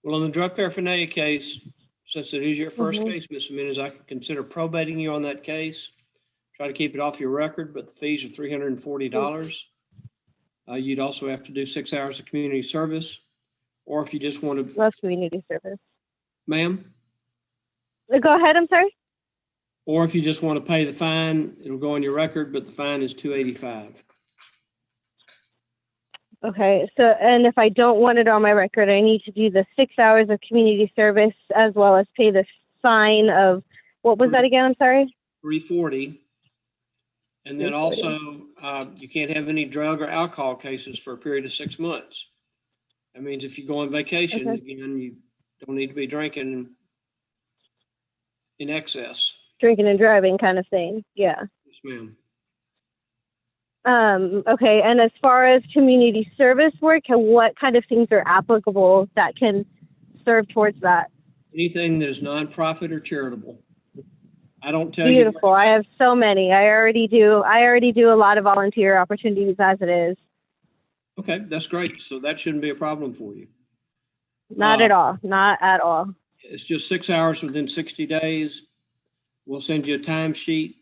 Well, in the drug paraphernalia case, since it is your first Mhm. case, Ms. Jimenez, I could consider probating you on that case. Try to keep it off your record, but the fees are $340. You'd also have to do 6 hours of community service, or if you just want to, Love community service. ma'am, Go ahead, I'm sorry. or if you just want to pay the fine, it'll go on your record, but the fine is $285. Okay, so, and if I don't want it on my record, I need to do the 6 hours of community service as well as pay the fine of, what was that again? I'm sorry. 340. And then 340. also, you can't have any drug or alcohol cases for a period of 6 months. That means if you go on vacation, Okay. again, you don't need to be drinking in excess. Drinking and driving kind of thing. Yeah. Yes, ma'am. Okay, and as far as community service work, what kind of things are applicable that can serve towards that? Anything that is nonprofit or charitable. I don't tell you. Beautiful. I have so many. I already do a lot of volunteer opportunities as it is. Okay, that's great. So that shouldn't be a problem for you. Not at all. Not at all. It's just 6 hours within 60 days. We'll send you a timesheet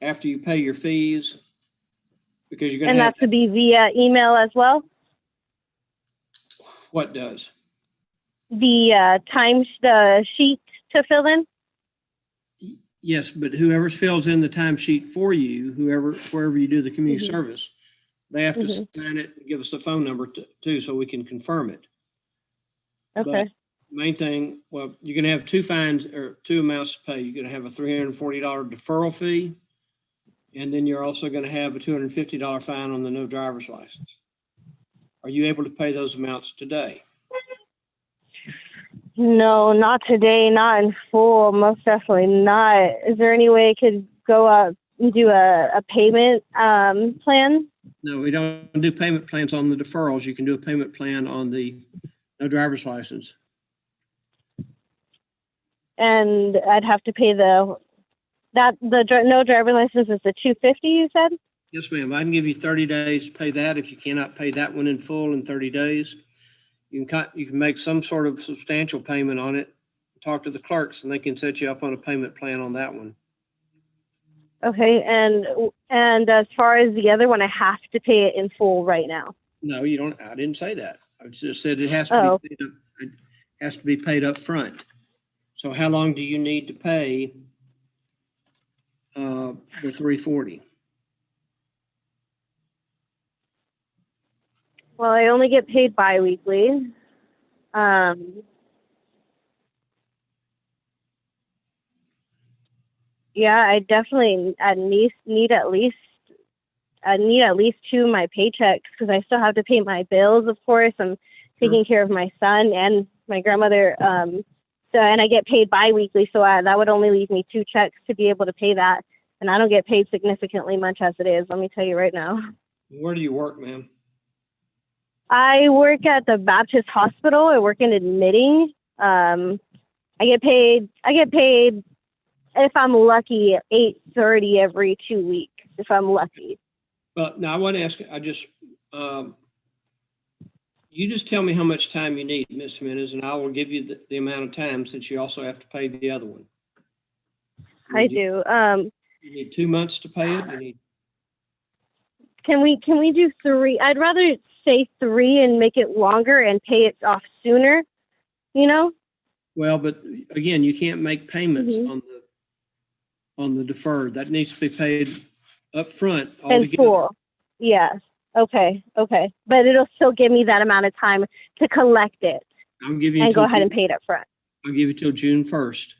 after you pay your fees, because you're gonna And have, that could be via email as well? what does? The the sheet to fill in? Yes, but whoever fills in the timesheet for you, wherever you do the community service, they have to sign it and give us a phone number too, so we can confirm it. Okay. But main thing, well, you're gonna have two fines or two amounts to pay. You're gonna have a $340 deferral fee, and then you're also gonna have a $250 fine on the no driver's license. Are you able to pay those amounts today? No, not today, not in full, most definitely not. Is there any way I could go out and do a payment plan? No, we don't do payment plans on the deferrals. You can do a payment plan on the no driver's license. And I'd have to pay no driver license is the $250 you said? Yes, ma'am. I can give you 30 days to pay that. If you cannot pay that one in full in 30 days, you can make some sort of substantial payment on it. Talk to the clerks and they can set you up on a payment plan on that one. Okay, and as far as the other one, I have to pay it in full right now. No, you don't. I didn't say that. I just said it has to be paid up, it has to be paid up front. So how long do you need to pay the $340? Well, I only get paid bi-weekly. Yeah, I definitely need at least two of my paychecks because I still have to pay my bills, of course. I'm taking care of my son and my grandmother. And I get paid bi-weekly, so that would only leave me 2 checks to be able to pay that. And I don't get paid significantly much as it is, let me tell you right now. Where do you work, ma'am? I work at the Baptist Hospital. I work in admitting. I get paid, if I'm lucky, $8.30 every 2 weeks, if I'm lucky. Well, now I want to ask, you just tell me how much time you need, Ms. Jimenez, and I will give you the amount of time since you also have to pay the other one. I do. You need 2 months to pay it? You need, Can we do 3? I'd rather say 3 and make it longer and pay it off sooner, you know? well, but again, you can't make payments on the deferred. That needs to be paid up front In altogether. full. Yes. Okay. But it'll still give me that amount of time to collect it I'll give you and go until ahead and June- pay it up front. I'll give you till June 1st.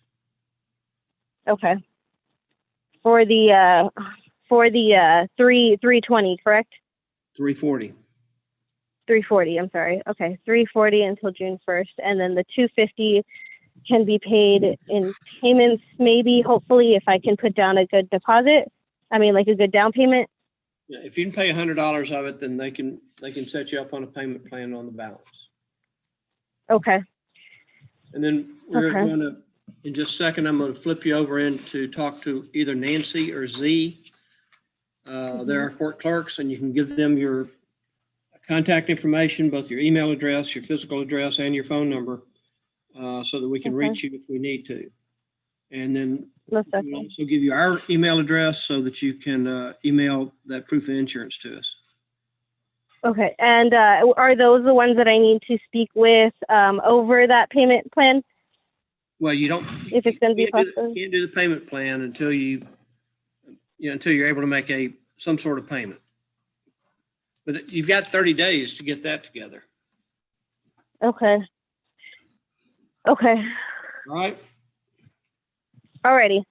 Okay. For the 320, correct? 340. 340, I'm sorry. Okay, 340 until June 1st. And then the 250 can be paid in payments, maybe, hopefully, if I can put down a good deposit. I mean, like a good down payment. Yeah, if you can pay $100 of it, then they can set you up on a payment plan on the balance. Okay. And then we're Okay. going to, in just a second, I'm going to flip you over in to talk to either Nancy or Z. They're our court clerks, and you can give them your contact information, both your email address, your physical address, and your phone number, so that we can Okay. reach you if we need to. And then Most we'll definitely. also give you our email address so that you can email that proof of insurance to us. Okay. And are those the ones that I need to speak with over that payment plan? Well, you don't. If it's going to be You possible? can't do the payment plan until until you're able to make some sort of payment. But you've got 30 days to get that together. Okay. Okay. All right. Alrighty.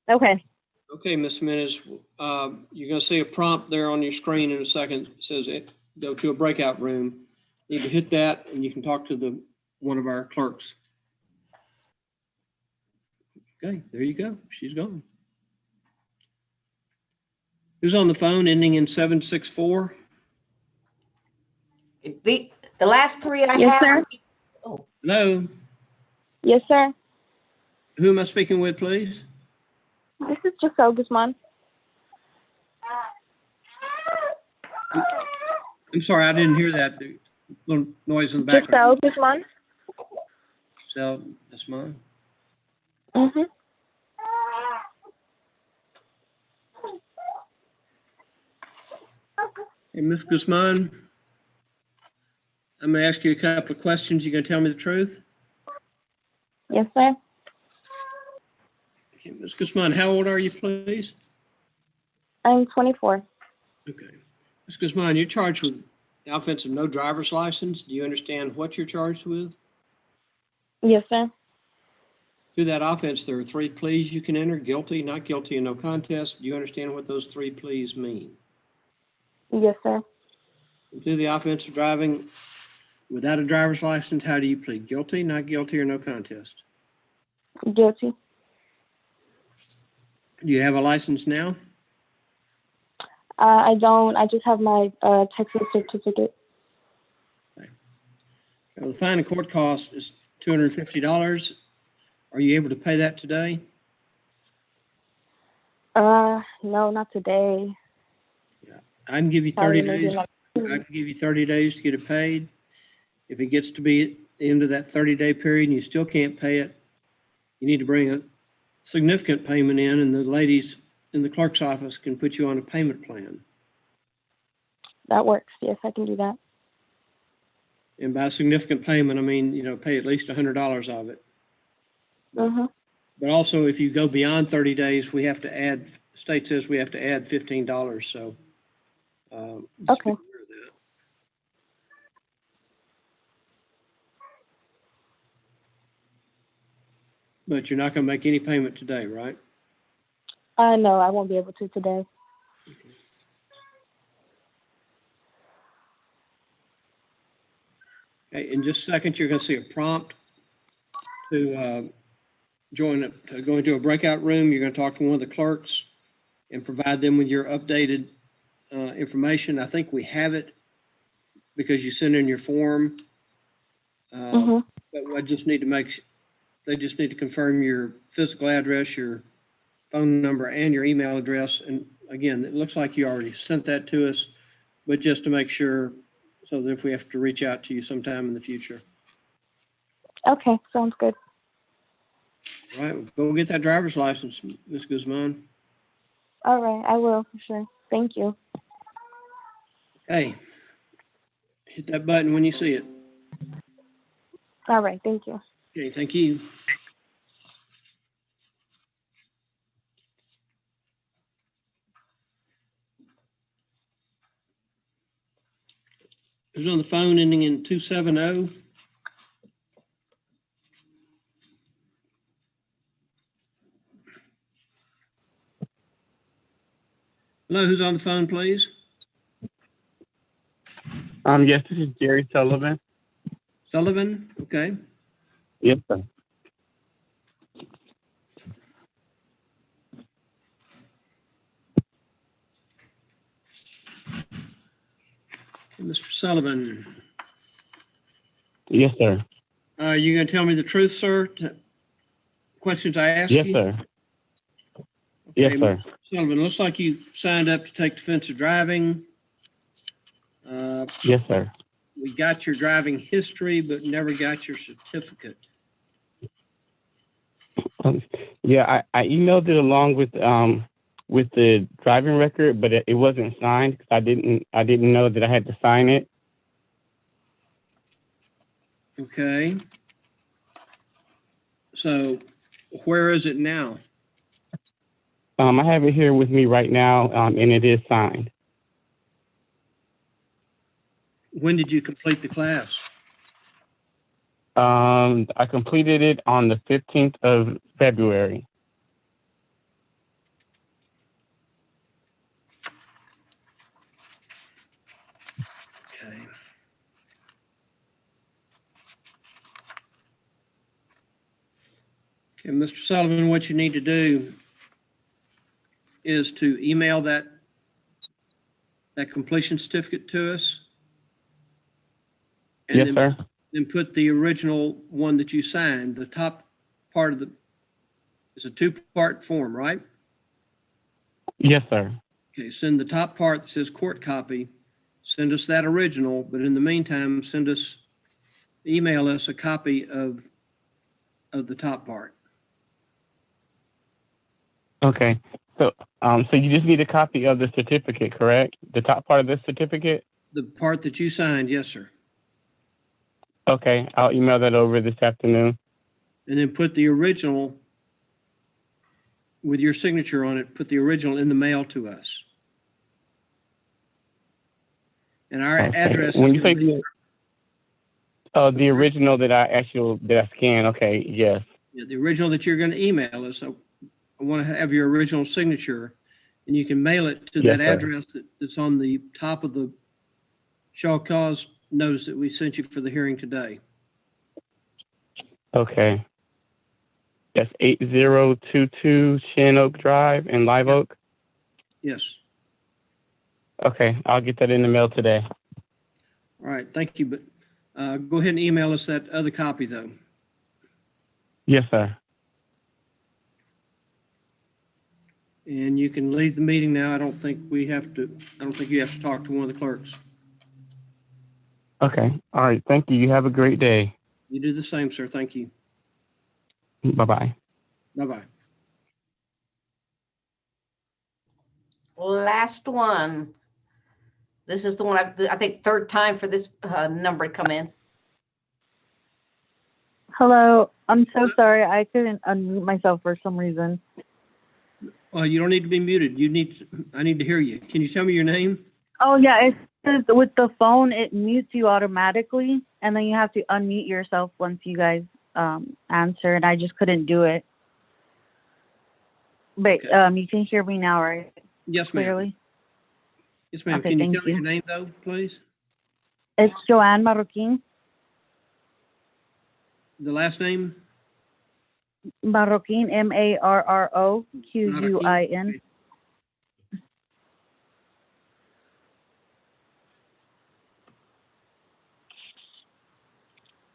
Okay. Okay, Ms. Jimenez, you're going to see a prompt there on your screen in a second. It says go to a breakout room. You can hit that and you can talk to one of our clerks. Okay, there you go. She's gone. Who's on the phone ending in 764? The last 3 I Yes, have. sir. Hello, Yes, sir. who am I speaking with, please? This is Giselle Guzman. I'm sorry, I didn't hear that. Little noise in the background. Giselle Guzman. So that's mine. Mm-hmm. Hey, Ms. Guzman, I'm gonna ask you a couple of questions. You gonna tell me the truth? Yes, sir. Okay, Ms. Guzman, how old are you, please? I'm 24. Okay. Ms. Guzman, you're charged with the offense of no driver's license. Do you understand what you're charged with? Yes, sir. Through that offense, there are 3 pleas you can enter: guilty, not guilty, and no contest. Do you understand what those 3 pleas mean? Yes, sir. Through the offense of driving without a driver's license, how do you plead? Guilty, not guilty, or no contest? Guilty. Do you have a license now? I don't. I just have my Texas certificate. Well, the fine and court cost is $250. Are you able to pay that today? No, not today. I can give you Probably 30 maybe days. like I can give you 30 days to get it paid. If it gets to be at the end of that 30-day period and you still can't pay it, you need to bring a significant payment in, and the ladies in the clerk's office can put you on a payment plan. That works. Yes, I can do that. And by significant payment, I mean, pay at least $100 of it. Mm-hmm. But also, if you go beyond 30 days, we have to add, the state says we have to add $15. So, just be Okay. aware of that. But you're not going to make any payment today, right? No, I won't be able to today. Okay, in just a second, you're going to see a prompt to go into a breakout room. You're going to talk to one of the clerks and provide them with your updated information. I think we have it because you sent in your form. But I just need to they just need to confirm your physical address, your phone number, and your email address. And again, it looks like you already sent that to us, but just to make sure, so that if we have to reach out to you sometime in the future. Okay, sounds good. All right, well, go get that driver's license, Ms. Guzman. All right, I will for sure. Thank you. Hey, hit that button when you see it. All right, thank you. Okay, thank you. Who's on the phone ending in 270? Hello, who's on the phone, please? Yes, this is Jerry Sullivan. Sullivan, okay. Yes, sir. Mr. Sullivan, Yes, sir. are you going to tell me the truth, sir? Questions I asked Yes, you? sir. Yes, Okay, sir. Mr. Sullivan, looks like you signed up to take defensive driving. Yes, sir. We got your driving history, but never got your certificate. Yeah, I emailed it along with the driving record, but it wasn't signed because I didn't know that I had to sign it. Okay. So where is it now? I have it here with me right now, and it is signed. When did you complete the class? I completed it on the 15th of February. Okay. Okay, Mr. Sullivan, what you need to do is to email that completion certificate to us. And Yes, sir. Then put the original one that you signed, the top part of it's a 2-part form, right? Yes, sir. Okay, send the top part that says court copy, send us that original, but in the meantime, email us a copy of the top part. Okay. So So you just need a copy of the certificate, correct? The top part of the certificate? The part that you signed, yes, sir. Okay, I'll email that over this afternoon. And then put the original with your signature on it, put the original in the mail to us. And our Okay. address is When you gonna say be, the original that I scan, okay, yes. yeah, the original that you're going to email us. I want to have your original signature, and you can mail it to Yes, that sir. address that's on the top of the show cause notice that we sent you for the hearing today. Okay. That's 8022 Shin Oak Drive in Live Oak. Yes. Okay, I'll get that in the mail today. All right. Thank you. But go ahead and email us that other copy, though. Yes, sir. And you can leave the meeting now. I don't think you have to talk to one of the clerks. Okay. All right. Thank you. You have a great day. You do the same, sir. Thank you. Bye-bye. Bye-bye. Last one. This is the one I think third time for this number to come in. Hello, I'm so sorry. I couldn't unmute myself for some reason. You don't need to be muted. I need to hear you. Can you tell me your name? Oh yeah, it says with the phone it mutes you automatically, and then you have to unmute yourself once you guys answer, and I just couldn't do it. But you can hear me now, right? Yes, ma'am. Clearly. Yes, ma'am. Okay, Can you thank tell me you. your name, though, please? It's Joanne Marroquin. The last name? Marroquin, Marroquin.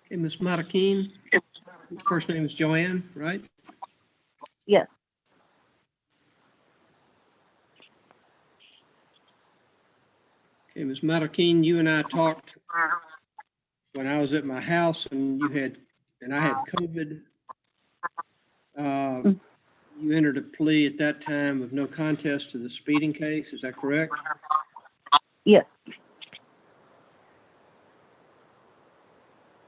Okay, Ms. Marroquin. First name is Joanne, right? Yes. Okay, Ms. Marroquin, you and I talked when I was at my house and I had COVID. You entered a plea at that time of no contest to the speeding case. Is that correct? Yes.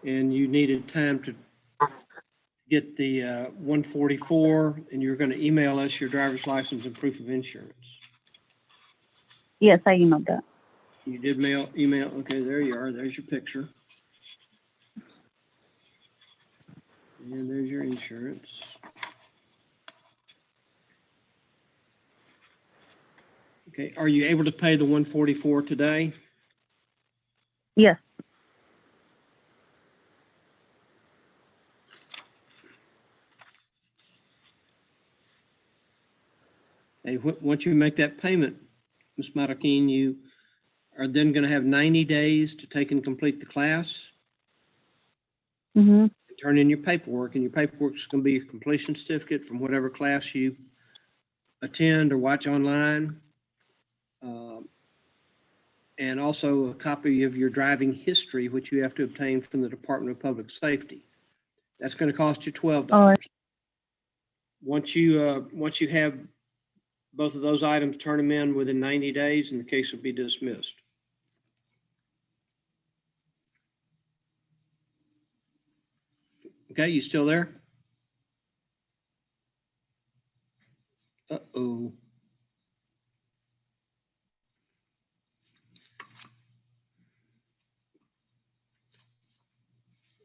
And you needed time to get the 144, and you're going to email us your driver's license and proof of insurance. Yes, I emailed that. You did email. Okay, there you are. There's your picture. And there's your insurance. Okay, are you able to pay the 144 today? Yes. Hey, once you make that payment, Ms. Marroquin, you are then going to have 90 days to take and complete the class. Mm-hmm. Turn in your paperwork, and your paperwork is going to be your completion certificate from whatever class you attend or watch online. And also a copy of your driving history, which you have to obtain from the Department of Public Safety. That's going to cost you $12. All right. Once you have both of those items, turn them in within 90 days, and the case will be dismissed. Okay, you still there? Uh-oh.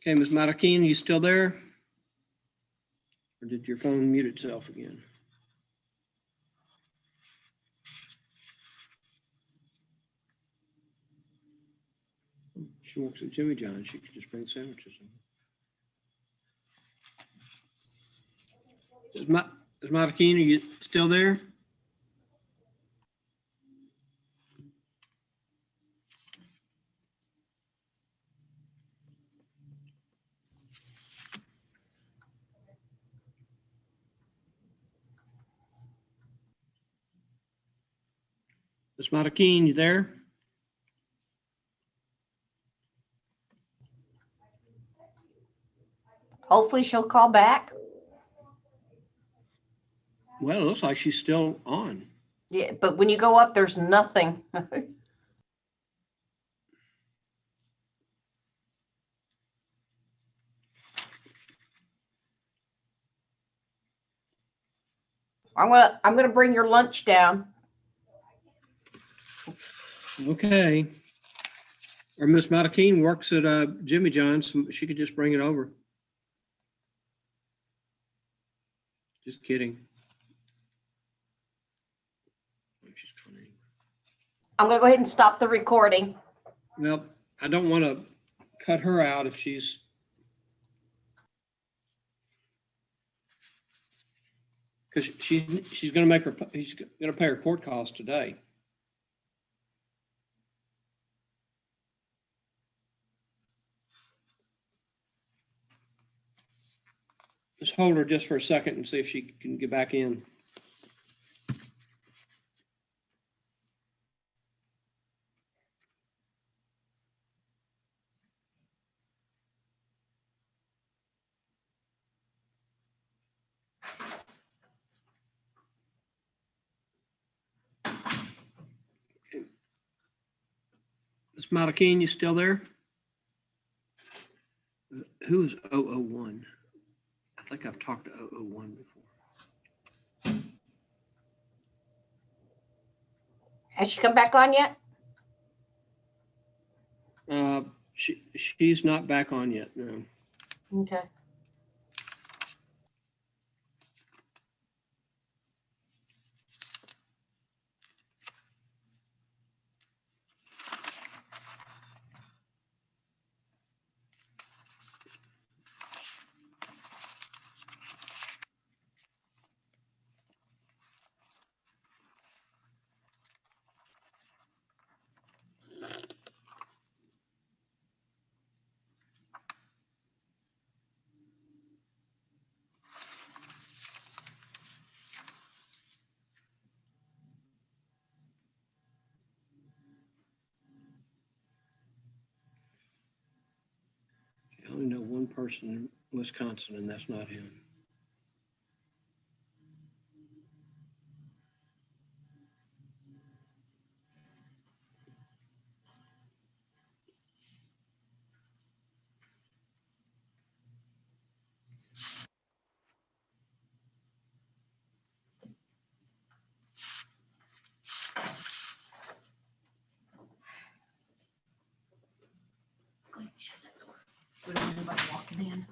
Okay, Ms. Marroquin, you still there? Or did your phone mute itself again? She works at Jimmy John's. She could just bring sandwiches in. Ms. Marroquin, are you still there? Ms. Marroquin, you there? Hopefully she'll call back. Well, it looks like she's still on. Yeah, but when you go up, there's nothing. I'm gonna bring your lunch down. Okay. Or Miss Madakeen works at Jimmy John's. She could just bring it over. Just kidding. I'm gonna go ahead and stop the recording. Well, I don't want to cut her out if she's. Because she's going to make her, he's going to pay her court costs today. Just hold her just for a second and see if she can get back in. Ms. Madakeen, you still there? Who's 001? I think I've talked to 001 before. Has she come back on yet? She's not back on yet, no. Okay. I only know one person in Wisconsin, and that's not him. Anybody walking in?